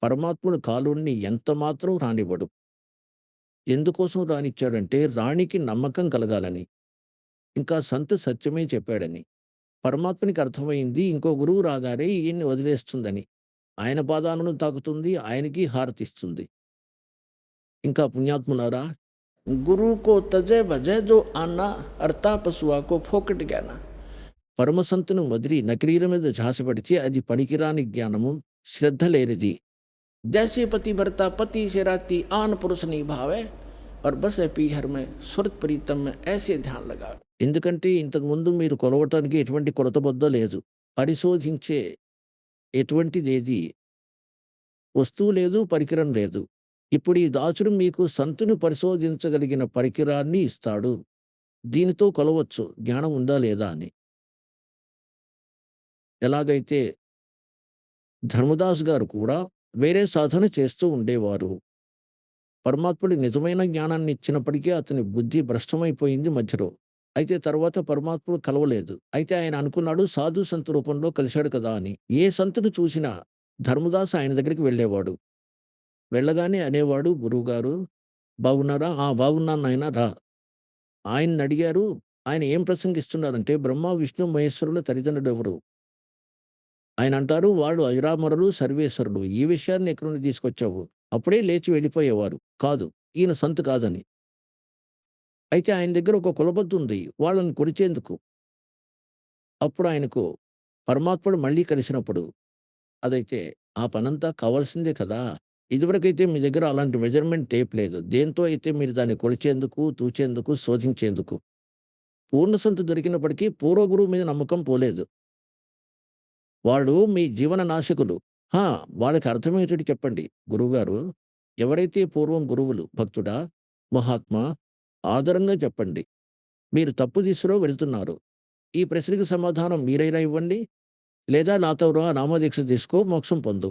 పరమాత్ముడు కాలుణ్ణి ఎంత మాత్రం రానివ్వడు. ఎందుకోసం రానిచ్చాడంటే రాణికి నమ్మకం కలగాలని, ఇంకా సంత సత్యమే చెప్పాడని. పరమాత్మనికి అర్థమైంది ఇంకో గురువు రాగానే ఈయన్ని వదిలేస్తుందని. ఆయన పాదాలను తాకుతుంది, ఆయనకి హారతిస్తుంది. ఇంకా పుణ్యాత్ములారా, గురువుకో తజే భజే జో అన్నా, అర్థాపశువాకో ఫోకట్ జ్ఞాన. పరమసంతును వదిలి నకిలీల మీద ఝాసపడితే అది పనికిరాని జ్ఞానము, శ్రద్ధ లేనిది. जैसे पति भरता पति से राती, आन पुरुष नहीं भावे, और बस पीहर में सुरत प्रीतम में ऐसे ध्यान लगा. ఎందుకంటే ఇంతకుముందు మీరు కొలవటానికి ఎటువంటి కొలత బొద్ద లేదు, పరిశోధించే ఎటువంటిదేది వస్తువు లేదు, పరికరం లేదు. ఇప్పుడు ఈ దాసుడు మీకు సంతును పరిశోధించగలిగిన పరికరాన్ని ఇస్తాడు. దీనితో కొలవచ్చు జ్ఞానం ఉందా లేదా అని. ఎలాగైతే ధర్మదాస్ గారు కూడా వేరే సాధన చేస్తూ ఉండేవారు. పరమాత్ముడు నిజమైన జ్ఞానాన్ని ఇచ్చినప్పటికీ అతని బుద్ధి భ్రష్టమైపోయింది మధ్యలో. అయితే తర్వాత పరమాత్ముడు కలవలేదు. అయితే ఆయన అనుకున్నాడు సాధు సంత రూపంలో కలిశాడు కదా అని. ఏ సంతును చూసినా ధర్మదాస్ ఆయన దగ్గరికి వెళ్ళేవాడు. వెళ్ళగానే అనేవాడు, గురువుగారు బాగున్నారా? బాగున్నాను నాయన, రా. ఆయన్ని అడిగారు. ఆయన ఏం ప్రసంగిస్తున్నారంటే బ్రహ్మ విష్ణు మహేశ్వరుల తల్లిదండ్రులు ఎవరు? ఆయన అంటారు, వాడు అజరామరుడు సర్వేశ్వరుడు. ఈ విషయాన్ని ఎక్కడి నుండి తీసుకొచ్చావు? అప్పుడే లేచి వెళ్ళిపోయేవారు. కాదు, ఈయన సంతు కాదని. అయితే ఆయన దగ్గర ఒక కులబద్దు ఉంది, వాళ్ళని కొలిచేందుకు. అప్పుడు ఆయనకు పరమాత్ముడు మళ్ళీ కలిసినప్పుడు, అదైతే ఆ పనంతా కావాల్సిందే కదా, ఇదివరకైతే మీ దగ్గర అలాంటి మెజర్‌మెంట్ టేప్ లేదు. దేంతో అయితే మీరు దాన్ని కొలిచేందుకు, తూచేందుకు, శోధించేందుకు. పూర్ణ సంతు దొరికినప్పటికీ పూర్వ గురువు మీద నమ్మకం పోలేదు. వాడు మీ జీవన నాశకులు. ఆ! వాళ్ళకి అర్థమయ్యేటట్టు చెప్పండి. గురువుగారు, ఎవరైతే పూర్వం గురువులు, భక్తుడా, మహాత్మా, ఆదరంగా చెప్పండి. మీరు తప్పు దిశలో వెళ్తున్నారు. ఈ ప్రశ్నకి సమాధానం మీరైనా ఇవ్వండి. లేదా నాతో రా, నామదీక్ష తీసుకో, మోక్షం పొందు.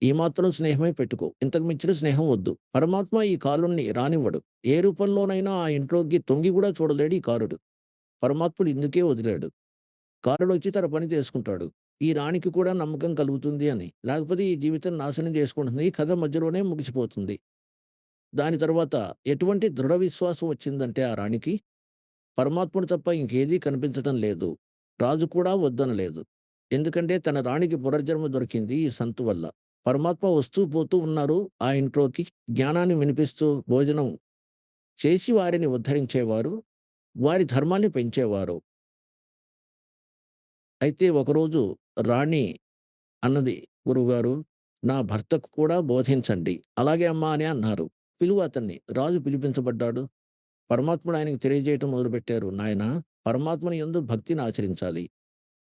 ఈ మాత్రం స్నేహమే పెట్టుకో. ఇంతకు మించిన స్నేహం వద్దు. పరమాత్మ ఈ కాలుడిని రానివ్వడు. ఏ రూపంలోనైనా ఆ ఇంట్లోకి తొంగి కూడా చూడలేడు ఈ కాలుడు. పరమాత్ముడు ఇందుకే వదిలాడు. కారుడొచ్చి తన పని చేసుకుంటాడు. ఈ రాణికి కూడా నమ్మకం కలుగుతుంది అని. లేకపోతే ఈ జీవితం నాశనం చేసుకుంటుంది. ఈ కథ మధ్యలోనే ముగిసిపోతుంది. దాని తర్వాత ఎటువంటి దృఢ విశ్వాసం వచ్చిందంటే ఆ రాణికి, పరమాత్ముడు తప్ప ఇంకేదీ కనిపించటం లేదు. రాజు కూడా వద్దనలేదు. ఎందుకంటే తన రాణికి పునర్జన్మ దొరికింది ఈ సంతు వల్ల. పరమాత్మ వస్తూ పోతూ ఉన్నారు ఆ ఇంట్లోకి. జ్ఞానాన్ని వినిపిస్తూ భోజనం చేసి వారిని ఉద్ధరించేవారు. వారి ధర్మాన్ని పెంచేవారు. అయితే ఒకరోజు రాణి అన్నది, "గురువుగారు, నా భర్తకు కూడా బోధించండి." "అలాగే అమ్మా" అని అన్నారు. "పిలువు అతన్ని." రాజు పిలిపించబడ్డాడు. పరమాత్ముడు ఆయనకి తెలియజేయటం మొదలుపెట్టారు. "నాయనా, పరమాత్మని యందు భక్తిని ఆచరించాలి.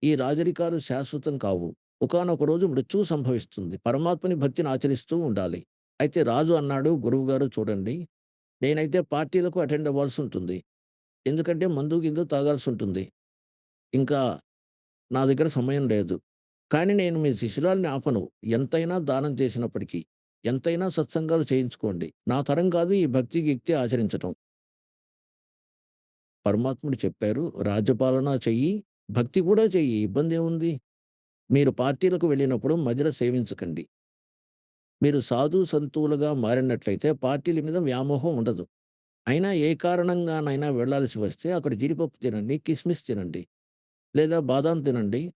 ఈ రాజరికాలు శాశ్వతం కావు. ఒకానొక రోజు మృత్యువు సంభవిస్తుంది. పరమాత్మని భక్తిని ఆచరిస్తూ ఉండాలి." అయితే రాజు అన్నాడు, "గురువుగారు చూడండి, నేనైతే పార్టీలకు అటెండ్ అవ్వాల్సుంటుంది. ఎందుకంటే మందు, గిందు తాగాల్సుంటుంది. ఇంకా నా దగ్గర సమయం లేదు. కానీ నేను మీ శిష్యురాలిని ఆపను. ఎంతైనా దానం చేసినప్పటికీ, ఎంతైనా సత్సంగాలు చేయించుకోండి. నా తరం కాదు ఈ భక్తి, గిక్తి ఆచరించటం." పరమాత్ముడు చెప్పారు, "రాజ్యపాలన చెయ్యి, భక్తి కూడా చెయ్యి. ఇబ్బందేముంది? మీరు పార్టీలకు వెళ్ళినప్పుడు మదిర సేవించకండి. మీరు సాధు సంతువులుగా మారినట్లయితే పార్టీల మీద వ్యామోహం ఉండదు. అయినా ఏ కారణంగానైనా వెళ్ళాల్సి వస్తే అక్కడ జీడిపప్పు తినండి, కిస్మిస్ తినండి, లేదా బాదాం తినండి,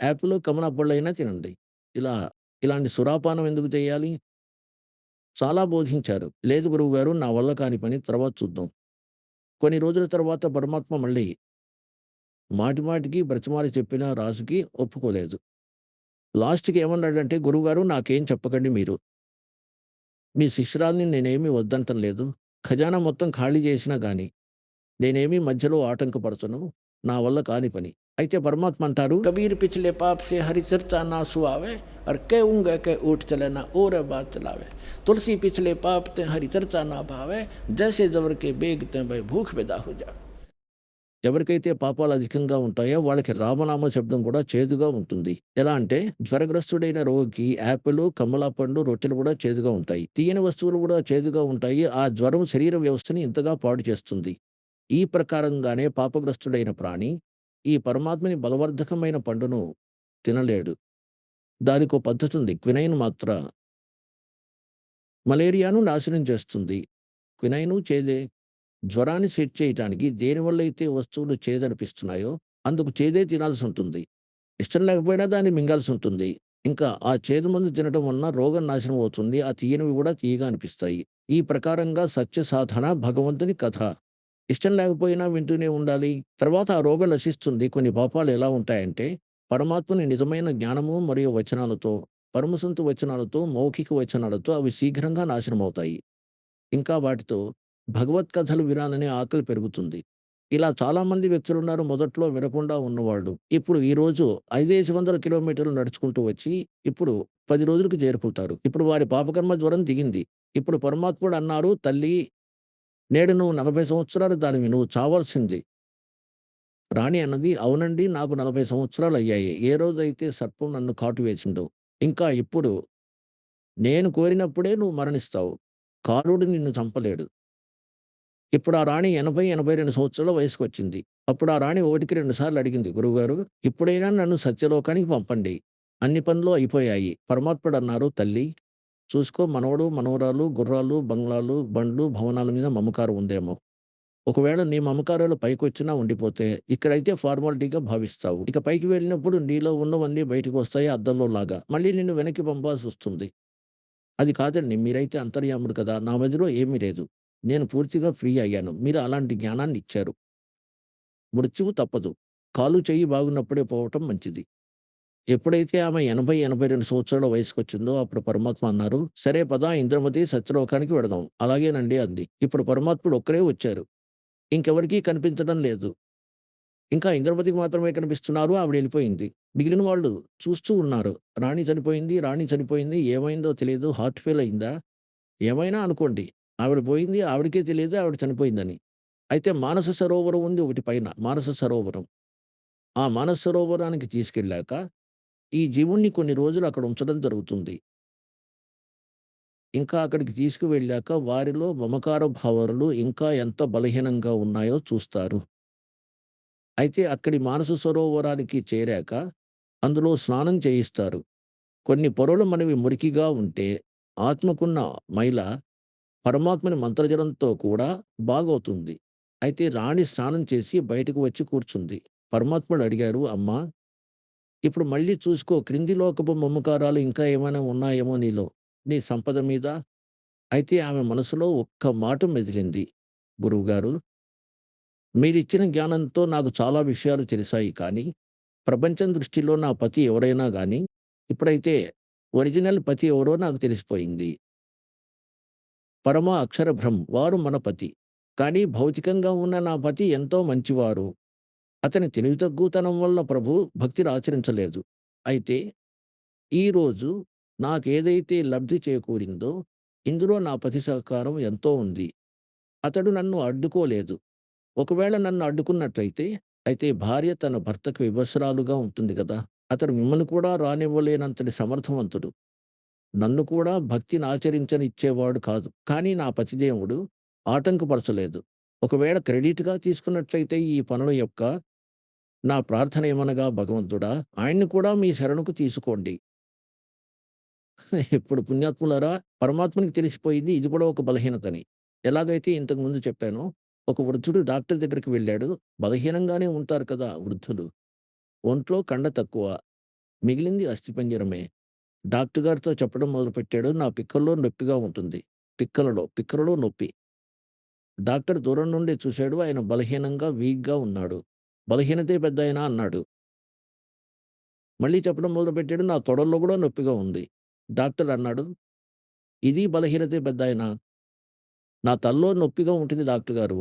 యాపిల్, కమలా పళ్ళైనా తినండి. ఇలా ఇలాంటి సురాపానం ఎందుకు చేయాలి?" చాలా బోధించారు. "లేదు గురువుగారు, నా వల్ల కాని పని, తర్వాత చూద్దాం." కొన్ని రోజుల తర్వాత పరమాత్మ మళ్ళీ మాటి మాటికి బ్రతిమాలి చెప్పినా రాజుకి ఒప్పుకోలేదు. లాస్ట్‌కి ఏమన్నాడంటే, "గురువుగారు, నాకేం చెప్పకండి మీరు. మీ శిష్యురాలిని నేనేమి వద్దంటం లేదు. ఖజానా మొత్తం ఖాళీ చేసినా గాని, నేనేమి మధ్యలో ఆటంకపరచను. నా వల్ల కాని పని." అయితే పరమాత్మ అంటారు, "కబీర్ పిछले पाप से हरि चर्चा ना सुआवे और कहूँग के उठ चले ना और बात चलावे। तुलसी पिछले पाप ते हरि चर्चा ना भावे जैसे जबर के बेग ते भय भूख बेदा हो जा." ఎవరికైతే పాపాలు అధికంగా ఉంటాయో వాళ్ళకి రామనామ శబ్దం కూడా చేదుగా ఉంటుంది. ఎలా అంటే జ్వరగ్రస్తుడైన రోగికి యాపిలు, కమలా పండు, రొట్టెలు కూడా చేదుగా ఉంటాయి. తీయని వస్తువులు కూడా చేదుగా ఉంటాయి. ఆ జ్వరం శరీర వ్యవస్థని ఇంతగా పాడు చేస్తుంది. ఈ ప్రకారంగానే పాపగ్రస్తుడైన ప్రాణి ఈ పరమాత్మని బలవర్ధకమైన పండును తినలేడు. దానికో పద్ధతుంది. క్వినైన్ మాత్ర మలేరియాను నాశనం చేస్తుంది. క్వినైను చేదే. జ్వరాన్ని సెట్ చేయటానికి దేనివల్లైతే వస్తువులు చేదనిపిస్తున్నాయో అందుకు చేదే తినాల్సుంటుంది. ఇష్టం లేకపోయినా దాన్ని మింగాల్సుంటుంది. ఇంకా ఆ చేదు మందు తినటం వలన రోగం నాశనం అవుతుంది. ఆ తీయనివి కూడా తియ్యగా అనిపిస్తాయి. ఈ ప్రకారంగా సత్య సాధన భగవంతుని కథ. ఇష్టం లేకపోయినా వింటూనే ఉండాలి. తర్వాత ఆ రోగం నశిస్తుంది. కొన్ని పాపాలు ఎలా ఉంటాయంటే, పరమాత్మని నిజమైన జ్ఞానము మరియు వచనాలతో, పరమసంతు వచనాలతో, మౌఖిక వచనాలతో అవి శీఘ్రంగా నాశనమవుతాయి. ఇంకా వాటితో భగవత్ కథలు వినాలనే ఆకలి పెరుగుతుంది. ఇలా చాలామంది వ్యక్తులున్నారు మొదట్లో వినకుండా ఉన్నవాళ్ళు. ఇప్పుడు ఈరోజు 500 కిలోమీటర్లు నడుచుకుంటూ వచ్చి, ఇప్పుడు 10 రోజులకి చేరుకుంటారు. ఇప్పుడు వారి పాపకర్మ జ్వరం దిగింది. ఇప్పుడు పరమాత్ముడు అన్నారు, "తల్లి, నేడు నువ్వు 40 సంవత్సరాలు దానివి. నువ్వు చావాల్సింది." రాణి అన్నది, "అవునండి, నాకు 40 సంవత్సరాలయ్యాయి. ఏ రోజైతే సర్పం నన్ను కాటు వేసిందో. ఇంకా ఇప్పుడు నేను కోరినప్పుడే నువ్వు మరణిస్తావు. కాలుడు నిన్ను చంపలేడు." ఇప్పుడు ఆ రాణి 80, 82 సంవత్సరాల వయసుకొచ్చింది. అప్పుడు ఆ రాణి ఒకటికి 2 సార్లు అడిగింది, "గురువుగారు, ఇప్పుడైనా నన్ను సత్యలోకానికి పంపండి. అన్ని పనులు అయిపోయాయి." పరమాత్ముడన్నారు, "తల్లి, చూసుకో, మనవడు, మనవరాలు, గుర్రాలు, బంగ్లాలు, బండ్లు, భవనాల మీద మమకారం ఉందేమో. ఒకవేళ నీ మమకారాలు పైకొచ్చినా ఉండిపోతే, ఇక్కడైతే ఫార్మాలిటీగా భావిస్తావు. ఇక పైకి వెళ్ళినప్పుడు నీలో ఉన్నవన్నీ బయటకొస్తాయి అద్దంలో లాగా. మళ్ళీ నిన్ను వెనక్కి పంపాల్సొస్తుంది. అది కాదండి, మీరైతే అంతర్యాముడు కదా! నా మదిలో ఏమీ లేదు. నేను పూర్తిగా ఫ్రీ అయ్యాను. మీరు అలాంటి జ్ఞానాన్ని ఇచ్చారు. మృత్యువు తప్పదు. కాలు చెయ్యి బాగున్నప్పుడే పోవటం మంచిది." ఎప్పుడైతే ఆమె 80, 82 సంవత్సరాల వయసుకొచ్చిందో అప్పుడు పరమాత్మ అన్నారు, "సరే పద ఇంద్రమతి సత్యలోకానికి వెడదాం." అలాగేనండి అంది. ఇప్పుడు పరమాత్ముడు ఒక్కరే వచ్చారు. ఇంకెవరికీ కనిపించడం లేదు. ఇంకా ఇంద్రమతికి మాత్రమే కనిపిస్తున్నారు. ఆవిడ ఎళ్ళిపోయింది. మిగిలిన వాళ్ళు చూస్తూ ఉన్నారు. రాణి చనిపోయింది, రాణి చనిపోయింది. ఏమైందో తెలీదు. హార్ట్ ఫెయిల్ అయిందా? ఏమైనా అనుకోండి. ఆవిడ పోయింది. ఆవిడకే తెలియదు ఆవిడ చనిపోయిందని. అయితే మానస సరోవరం ఉంది ఒకటి పైన. మానస సరోవరం. ఆ మానస సరోవరానికి తీసుకెళ్ళాక ఈ జీవుడిని కొన్ని రోజులు అక్కడ ఉంచడం జరుగుతుంది. ఇంకా అక్కడికి తీసుకువెళ్ళాక వారిలో మమకార భావనలు ఇంకా ఎంత బలహీనంగా ఉన్నాయో చూస్తారు. అయితే అక్కడి మానస సరోవరానికి చేరాక అందులో స్నానం చేయిస్తారు. కొన్ని పొరలు మనవి మురికిగా ఉంటే ఆత్మకున్న మైల పరమాత్మని మంత్రజలంతో కూడా బాగవుతుంది. అయితే రాణి స్నానం చేసి బయటకు వచ్చి కూర్చుంది. పరమాత్ముడు అడిగారు, "అమ్మా! ఇప్పుడు మళ్ళీ చూసుకో క్రింది లోకపు మమకారాలు ఇంకా ఏమైనా ఉన్నాయేమో నీలో, నీ సంపద మీద?" అయితే ఆమె మనసులో ఒక్క మాట మెదిలింది. "గురువుగారు, మీరిచ్చిన జ్ఞానంతో నాకు చాలా విషయాలు తెలిసాయి కానీ, ప్రపంచం దృష్టిలో నా పతి ఎవరైనా గానీ, ఇప్పుడైతే ఒరిజినల్ పతి ఎవరో నాకు తెలిసిపోయింది. పరమ అక్షర బ్రహ్మ్ వారు మన పతి. కానీ భౌతికంగా ఉన్న నా పతి ఎంతో మంచివారు. అతని తెలివి తక్కువతనం వల్ల ప్రభు భక్తిని ఆచరించలేదు. అయితే ఈరోజు నాకేదైతే లబ్ధి చేకూరిందో, ఇందులో నా పతి సహకారం ఎంతో ఉంది. అతడు నన్ను అడ్డుకోలేదు. ఒకవేళ నన్ను అడ్డుకున్నట్లయితే, అయితే భార్య తన భర్తకు వివస్త్రాలుగా ఉంటుంది గదా! అతడు మిమ్మల్ని కూడా రానివ్వలేనంతటి సమర్థవంతుడు. నన్ను కూడా భక్తిని ఆచరించనిచ్చేవాడు కాదు. కానీ నా పతిదేవుడు ఆటంకపరచలేదు. ఒకవేళ క్రెడిట్‌గా తీసుకున్నట్లయితే ఈ పనుల యొక్క నా ప్రార్థన ఏమనగా భగవంతుడా! ఆయన్ని కూడా మీ శరణుకు తీసుకోండి." ఇప్పుడు పుణ్యాత్ములారా పరమాత్మనికి తెలిసిపోయింది ఇది కూడా ఒక బలహీనతని. ఎలాగైతే ఇంతకుముందు చెప్పానో, ఒక వృద్ధుడు డాక్టర్ దగ్గరికి వెళ్ళాడు. బలహీనంగానే ఉంటారు కదా వృద్ధులు. ఒంట్లో కండ తక్కువ. మిగిలింది అస్థిపంజరమే. డాక్టర్ గారితో చెప్పడం మొదలుపెట్టాడు. "నా పిక్కల్లో నొప్పిగా ఉంటుంది. పిక్కలలో నొప్పి." డాక్టర్ దూరం నుండే చూశాడు. ఆయన బలహీనంగా, వీక్‌గా ఉన్నాడు. "బలహీనతే పెద్దాయనా" అన్నాడు. మళ్ళీ చెప్పడం మొదలుపెట్టాడు. "నా తొడల్లో గూడా నొప్పిగా ఉంది." డాక్టర్ అన్నాడు, "ఇది బలహీనతే పెద్దాయనా. నా తలలో నొప్పిగా ఉంటుంది డాక్టర్ గారు."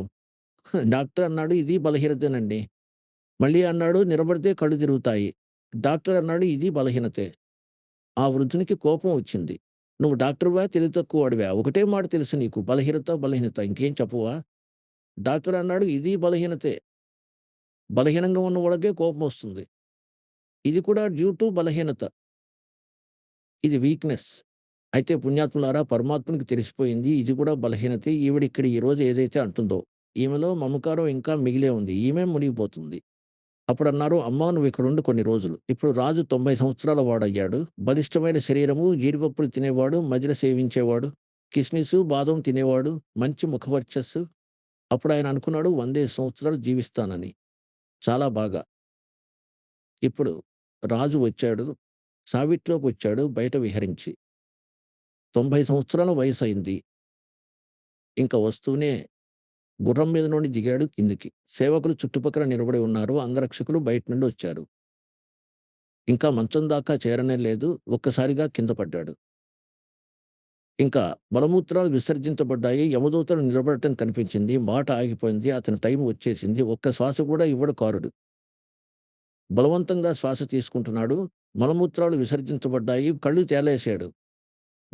డాక్టర్ అన్నాడు, "ఇది బలహీనతేనండి." మళ్ళీ అన్నాడు, "నిలబడితే కళ్ళు తిరుగుతాయి." డాక్టర్ అన్నాడు, "ఇది బలహీనతే." ఆ వృద్ధునికి కోపం వచ్చింది. "నువ్వు డాక్టరువా? తెలివి తక్కువవాడివా? ఒకటే మాట తెలుసు నీకు బలహీనత. ఇంకేం చెప్పవా?" డాక్టర్ అన్నాడు, "ఇది బలహీనతే. బలహీనంగా ఉన్నవాడికే కోపమొస్తుంది. ఇది కూడా డ్యూ టు బలహీనత. ఇది వీక్‌నెస్." అయితే పుణ్యాత్ములారా పరమాత్మునికి తెలిసిపోయింది ఇది కూడా బలహీనతే. ఈవిడ ఇక్కడ ఈరోజు ఏదైతే అంటుందో, ఈమెలో మమకారం ఇంకా మిగిలే ఉంది. ఈమె మునిగిపోతుంది. అప్పుడన్నారు, "అమ్మా నువ్విక్కడుండు కొన్ని రోజులు." ఇప్పుడు రాజు 90 సంవత్సరాల వాడయ్యాడు. బలిష్టమైన శరీరము, జీడిపప్పులు తినేవాడు, మజిర సేవించేవాడు, కిస్మిసు, బాదం తినేవాడు, మంచి ముఖవర్చస్సు. అప్పుడాయన అనుకున్నాడు 100 సంవత్సరాలు జీవిస్తానని. చాలా బాగా. ఇప్పుడు రాజు వచ్చాడు. సావిట్లోకొచ్చాడు బయట విహరించి. 90 సంవత్సరాల వయసయింది. ఇంక వస్తూనే గుర్రం మీద నుండి దిగాడు కిందికి. సేవకులు చుట్టుపక్కల నిలబడి ఉన్నారు. అంగరక్షకులు బయట నుండి వచ్చారు. ఇంకా మంచం దాకా చేరనే లేదు. ఒక్కసారిగా కింద పడ్డాడు. ఇంకా మలమూత్రాలు విసర్జించబడ్డాయి. యమదూతలు నిలబడటం కనిపించింది. మాట ఆగిపోయింది. అతని టైం వచ్చేసింది. ఒక్క శ్వాస కూడా ఇవ్వడు కారుడు. బలవంతంగా శ్వాస తీసుకుంటున్నాడు. మలమూత్రాలు విసర్జించబడ్డాయి. కళ్ళు తేలేసాడు.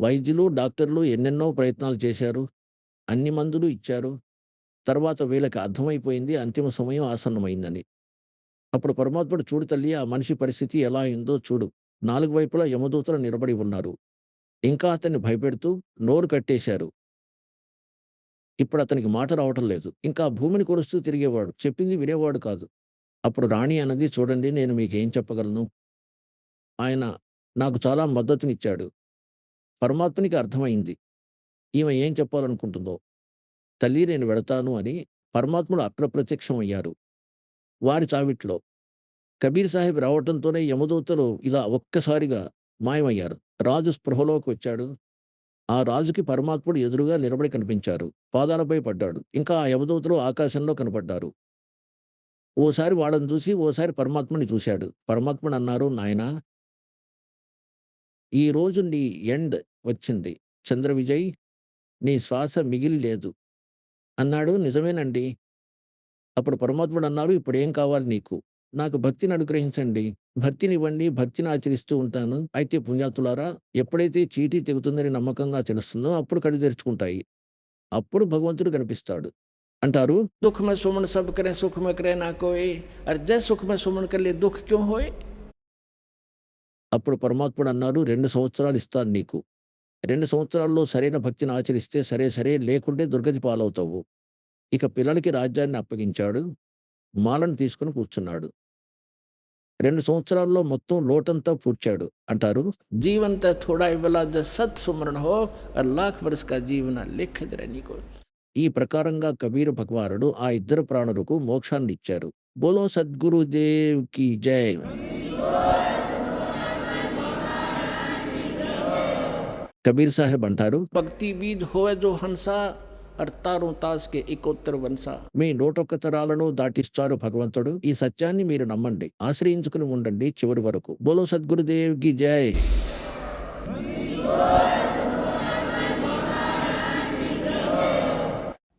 వైద్యులు, డాక్టర్లు ఎన్నెన్నో ప్రయత్నాలు చేశారు. అన్ని మందులు ఇచ్చారు. తర్వాత వీళ్ళకి అర్థమైపోయింది అంతిమ సమయం ఆసన్నమైందని. అప్పుడు పరమాత్ముడు, "చూడు తల్లి ఆ మనిషి పరిస్థితి ఎలా అయిందో చూడు." 4 వైపులా యమదూతలు నిలబడి ఉన్నారు. ఇంకా అతన్ని భయపెడుతూ నోరు కట్టేశారు. ఇప్పుడు అతనికి మాట రావటం లేదు. ఇంకా భూమిని కొరుస్తూ తిరిగేవాడు. చెప్పింది వినేవాడు కాదు. అప్పుడు రాణి అన్నది, "చూడండి నేను మీకేం చెప్పగలను. ఆయన నాకు చాలా మద్దతునిచ్చాడు." పరమాత్మునికి అర్థమైంది. ఈమె ఏం చెప్పాలనుకుంటుందో. "తల్లి నేను వెడతాను" అని పరమాత్ముడు అక్కడ ప్రత్యక్షమయ్యారు. వారి చావిట్లో. కబీర్ సాహెబ్ రావటంతోనే యమదూతలు ఇలా ఒక్కసారిగా మాయమయ్యారు. రాజు స్పృహలోకొచ్చాడు. ఆ రాజుకి పరమాత్ముడు ఎదురుగా నిలబడి కనిపించారు. పాదాలపై పడ్డాడు. ఇంకా ఆ యమదూతలు ఆకాశంలో కనపడ్డారు. ఓసారి వాళ్ళని చూసి, ఓసారి పరమాత్ముడిని చూశాడు. పరమాత్ముడు అన్నారు, "నాయనా ఈరోజు నీ ఎండ్ వచ్చింది. చంద్ర విజయ్, నీ శ్వాస మిగిలి లేదు అన్నాడు. నిజమేనండి. అప్పుడు పరమాత్ముడు అన్నారు, ఇప్పుడేం కావాలి నీకు? నాకు భక్తిని అనుగ్రహించండి. భక్తినివ్వండి, భక్తిని ఆచరిస్తూ ఉంటాను. అయితే పుణ్యాతులారా, ఎప్పుడైతే చీటీ తెగుతుందని నమ్మకంగా తెలుస్తుందో అప్పుడు కళ్ళు తెరుచుకుంటాయి. అప్పుడు భగవంతుడు కనిపిస్తాడు. అంటారు, దుఃఖ మే సుమన్ సబ్ కరే సుఖ మే కరే నా కోయ్, అర్ జై సుఖ మే సుమన్ కర్ లియే దుఃఖ్ క్యోं హోయ్. అప్పుడు పరమాత్ముడు అన్నారు, 2 సంవత్సరాలు ఇస్తాను నీకు. 2 సంవత్సరాల్లో సరైన భక్తిని ఆచరిస్తే సరే, లేకుంటే దుర్గతి పాలవుతావు. ఇక పిల్లలకి రాజ్యాన్ని అప్పగించాడు. మాలను తీసుకుని కూర్చున్నాడు. 2 సంవత్సరాల్లో మొత్తం లోటంతా పూడ్చాడు. అంటారు, జీవన్ తా థోడా ఇవ్వలా జ సత్ సుమరణ హో అర్ లాఖ్ బరస్ కా జీవన లిఖత్ రహనీ కో. ఈ ప్రకారంగా కబీర్ భగవానుడు ఆ ఇద్దరు ప్రాణులకు మోక్షాన్ని ఇచ్చారు. బోలో సద్గురుదేవ్ కి జై. కబీర్ సాహెబ్ అంటారు, భక్తి బీజ్ హోయ్ జో హన్సా అర్తారు తాస్కే ఇకోత్తర వన్సా. మీ 101 తరాలను దాటిస్తారు భగవంతుడు. ఈ సత్యాన్ని మీరు నమ్మండి, ఆశ్రయించుకుని ఉండండి చివరి వరకు. బోలో సద్గురుదేవ్ కి జై.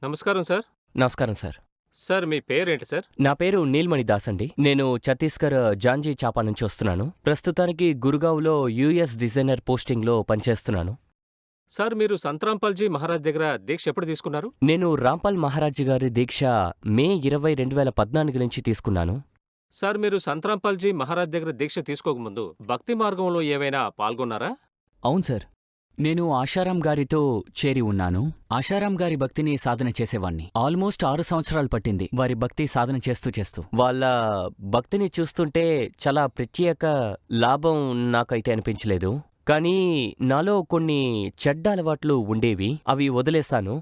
నమస్కారం సార్. నమస్కారం సార్. సార్ మీ పేరేంటి సార్? నా పేరు నీల్మణి దాస్ అండి. నేను ఛత్తీస్గఢ్ జాంజీ చాపా నుంచి వస్తున్నాను. ప్రస్తుతానికి గురుగావ్లో యూఎస్ డిజైనర్ పోస్టింగ్లో పనిచేస్తున్నాను. సార్ మీరు సంత్రాంపాల్జీ మహారాజ్ దగ్గర దీక్ష ఎప్పుడు తీసుకున్నారు? నేను రాంపాల్ మహారాజ్ గారి దీక్ష మే 20, 2014 నుంచి తీసుకున్నాను. సార్ మీరు సంత్రాంపాల్జీ మహారాజ్ దగ్గర దీక్ష తీసుకోకముందు భక్తి మార్గంలో ఏవైనా పాల్గొన్నారా? అవును సార్, నేను ఆశారాం గారితో చేరి ఉన్నాను. ఆశారాం గారి భక్తిని సాధన చేసేవాణ్ణి. ఆల్మోస్ట్ 6 సంవత్సరాలు పట్టింది వారి భక్తి సాధన చేస్తూ. వాళ్ళ భక్తిని చూస్తుంటే చాలా ప్రత్యేక లాభం నాకైతే అనిపించలేదు. కానీ నాలో కొన్ని చెడ్డ అలవాట్లు ఉండేవి. అవి వదిలేశాను.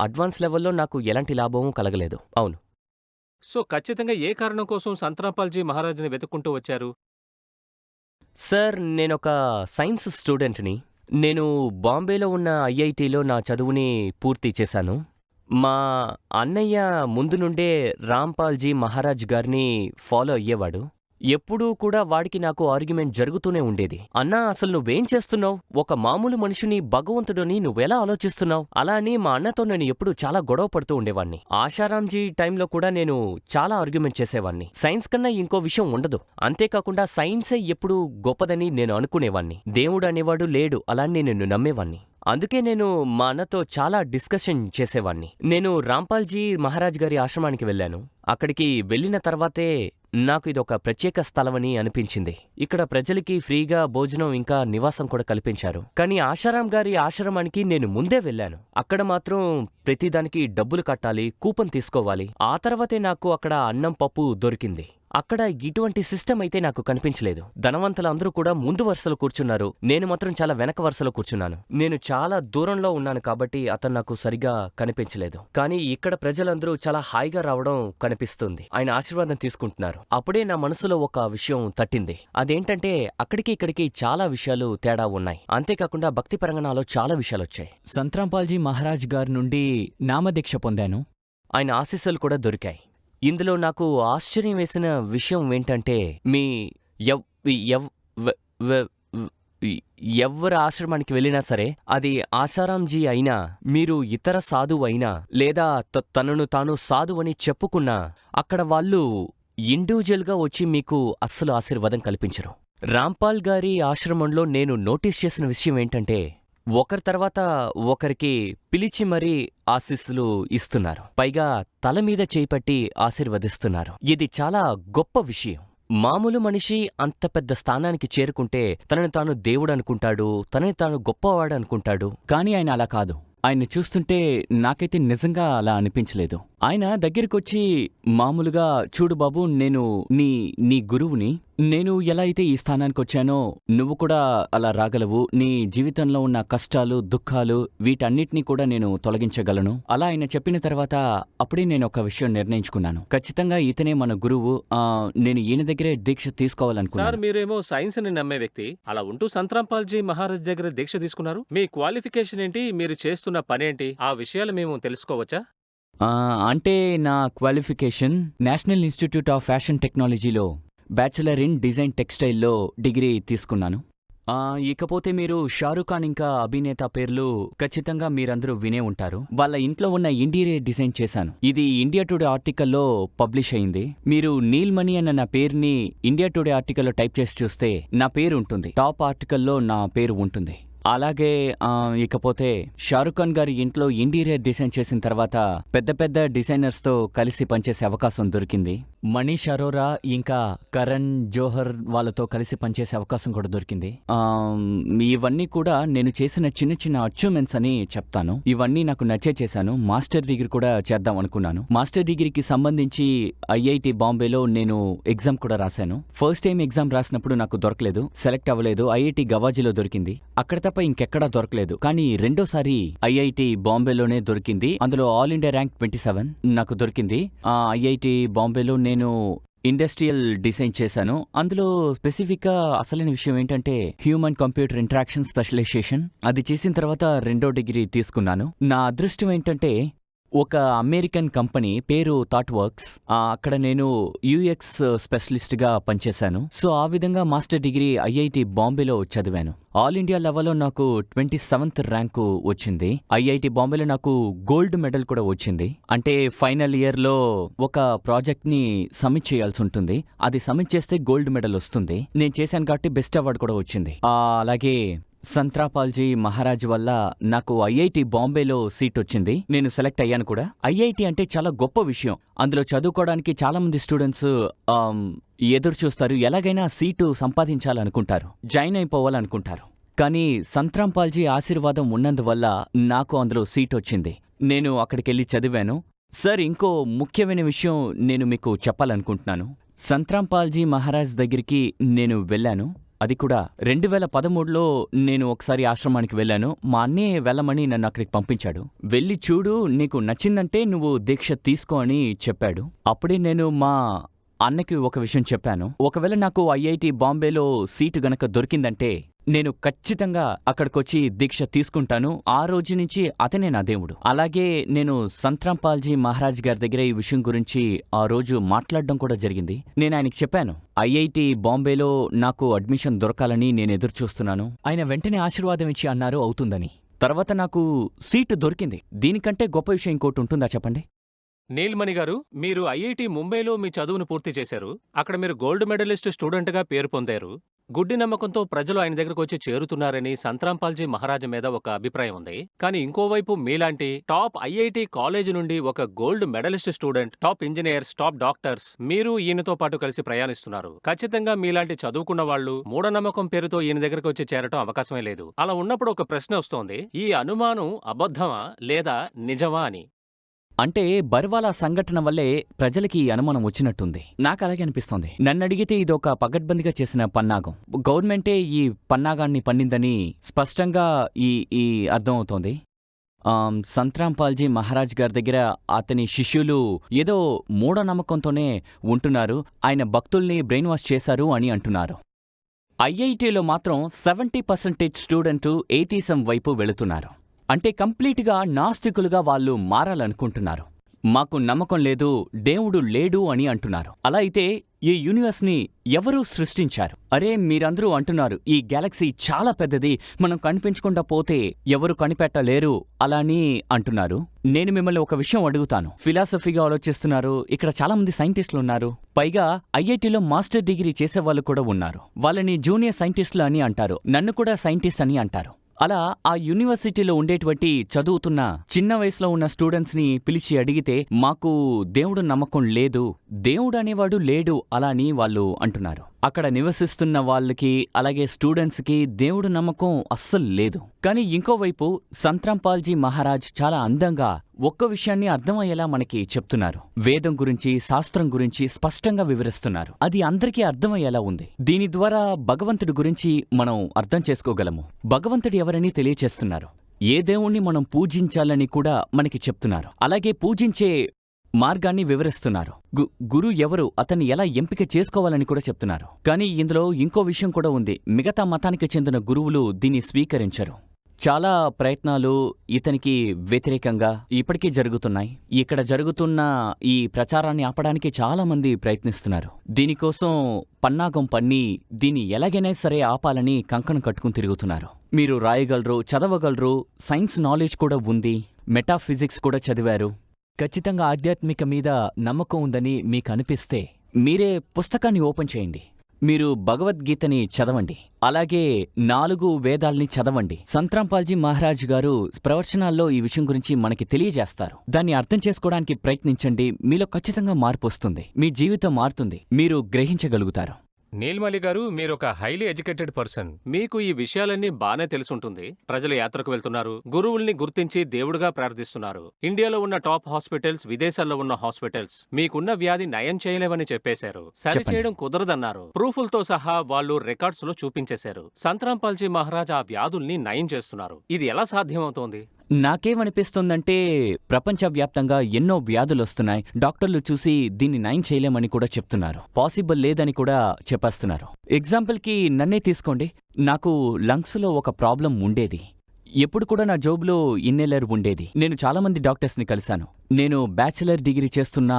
అడ్వాన్స్ లెవెల్లో నాకు ఎలాంటి లాభమూ కలగలేదు. అవును. సో ఖచ్చితంగా ఏ కారణం కోసం సంత్రాంపాల్జీ మహారాజ్ని వెతుక్కుంటూ వచ్చారు? సార్, నేనొక సైన్స్ స్టూడెంట్ని. నేను బాంబేలో ఉన్న ఐఐటిలో నా చదువుని పూర్తి చేశాను. మా అన్నయ్య ముందు నుండే రాంపాల్జీ మహారాజ్ గారిని ఫాలో అయ్యేవాడు. ఎప్పుడూ కూడా వాడికి నాకు ఆర్గ్యుమెంట్ జరుగుతూనే ఉండేది. అన్నా, అసలు నువ్వేం చేస్తున్నావు? ఒక మామూలు మనిషిని భగవంతుడని నువ్వెలా ఆలోచిస్తున్నావు? అలా అని మా అన్నతో నేను ఎప్పుడూ చాలా గొడవ పడుతూ ఉండేవాణ్ణి. ఆశారాంజీ టైంలో కూడా నేను చాలా ఆర్గ్యుమెంట్ చేసేవాణ్ణి. సైన్స్ కన్నా ఇంకో విషయం ఉండదు. అంతేకాకుండా సైన్సే ఎప్పుడూ గొప్పదని నేను అనుకునేవాణ్ణి. దేవుడు అనేవాడు లేడు అలాని నేను నమ్మేవాణ్ణి. అందుకే నేను మా అన్నతో చాలా డిస్కషన్ చేసేవాణ్ణి. నేను రాంపాల్జీ మహారాజ్ గారి ఆశ్రమానికి వెళ్ళాను. అక్కడికి వెళ్ళిన తర్వాతే నాకు ఇదొక ప్రత్యేక స్థలమని అనిపించింది. ఇక్కడ ప్రజలకి ఫ్రీగా భోజనం ఇంకా నివాసం కూడా కల్పించారు. కానీ ఆశారాం గారి ఆశ్రమానికి నేను ముందే వెళ్ళాను. అక్కడ మాత్రం ప్రతిదానికి డబ్బులు కట్టాలి, కూపన్ తీసుకోవాలి. ఆ తర్వాతే నాకు అక్కడ అన్నం పప్పు దొరికింది. అక్కడ ఇటువంటి సిస్టమ్ అయితే నాకు కనిపించలేదు. ధనవంతులందరూ కూడా ముందు వరుసలో కూర్చున్నారు. నేను మాత్రం చాలా వెనక వరుసలో కూర్చున్నాను. నేను చాలా దూరంలో ఉన్నాను కాబట్టి అతను నాకు సరిగా కనిపించలేదు. కానీ ఇక్కడ ప్రజలందరూ చాలా హాయిగా రావడం కనిపిస్తుంది. ఆయన ఆశీర్వాదం తీసుకుంటున్నారు. అప్పుడే నా మనసులో ఒక విషయం తట్టింది. అదేంటంటే అక్కడికి ఇక్కడికి చాలా విషయాలు తేడా ఉన్నాయి. అంతేకాకుండా భక్తిపరంగా నాలో చాలా విషయాలొచ్చాయి. సంత్రాంపాల్జీ మహారాజ్ గారి నుండి నామదీక్ష పొందాను. ఆయన ఆశీస్సులు కూడా దొరికాయి. ఇందులో నాకు ఆశ్చర్యం వేసిన విషయం ఏంటంటే, మీ ఎవ్వరి ఆశ్రమానికి వెళ్ళినా సరే, అది ఆశారాంజీ అయినా, మీరు ఇతర సాధువు అయినా, లేదా తనను తాను సాధువని చెప్పుకున్నా, అక్కడ వాళ్ళు ఇండివిజువల్గా వచ్చి మీకు అస్సలు ఆశీర్వాదం కల్పించరు. రాంపాల్ గారి ఆశ్రమంలో నేను నోటీస్ చేసిన విషయం ఏంటంటే, ఒకరి తర్వాత ఒకరికి పిలిచి మరీ ఆశీస్సులు ఇస్తున్నారు. పైగా తల మీద చేపట్టి ఆశీర్వదిస్తున్నారు. ఇది చాలా గొప్ప విషయం. మామూలు మనిషి అంత పెద్ద స్థానానికి చేరుకుంటే తనని తాను దేవుడు అనుకుంటాడు, తనని తాను గొప్పవాడు అనుకుంటాడు. కానీ ఆయన అలా కాదు. ఆయన్ని చూస్తుంటే నాకైతే నిజంగా అలా అనిపించలేదు. ఆయన దగ్గరికొచ్చి మామూలుగా, చూడు బాబు, నేను నీ గురువుని. నేను ఎలా అయితే ఈ స్థానానికి వచ్చానో నువ్వు కూడా అలా రాగలవు. నీ జీవితంలో ఉన్న కష్టాలు, దుఃఖాలు వీటన్నిటినీ కూడా నేను తొలగించగలను. అలా ఆయన చెప్పిన తర్వాత అప్పుడే నేను ఒక విషయం నిర్ణయించుకున్నాను. ఖచ్చితంగా ఇతనే మన గురువు. నేను ఈయన దగ్గరే దీక్ష తీసుకోవాలనుకున్నాను. సార్ మీరేమో సైన్స్ ని నమ్మే వ్యక్తి, అలా ఉంటూ సంత్రాంపాల్జీ మహారాజ్ దగ్గర దీక్ష తీసుకున్నారు. మీ క్వాలిఫికేషన్ ఏంటి? మీరు చేస్తున్న పనేంటి? ఆ విషయాలు మేము తెలుసుకోవచ్చా? అంటే నా qualification national institute of fashion టెక్నాలజీలో బ్యాచిలర్ ఇన్ డిజైన్ టెక్స్టైల్లో డిగ్రీ తీసుకున్నాను. ఇకపోతే మీరు షారూఖ్ ఖాన్ ఇంకా అభినేత పేర్లు ఖచ్చితంగా మీరందరూ వినే ఉంటారు. వాళ్ళ ఇంట్లో ఉన్న ఇంటీరియర్ డిజైన్ చేశాను. ఇది ఇండియా టుడే ఆర్టికల్లో పబ్లిష్ అయింది. మీరు నీల్ మణి అన్న నా పేరుని ఇండియా టుడే ఆర్టికల్లో టైప్ చేసి చూస్తే నా పేరు ఉంటుంది, టాప్ ఆర్టికల్లో నా పేరు ఉంటుంది. అలాగే ఇకపోతే షారూఖ్ ఖాన్ గారి ఇంట్లో ఇంటీరియర్ డిజైన్ చేసిన తర్వాత పెద్ద పెద్ద డిజైనర్స్తో కలిసి పనిచేసే అవకాశం దొరికింది. మనీష్ అరోరా ఇంకా కరణ్ జోహర్ వాళ్ళతో కలిసి పనిచేసే అవకాశం కూడా దొరికింది. ఇవన్నీ కూడా నేను చేసిన చిన్న చిన్న అచీవ్మెంట్స్ అని చెప్తాను. ఇవన్నీ నాకు నచ్చే చేశాను. మాస్టర్ డిగ్రీ కూడా చేద్దాం అనుకున్నాను. మాస్టర్ డిగ్రీకి సంబంధించి ఐఐటి బాంబేలో నేను ఎగ్జామ్ కూడా రాశాను. ఫస్ట్ టైం ఎగ్జామ్ రాసినప్పుడు నాకు దొరకలేదు, సెలెక్ట్ అవ్వలేదు. ఐఐటి గవాజీలో దొరికింది. అక్కడ తప్ప ఇంకెక్కడా దొరకలేదు. కానీ రెండోసారి ఐఐటి బాంబేలోనే దొరికింది. అందులో ఆల్ ఇండియా ర్యాంక్ 27 నాకు దొరికింది. ఐఐటి బాంబేలో నేను ఇండస్ట్రియల్ డిజైన్ చేశాను. అందులో స్పెసిఫిక్గా అసలైన విషయం ఏంటంటే హ్యూమన్ కంప్యూటర్ ఇంటరాక్షన్ స్పెషలైజేషన్. అది చేసిన తర్వాత 2వ డిగ్రీ తీసుకున్నాను. నా అదృష్టం ఏంటంటే ఒక అమెరికన్ కంపెనీ పేరు థాట్ వర్క్స్, అక్కడ నేను యూఎక్స్ స్పెషలిస్ట్గా పనిచేశాను. సో ఆ విధంగా మాస్టర్ డిగ్రీ ఐఐటి బాంబేలో చదివాను. ఆల్ ఇండియా లెవెల్లో నాకు 27th ర్యాంకు వచ్చింది. ఐఐటి బాంబేలో నాకు గోల్డ్ మెడల్ కూడా వచ్చింది. అంటే ఫైనల్ ఇయర్లో ఒక ప్రాజెక్ట్ని సబ్మిట్ చేయాల్సి ఉంటుంది. అది సబ్మిట్ చేస్తే గోల్డ్ మెడల్ వస్తుంది. నేను చేశాను కాబట్టి బెస్ట్ అవార్డు కూడా వచ్చింది. అలాగే సంత్రాపాల్జీ మహారాజ్ వల్ల నాకు ఐఐటి బాంబేలో సీట్ వచ్చింది. నేను సెలెక్ట్ అయ్యాను కూడా. ఐఐటి అంటే చాలా గొప్ప విషయం. అందులో చదువుకోవడానికి చాలా మంది స్టూడెంట్స్ ఎదురు చూస్తారు. ఎలాగైనా సీటు సంపాదించాలనుకుంటారు, జాయిన్ అయిపోవాలనుకుంటారు. కానీ సంత్రాంపాల్జీ ఆశీర్వాదం ఉన్నందువల్ల నాకు అందులో సీట్ వచ్చింది. నేను అక్కడికెళ్ళి చదివాను. సార్, ఇంకో ముఖ్యమైన విషయం నేను మీకు చెప్పాలనుకుంటున్నాను. సంత్రాంపాల్జీ మహారాజ్ దగ్గరికి నేను వెళ్ళాను. అది కూడా 2013లో నేను ఒకసారి ఆశ్రమానికి వెళ్ళాను. మా అన్నయ్య వెళ్ళమని నన్ను అక్కడికి పంపించాడు. వెళ్ళి చూడు, నీకు నచ్చిందంటే నువ్వు దీక్ష తీసుకో అని చెప్పాడు. అప్పుడే నేను మా అన్నకి ఒక విషయం చెప్పాను. ఒకవేళ నాకు ఐఐటి బాంబేలో సీటు గనక దొరికిందంటే నేను ఖచ్చితంగా అక్కడికొచ్చి దీక్ష తీసుకుంటాను. ఆ రోజు నుంచి అతనే నా దేవుడు. అలాగే నేను సంత్రాంపాల్జీ మహారాజ్ గారి దగ్గర ఈ విషయం గురించి ఆ రోజు మాట్లాడడం కూడా జరిగింది. నేను ఆయనకి చెప్పాను, ఐఐటి బాంబేలో నాకు అడ్మిషన్ దొరకాలని నేను ఎదురు చూస్తున్నాను. ఆయన వెంటనే ఆశీర్వాదం ఇచ్చి అన్నారు అవుతుందని. తర్వాత నాకు సీటు దొరికింది. దీనికంటే గొప్ప విషయం ఇంకోటి ఉంటుందా చెప్పండి? నీల్మణి గారు, మీరు ఐఐటి ముంబైలో మీ చదువును పూర్తి చేశారు. అక్కడ మీరు గోల్డ్ మెడలిస్ట్ స్టూడెంట్గా పేరు పొందారు. గుడ్డి నమ్మకంతో ప్రజలు ఆయన దగ్గరకు వచ్చి చేరుతున్నారని సంత్రాంపాల్జీ మహారాజు మీద ఒక అభిప్రాయం ఉంది. కానీ ఇంకోవైపు మీలాంటి టాప్ ఐఐటి కాలేజీ నుండి ఒక gold medalist student, top engineers, top doctors మీరు ఈయనతో పాటు కలిసి ప్రయాణిస్తున్నారు. ఖచ్చితంగా మీలాంటి చదువుకున్న వాళ్ళు మూఢనమ్మకం పేరుతో ఈయన దగ్గరకు వచ్చి చేరటం అవకాశమే లేదు. అలా ఉన్నప్పుడు ఒక ప్రశ్న వస్తోంది, ఈ అనుమానం అబద్ధమా లేదా నిజమా అని. అంటే బర్వాలా సంఘటన వల్లే ప్రజలకి ఈ అనుమానం వచ్చినట్టుంది. నాకు అలాగే అనిపిస్తోంది. నన్ను అడిగితే ఇదొక పగడ్బందీగా చేసిన పన్నాగం. గవర్నమెంటే ఈ పన్నాగాన్ని పన్నిందని స్పష్టంగా ఈ అర్థమవుతోంది. సంత్రాంపాల్జీ మహారాజ్ గారి దగ్గర అతని శిష్యులు ఏదో మూఢనమ్మకంతోనే ఉంటున్నారు, ఆయన భక్తుల్ని బ్రెయిన్ వాష్ చేశారు అని అంటున్నారు. ఐఐటిలో మాత్రం 70% స్టూడెంటు ఏథీసం వైపు వెళుతున్నారు. అంటే కంప్లీట్గా నాస్తికులుగా వాళ్ళు మారాలనుకుంటున్నారు. మాకు నమ్మకం లేదు, దేవుడు లేడు అని అంటున్నారు. అలా అయితే ఈ యూనివర్స్ని ఎవరు సృష్టించారు? అరే, మీరందరూ అంటున్నారు ఈ గ్యాలక్సీ చాలా పెద్దది, మనం కనిపించకుండా పోతే ఎవరు కనిపెట్టలేరు అలా అని అంటున్నారు. నేను మిమ్మల్ని ఒక విషయం అడుగుతాను. ఫిలాసఫీగా ఆలోచిస్తున్నారు, ఇక్కడ చాలా మంది సైంటిస్టులు ఉన్నారు. పైగా ఐఐటిలో మాస్టర్ డిగ్రీ చేసేవాళ్ళు కూడా ఉన్నారు. వాళ్ళని జూనియర్ సైంటిస్టులు అని అంటారు, నన్ను కూడా సైంటిస్ట్ అని అంటారు. అలా ఆ యూనివర్సిటీలో ఉండేటువంటి చదువుతున్న చిన్న వయసులో ఉన్న స్టూడెంట్స్ని పిలిచి అడిగితే మాకు దేవుడు నమ్మకం లేదు, దేవుడు అనేవాడు లేడు అలా అని వాళ్ళు అంటున్నారు. అక్కడ నివసిస్తున్న వాళ్ళకి అలాగే స్టూడెంట్స్కి దేవుడు నమ్మకం అస్సలు లేదు. కానీ ఇంకోవైపు సంత్రాంపాల్జీ మహారాజ్ చాలా అందంగా ఒక్క విషయాన్ని అర్థమయ్యేలా మనకి చెప్తున్నారు. వేదం గురించి, శాస్త్రం గురించి స్పష్టంగా వివరిస్తున్నారు. అది అందరికీ అర్థమయ్యేలా ఉంది. దీని ద్వారా భగవంతుడి గురించి మనం అర్థం చేసుకోగలము. భగవంతుడు ఎవరని తెలియచేస్తున్నారు. ఏ దేవుణ్ణి మనం పూజించాలని కూడా మనకి చెప్తున్నారు. అలాగే పూజించే మార్గాన్ని వివరిస్తున్నారు. గురు ఎవరు, అతన్ని ఎలా ఎంపిక చేసుకోవాలని కూడా చెప్తున్నారు. కానీ ఇందులో ఇంకో విషయం కూడా ఉంది. మిగతా మతానికి చెందిన గురువులు దీన్ని స్వీకరించరు. చాలా ప్రయత్నాలు ఇతనికి వ్యతిరేకంగా ఇప్పటికీ జరుగుతున్నాయి. ఇక్కడ జరుగుతున్న ఈ ప్రచారాన్ని ఆపడానికి చాలా మంది ప్రయత్నిస్తున్నారు. దీనికోసం పన్నాగం పన్ని దీన్ని ఎలాగైనా సరే ఆపాలని కంకణం కట్టుకుని తిరుగుతున్నారు. మీరు రాయగలరు, చదవగలరు, సైన్స్ నాలెడ్జ్ కూడా ఉంది, మెటాఫిజిక్స్ కూడా చదివారు. ఖచ్చితంగా ఆధ్యాత్మిక మీద నమ్మకం ఉందని మీకు అనిపిస్తే మీరే పుస్తకాన్ని ఓపెన్ చేయండి. మీరు భగవద్గీతని చదవండి, అలాగే 4 వేదాల్ని చదవండి. సంత్రాంపాల్జీ మహారాజ్ గారు ప్రవచనాల్లో ఈ విషయం గురించి మనకి తెలియజేస్తారు. దాన్ని అర్థం చేసుకోవడానికి ప్రయత్నించండి. మీలో ఖచ్చితంగా మార్పు వస్తుంది. మీ జీవితం మారుతుంది. మీరు గ్రహించగలుగుతారు. నీల్మలి గారు, మీరొక హైలీ ఎడ్యుకేటెడ్ పర్సన్. మీకు ఈ విషయాలన్నీ బానే తెలుసుంటుంది. ప్రజలు యాత్రకు వెళ్తున్నారు, గురువుల్ని గుర్తించి దేవుడుగా ప్రార్థిస్తున్నారు. ఇండియాలో ఉన్న టాప్ హాస్పిటల్స్, విదేశాల్లో ఉన్న హాస్పిటల్స్ మీకున్న వ్యాధి నయం చేయలేవని చెప్పేశారు. సరిచేయడం కుదరదన్నారు. ప్రూఫులతో సహా వాళ్ళు రికార్డ్స్ లో చూపించేశారు. సంత్రాంపాల్జీ మహారాజ్ ఆ వ్యాధుల్ని నయం చేస్తున్నారు. ఇది ఎలా సాధ్యమవుతోంది? నాకేమనిపిస్తుందంటే ప్రపంచవ్యాప్తంగా ఎన్నో వ్యాధులొస్తున్నాయి. డాక్టర్లు చూసి దీన్ని నయం చేయలేమని కూడా చెప్తున్నారు. పాసిబుల్ లేదని కూడా చెప్పేస్తున్నారు. ఎగ్జాంపుల్కి నన్నే తీసుకోండి. నాకు లంగ్స్లో ఒక ప్రాబ్లం ఉండేది. ఎప్పుడు కూడా నా జోబులో ఇన్హేలర్ ఉండేది. నేను చాలామంది డాక్టర్స్ని కలిశాను. నేను బ్యాచిలర్ డిగ్రీ చేస్తున్న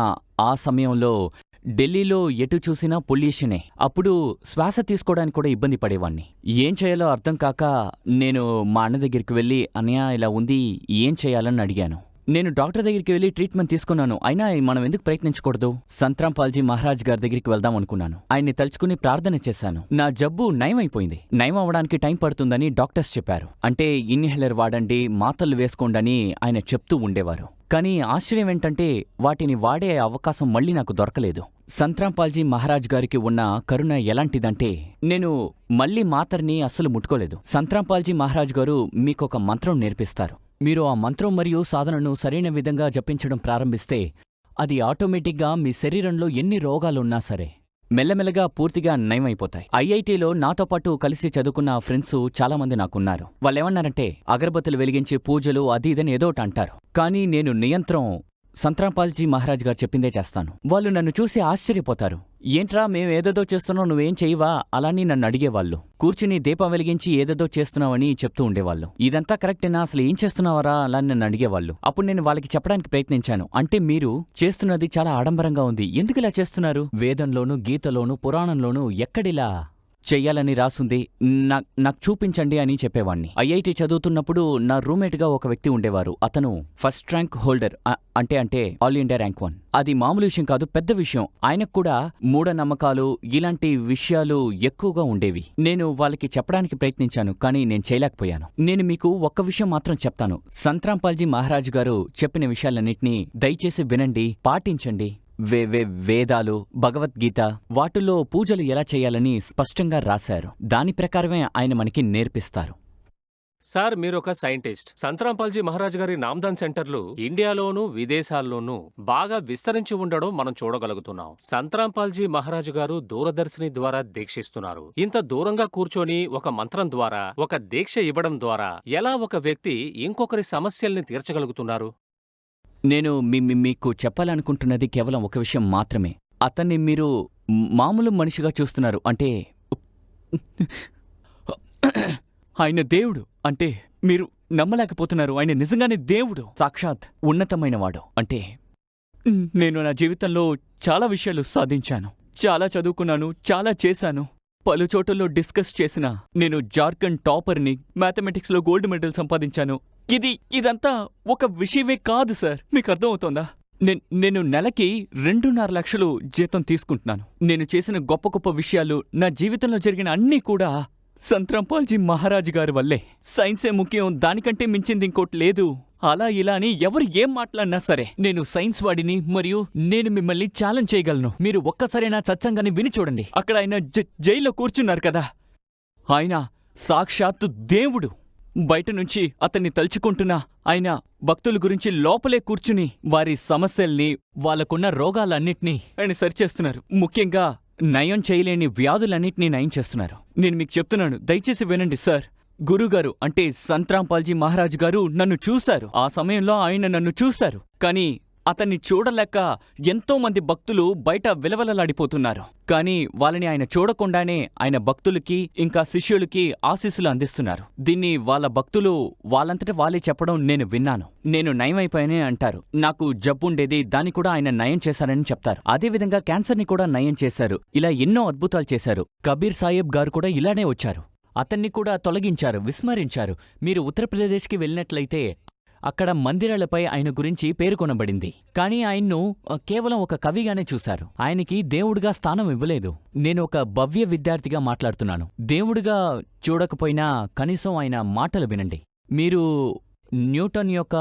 ఆ సమయంలో ఢిల్లీలో ఎటు చూసినా పొల్యూషనే. అప్పుడు శ్వాస తీసుకోవడానికి కూడా ఇబ్బంది పడేవాణ్ణి. ఏం చేయాలో అర్థం కాక నేను మా అన్న దగ్గరికి వెళ్ళి, అన్నయ్య ఇలా ఉంది, ఏం చేయాలని అడిగాను. నేను డాక్టర్ దగ్గరికి వెళ్ళి ట్రీట్మెంట్ తీసుకున్నాను. అయినా మనం ఎందుకు ప్రయత్నించకూడదు? సంత్రాంపాల్జీ మహారాజ్ గారి దగ్గరికి వెళ్దాం అనుకున్నాను. ఆయన్ని తలుచుకుని ప్రార్థన చేశాను. నా జబ్బు నయమైపోయింది. నయం అవ్వడానికి టైం పడుతుందని డాక్టర్స్ చెప్పారు. అంటే ఇన్హేలర్ వాడండి, మాత్రలు వేసుకోండని ఆయన చెప్తూ ఉండేవారు. కానీ ఆశ్చర్యం ఏంటంటే వాటిని వాడే అవకాశం మళ్ళీ నాకు దొరకలేదు. సంత్రాంపాల్జీ మహారాజ్ గారికి ఉన్న కరుణ ఎలాంటిదంటే నేను మళ్ళీ మాత్రని అస్సలు ముట్టుకోలేదు. సంత్రాంపాల్జీ మహారాజ్ గారు మీకొక మంత్రం నేర్పిస్తారు. మీరు ఆ మంత్రం మరియు సాధనను సరైన విధంగా జపించడం ప్రారంభిస్తే అది ఆటోమేటిక్గా మీ శరీరంలో ఎన్ని రోగాలున్నా సరే మెల్లమెల్లగా పూర్తిగా నయమైపోతాయి. ఐఐటీలో నాతో పాటు కలిసి చదువుకున్న ఫ్రెండ్స్ చాలామంది నాకున్నారు. వాళ్ళేమన్నారంటే అగరబత్తులు వెలిగించి పూజలు అది ఇదని ఏదోటి అంటారు. కానీ నేను నియంత్రం సంత్రాంపాల్జీ మహారాజ్ గారు చెప్పిందే చేస్తాను. వాళ్ళు నన్ను చూసి ఆశ్చర్యపోతారు. ఏంట్రా మేము ఏదేదో చేస్తున్నావు, నువ్వేం చెయ్యవా అలాని నన్ను అడిగేవాళ్ళు. కూర్చుని దీపం వెలిగించి ఏదేదో చేస్తున్నావని చెప్తూ ఉండేవాళ్ళు. ఇదంతా కరెక్టేనా, అసలు ఏం చేస్తున్నావరా అలా నన్ను అడిగేవాళ్ళు. అప్పుడు నేను వాళ్ళకి చెప్పడానికి ప్రయత్నించాను. అంటే మీరు చేస్తున్నది చాలా ఆడంబరంగా ఉంది, ఎందుకు ఇలా చేస్తున్నారు? వేదంలోనూ గీతలోనూ పురాణంలోనూ ఎక్కడిలా చెయ్యాలని రాసుంది, నాకు చూపించండి అని చెప్పేవాణ్ణి. ఐఐటి చదువుతున్నప్పుడు నా రూమ్మేట్గా ఒక వ్యక్తి ఉండేవారు. అతను ఫస్ట్ ర్యాంక్ హోల్డర్, అంటే ఆల్ ఇండియా ర్యాంక్ 1. అది మామూలు విషయం కాదు, పెద్ద విషయం. ఆయనకు కూడా మూఢనమ్మకాలు ఇలాంటి విషయాలు ఎక్కువగా ఉండేవి. నేను వాళ్ళకి చెప్పడానికి ప్రయత్నించాను, కానీ నేను చేయలేకపోయాను. నేను మీకు ఒక్క విషయం మాత్రం చెప్తాను. సంత్రాంపాల్జీ మహారాజ్ గారు చెప్పిన విషయాలన్నింటినీ దయచేసి వినండి, పాటించండి. వేదాలు, భగవద్గీత వాటిల్లో పూజలు ఎలా చేయాలని స్పష్టంగా రాశారు. దాని ప్రకారమే ఆయన మనకి నేర్పిస్తారు. సార్, మీరొక సైంటిస్ట్. సంత్రాంపాల్జీ మహారాజ్ గారి నామ్దాన్ సెంటర్లు ఇండియాలోనూ విదేశాల్లోనూ బాగా విస్తరించి ఉండడం మనం చూడగలుగుతున్నాం. సంత్రాంపాల్జీ మహారాజు గారు దూరదర్శిని ద్వారా దీక్షిస్తున్నారు. ఇంత దూరంగా కూర్చొని ఒక మంత్రం ద్వారా, ఒక దీక్ష ఇవ్వడం ద్వారా ఎలా ఒక వ్యక్తి ఇంకొకరి సమస్యల్ని తీర్చగలుగుతున్నారు? నేను మీకు చెప్పాలనుకుంటున్నది కేవలం ఒక విషయం మాత్రమే. అతన్ని మీరు మామూలు మనిషిగా చూస్తున్నారు. అంటే ఆయన దేవుడు అంటే మీరు నమ్మలేకపోతున్నారు. ఆయన నిజంగానే దేవుడు, సాక్షాత్ ఉన్నతమైనవాడు. అంటే నేను నా జీవితంలో చాలా విషయాలు సాధించాను, చాలా చదువుకున్నాను, చాలా చేశాను, పలు చోట్లలో డిస్కస్ చేసిన. నేను జార్ఖండ్ టాపర్ని, మ్యాథమెటిక్స్లో గోల్డ్ మెడల్ సంపాదించాను. ఇదంతా ఒక విషయమే కాదు సార్, మీకు అర్థమవుతోందా? నేను నెలకి 2.5 లక్షలు జీతం తీసుకుంటున్నాను. నేను చేసిన గొప్ప గొప్ప విషయాలు, నా జీవితంలో జరిగిన అన్నీ కూడా సంత్రాంపాల్జీ మహారాజ్ గారి వల్లే. సైన్సే ముఖ్యం, దానికంటే మించింది ఇంకోటి లేదు. అలా ఇలా అని ఎవరు ఏం మాట్లాడినా సరే నేను సైన్స్ వాడిని, మరియు నేను మిమ్మల్ని ఛాలెంజ్ చేయగలను. మీరు ఒక్కసారి నా సత్సంగాన్ని విని చూడండి. అక్కడ ఆయన జైల్లో కూర్చున్నారు కదా, ఆయన సాక్షాత్తు దేవుడు. బయట నుంచి అతన్ని తలుచుకుంటున్నా ఆయన భక్తుల గురించి లోపలే కూర్చుని వారి సమస్యల్ని, వాళ్లకున్న రోగాలన్నింటినీ ఆయన సరిచేస్తున్నారు. ముఖ్యంగా నయం చేయలేని వ్యాధులన్నింటినీ నయం చేస్తున్నారు. నేను మీకు చెప్తున్నాను, దయచేసి వినండి సార్. గురుగారు అంటే సంత్రాంపాల్జీ మహారాజ్ గారు నన్ను చూశారు. ఆ సమయంలో ఆయన నన్ను చూశారు. కానీ అతన్ని చూడలేక ఎంతో మంది భక్తులు బయట విలవలలాడిపోతున్నారు. కానీ వాళ్ళని ఆయన చూడకుండానే ఆయన భక్తులకి ఇంకా శిష్యులకి ఆశీస్సులు అందిస్తున్నారు. దీన్ని వాళ్ళ భక్తులు వాళ్ళంతట వాళ్ళే చెప్పడం నేను విన్నాను. నేను నయమైపోయానే అంటారు. నాకు జబ్బుండేది, దాన్ని కూడా ఆయన నయం చేశారని చెప్తారు. అదేవిధంగా క్యాన్సర్ని కూడా నయం చేశారు. ఇలా ఎన్నో అద్భుతాలు చేశారు. కబీర్ సాహెబ్ గారు కూడా ఇలానే వచ్చారు. అతన్ని కూడా తొలగించారు, విస్మరించారు. మీరు ఉత్తరప్రదేశ్కి వెళ్ళినట్లయితే అక్కడ మందిరాలపై ఆయన గురించి పేర్కొనబడింది. కానీ ఆయన్ను కేవలం ఒక కవిగానే చూశారు. ఆయనకి దేవుడిగా స్థానం ఇవ్వలేదు. నేను ఒక భవ్య విద్యార్థిగా మాట్లాడుతున్నాను. దేవుడిగా చూడకపోయినా కనీసం ఆయన మాటలు వినండి. మీరు న్యూటన్ యొక్క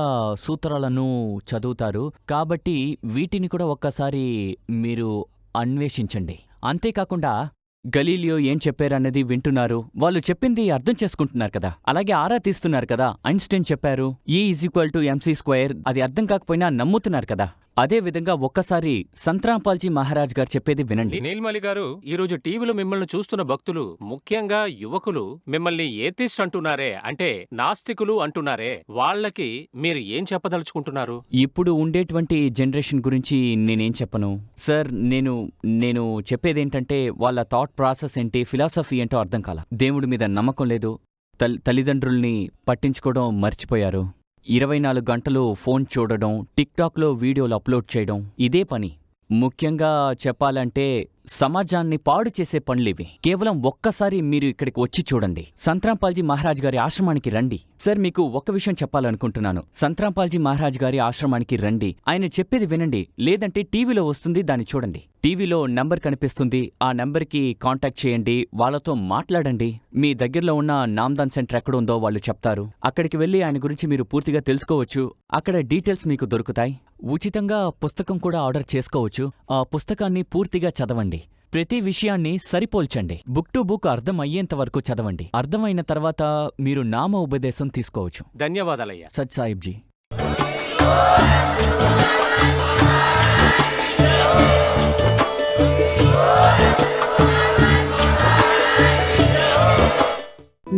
సూత్రాలను చదువుతారు కాబట్టి వీటిని కూడా ఒక్కసారి మీరు అన్వేషించండి. అంతేకాకుండా గలీలియో ఏం చెప్పారన్నది వింటున్నారు. వాళ్ళు చెప్పింది అర్థం చేసుకుంటున్నారు కదా. అలాగే ఆరా తీస్తున్నారు కదా. ఐన్స్టైన్ చెప్పారు E=mc². అది అర్థం కాకపోయినా నమ్ముతున్నారు కదా. అదే విధంగా ఒక్కసారి సంత్రాంపాల్జీ మహారాజ్ గారు చెప్పేది వినండి. నీల్మలి గారు, ఈరోజు టీవీలో మిమ్మల్ని చూస్తున్న భక్తులు, ముఖ్యంగా యువకులు మిమ్మల్ని ఏథిస్ట్ అంటున్నారే, అంటే నాస్తికులు అంటున్నారే, వాళ్ళకి మీరు ఏం చెప్పదలుచుకుంటున్నారు? ఇప్పుడు ఉండేటువంటి జనరేషన్ గురించి నేనేం చెప్పను సార్. నేను చెప్పేదేంటంటే వాళ్ళ థాట్ ప్రాసెస్ ఏంటి, ఫిలాసఫీ ఏంటో అర్థం కాల. దేవుడి మీద నమ్మకం లేదు. తల్లిదండ్రుల్ని పట్టించుకోవడం మర్చిపోయారు. 24 గంటలు ఫోన్ చూడడం, టిక్టాక్లో వీడియోలు అప్లోడ్ చేయడం, ఇదే పని. ముఖ్యంగా చెప్పాలంటే సమాజాన్ని పాడు చేసే పనులివి. కేవలం ఒక్కసారి మీరు ఇక్కడికి వచ్చి చూడండి. సంత్రాంపాల్జీ మహారాజ్ గారి ఆశ్రమానికి రండి. సార్, మీకు ఒక్క విషయం చెప్పాలనుకుంటున్నాను. సంత్రాంపాల్జీ మహారాజ్ గారి ఆశ్రమానికి రండి. ఆయన చెప్పేది వినండి. లేదంటే టీవీలో వస్తుంది, దాన్ని చూడండి. టీవీలో నంబర్ కనిపిస్తుంది, ఆ నంబర్కి కాంటాక్ట్ చేయండి. వాళ్ళతో మాట్లాడండి. మీ దగ్గరలో ఉన్న నామ్దాన్ సెంటర్ ఎక్కడుందో వాళ్ళు చెప్తారు. అక్కడికి వెళ్ళి ఆయన గురించి మీరు పూర్తిగా తెలుసుకోవచ్చు. అక్కడ డీటెయిల్స్ మీకు దొరుకుతాయి. ఉచితంగా పుస్తకం కూడా ఆర్డర్ చేసుకోవచ్చు. ఆ పుస్తకాన్ని పూర్తిగా చదవండి. ప్రతి విషయాన్ని సరిపోల్చండి. బుక్ టు బుక్ అర్థం అయ్యేంత వరకు చదవండి. అర్థమైన తర్వాత మీరు నామ ఉపదేశం తీసుకోవచ్చు. ధన్యవాదాలయ్యా. సత్ సాహిబ్జీ.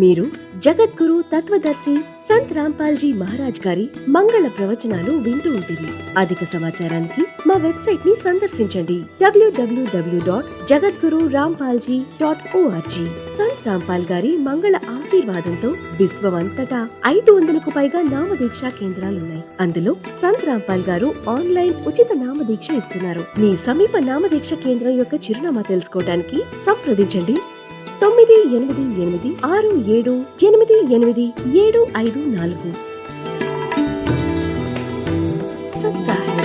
మీరు జగద్గురు తత్వదర్శి సంత్ రాంపాల్జీ మహారాజ్ గారి మంగళ ప్రవచనాలు వింటూ ఉంటుంది. అధిక సమాచారానికి మా వెబ్సైట్ ని సందర్శించండి www.jagadgururampalji.org. సంత్ రాంపాల్ గారి మంగళ ఆశీర్వాదంతో విశ్వమంతటా 500కు పైగా నామదీక్షా కేంద్రాలున్నాయి. అందులో సంత్ రాంపాల్ గారు ఆన్లైన్ ఉచిత నామదీక్ష ఇస్తున్నారు. మీ సమీప నామదీక్ష కేంద్రం యొక్క చిరునామా తెలుసుకోవడానికి సంప్రదించండి 9886788754. సత్ సాహిబ్.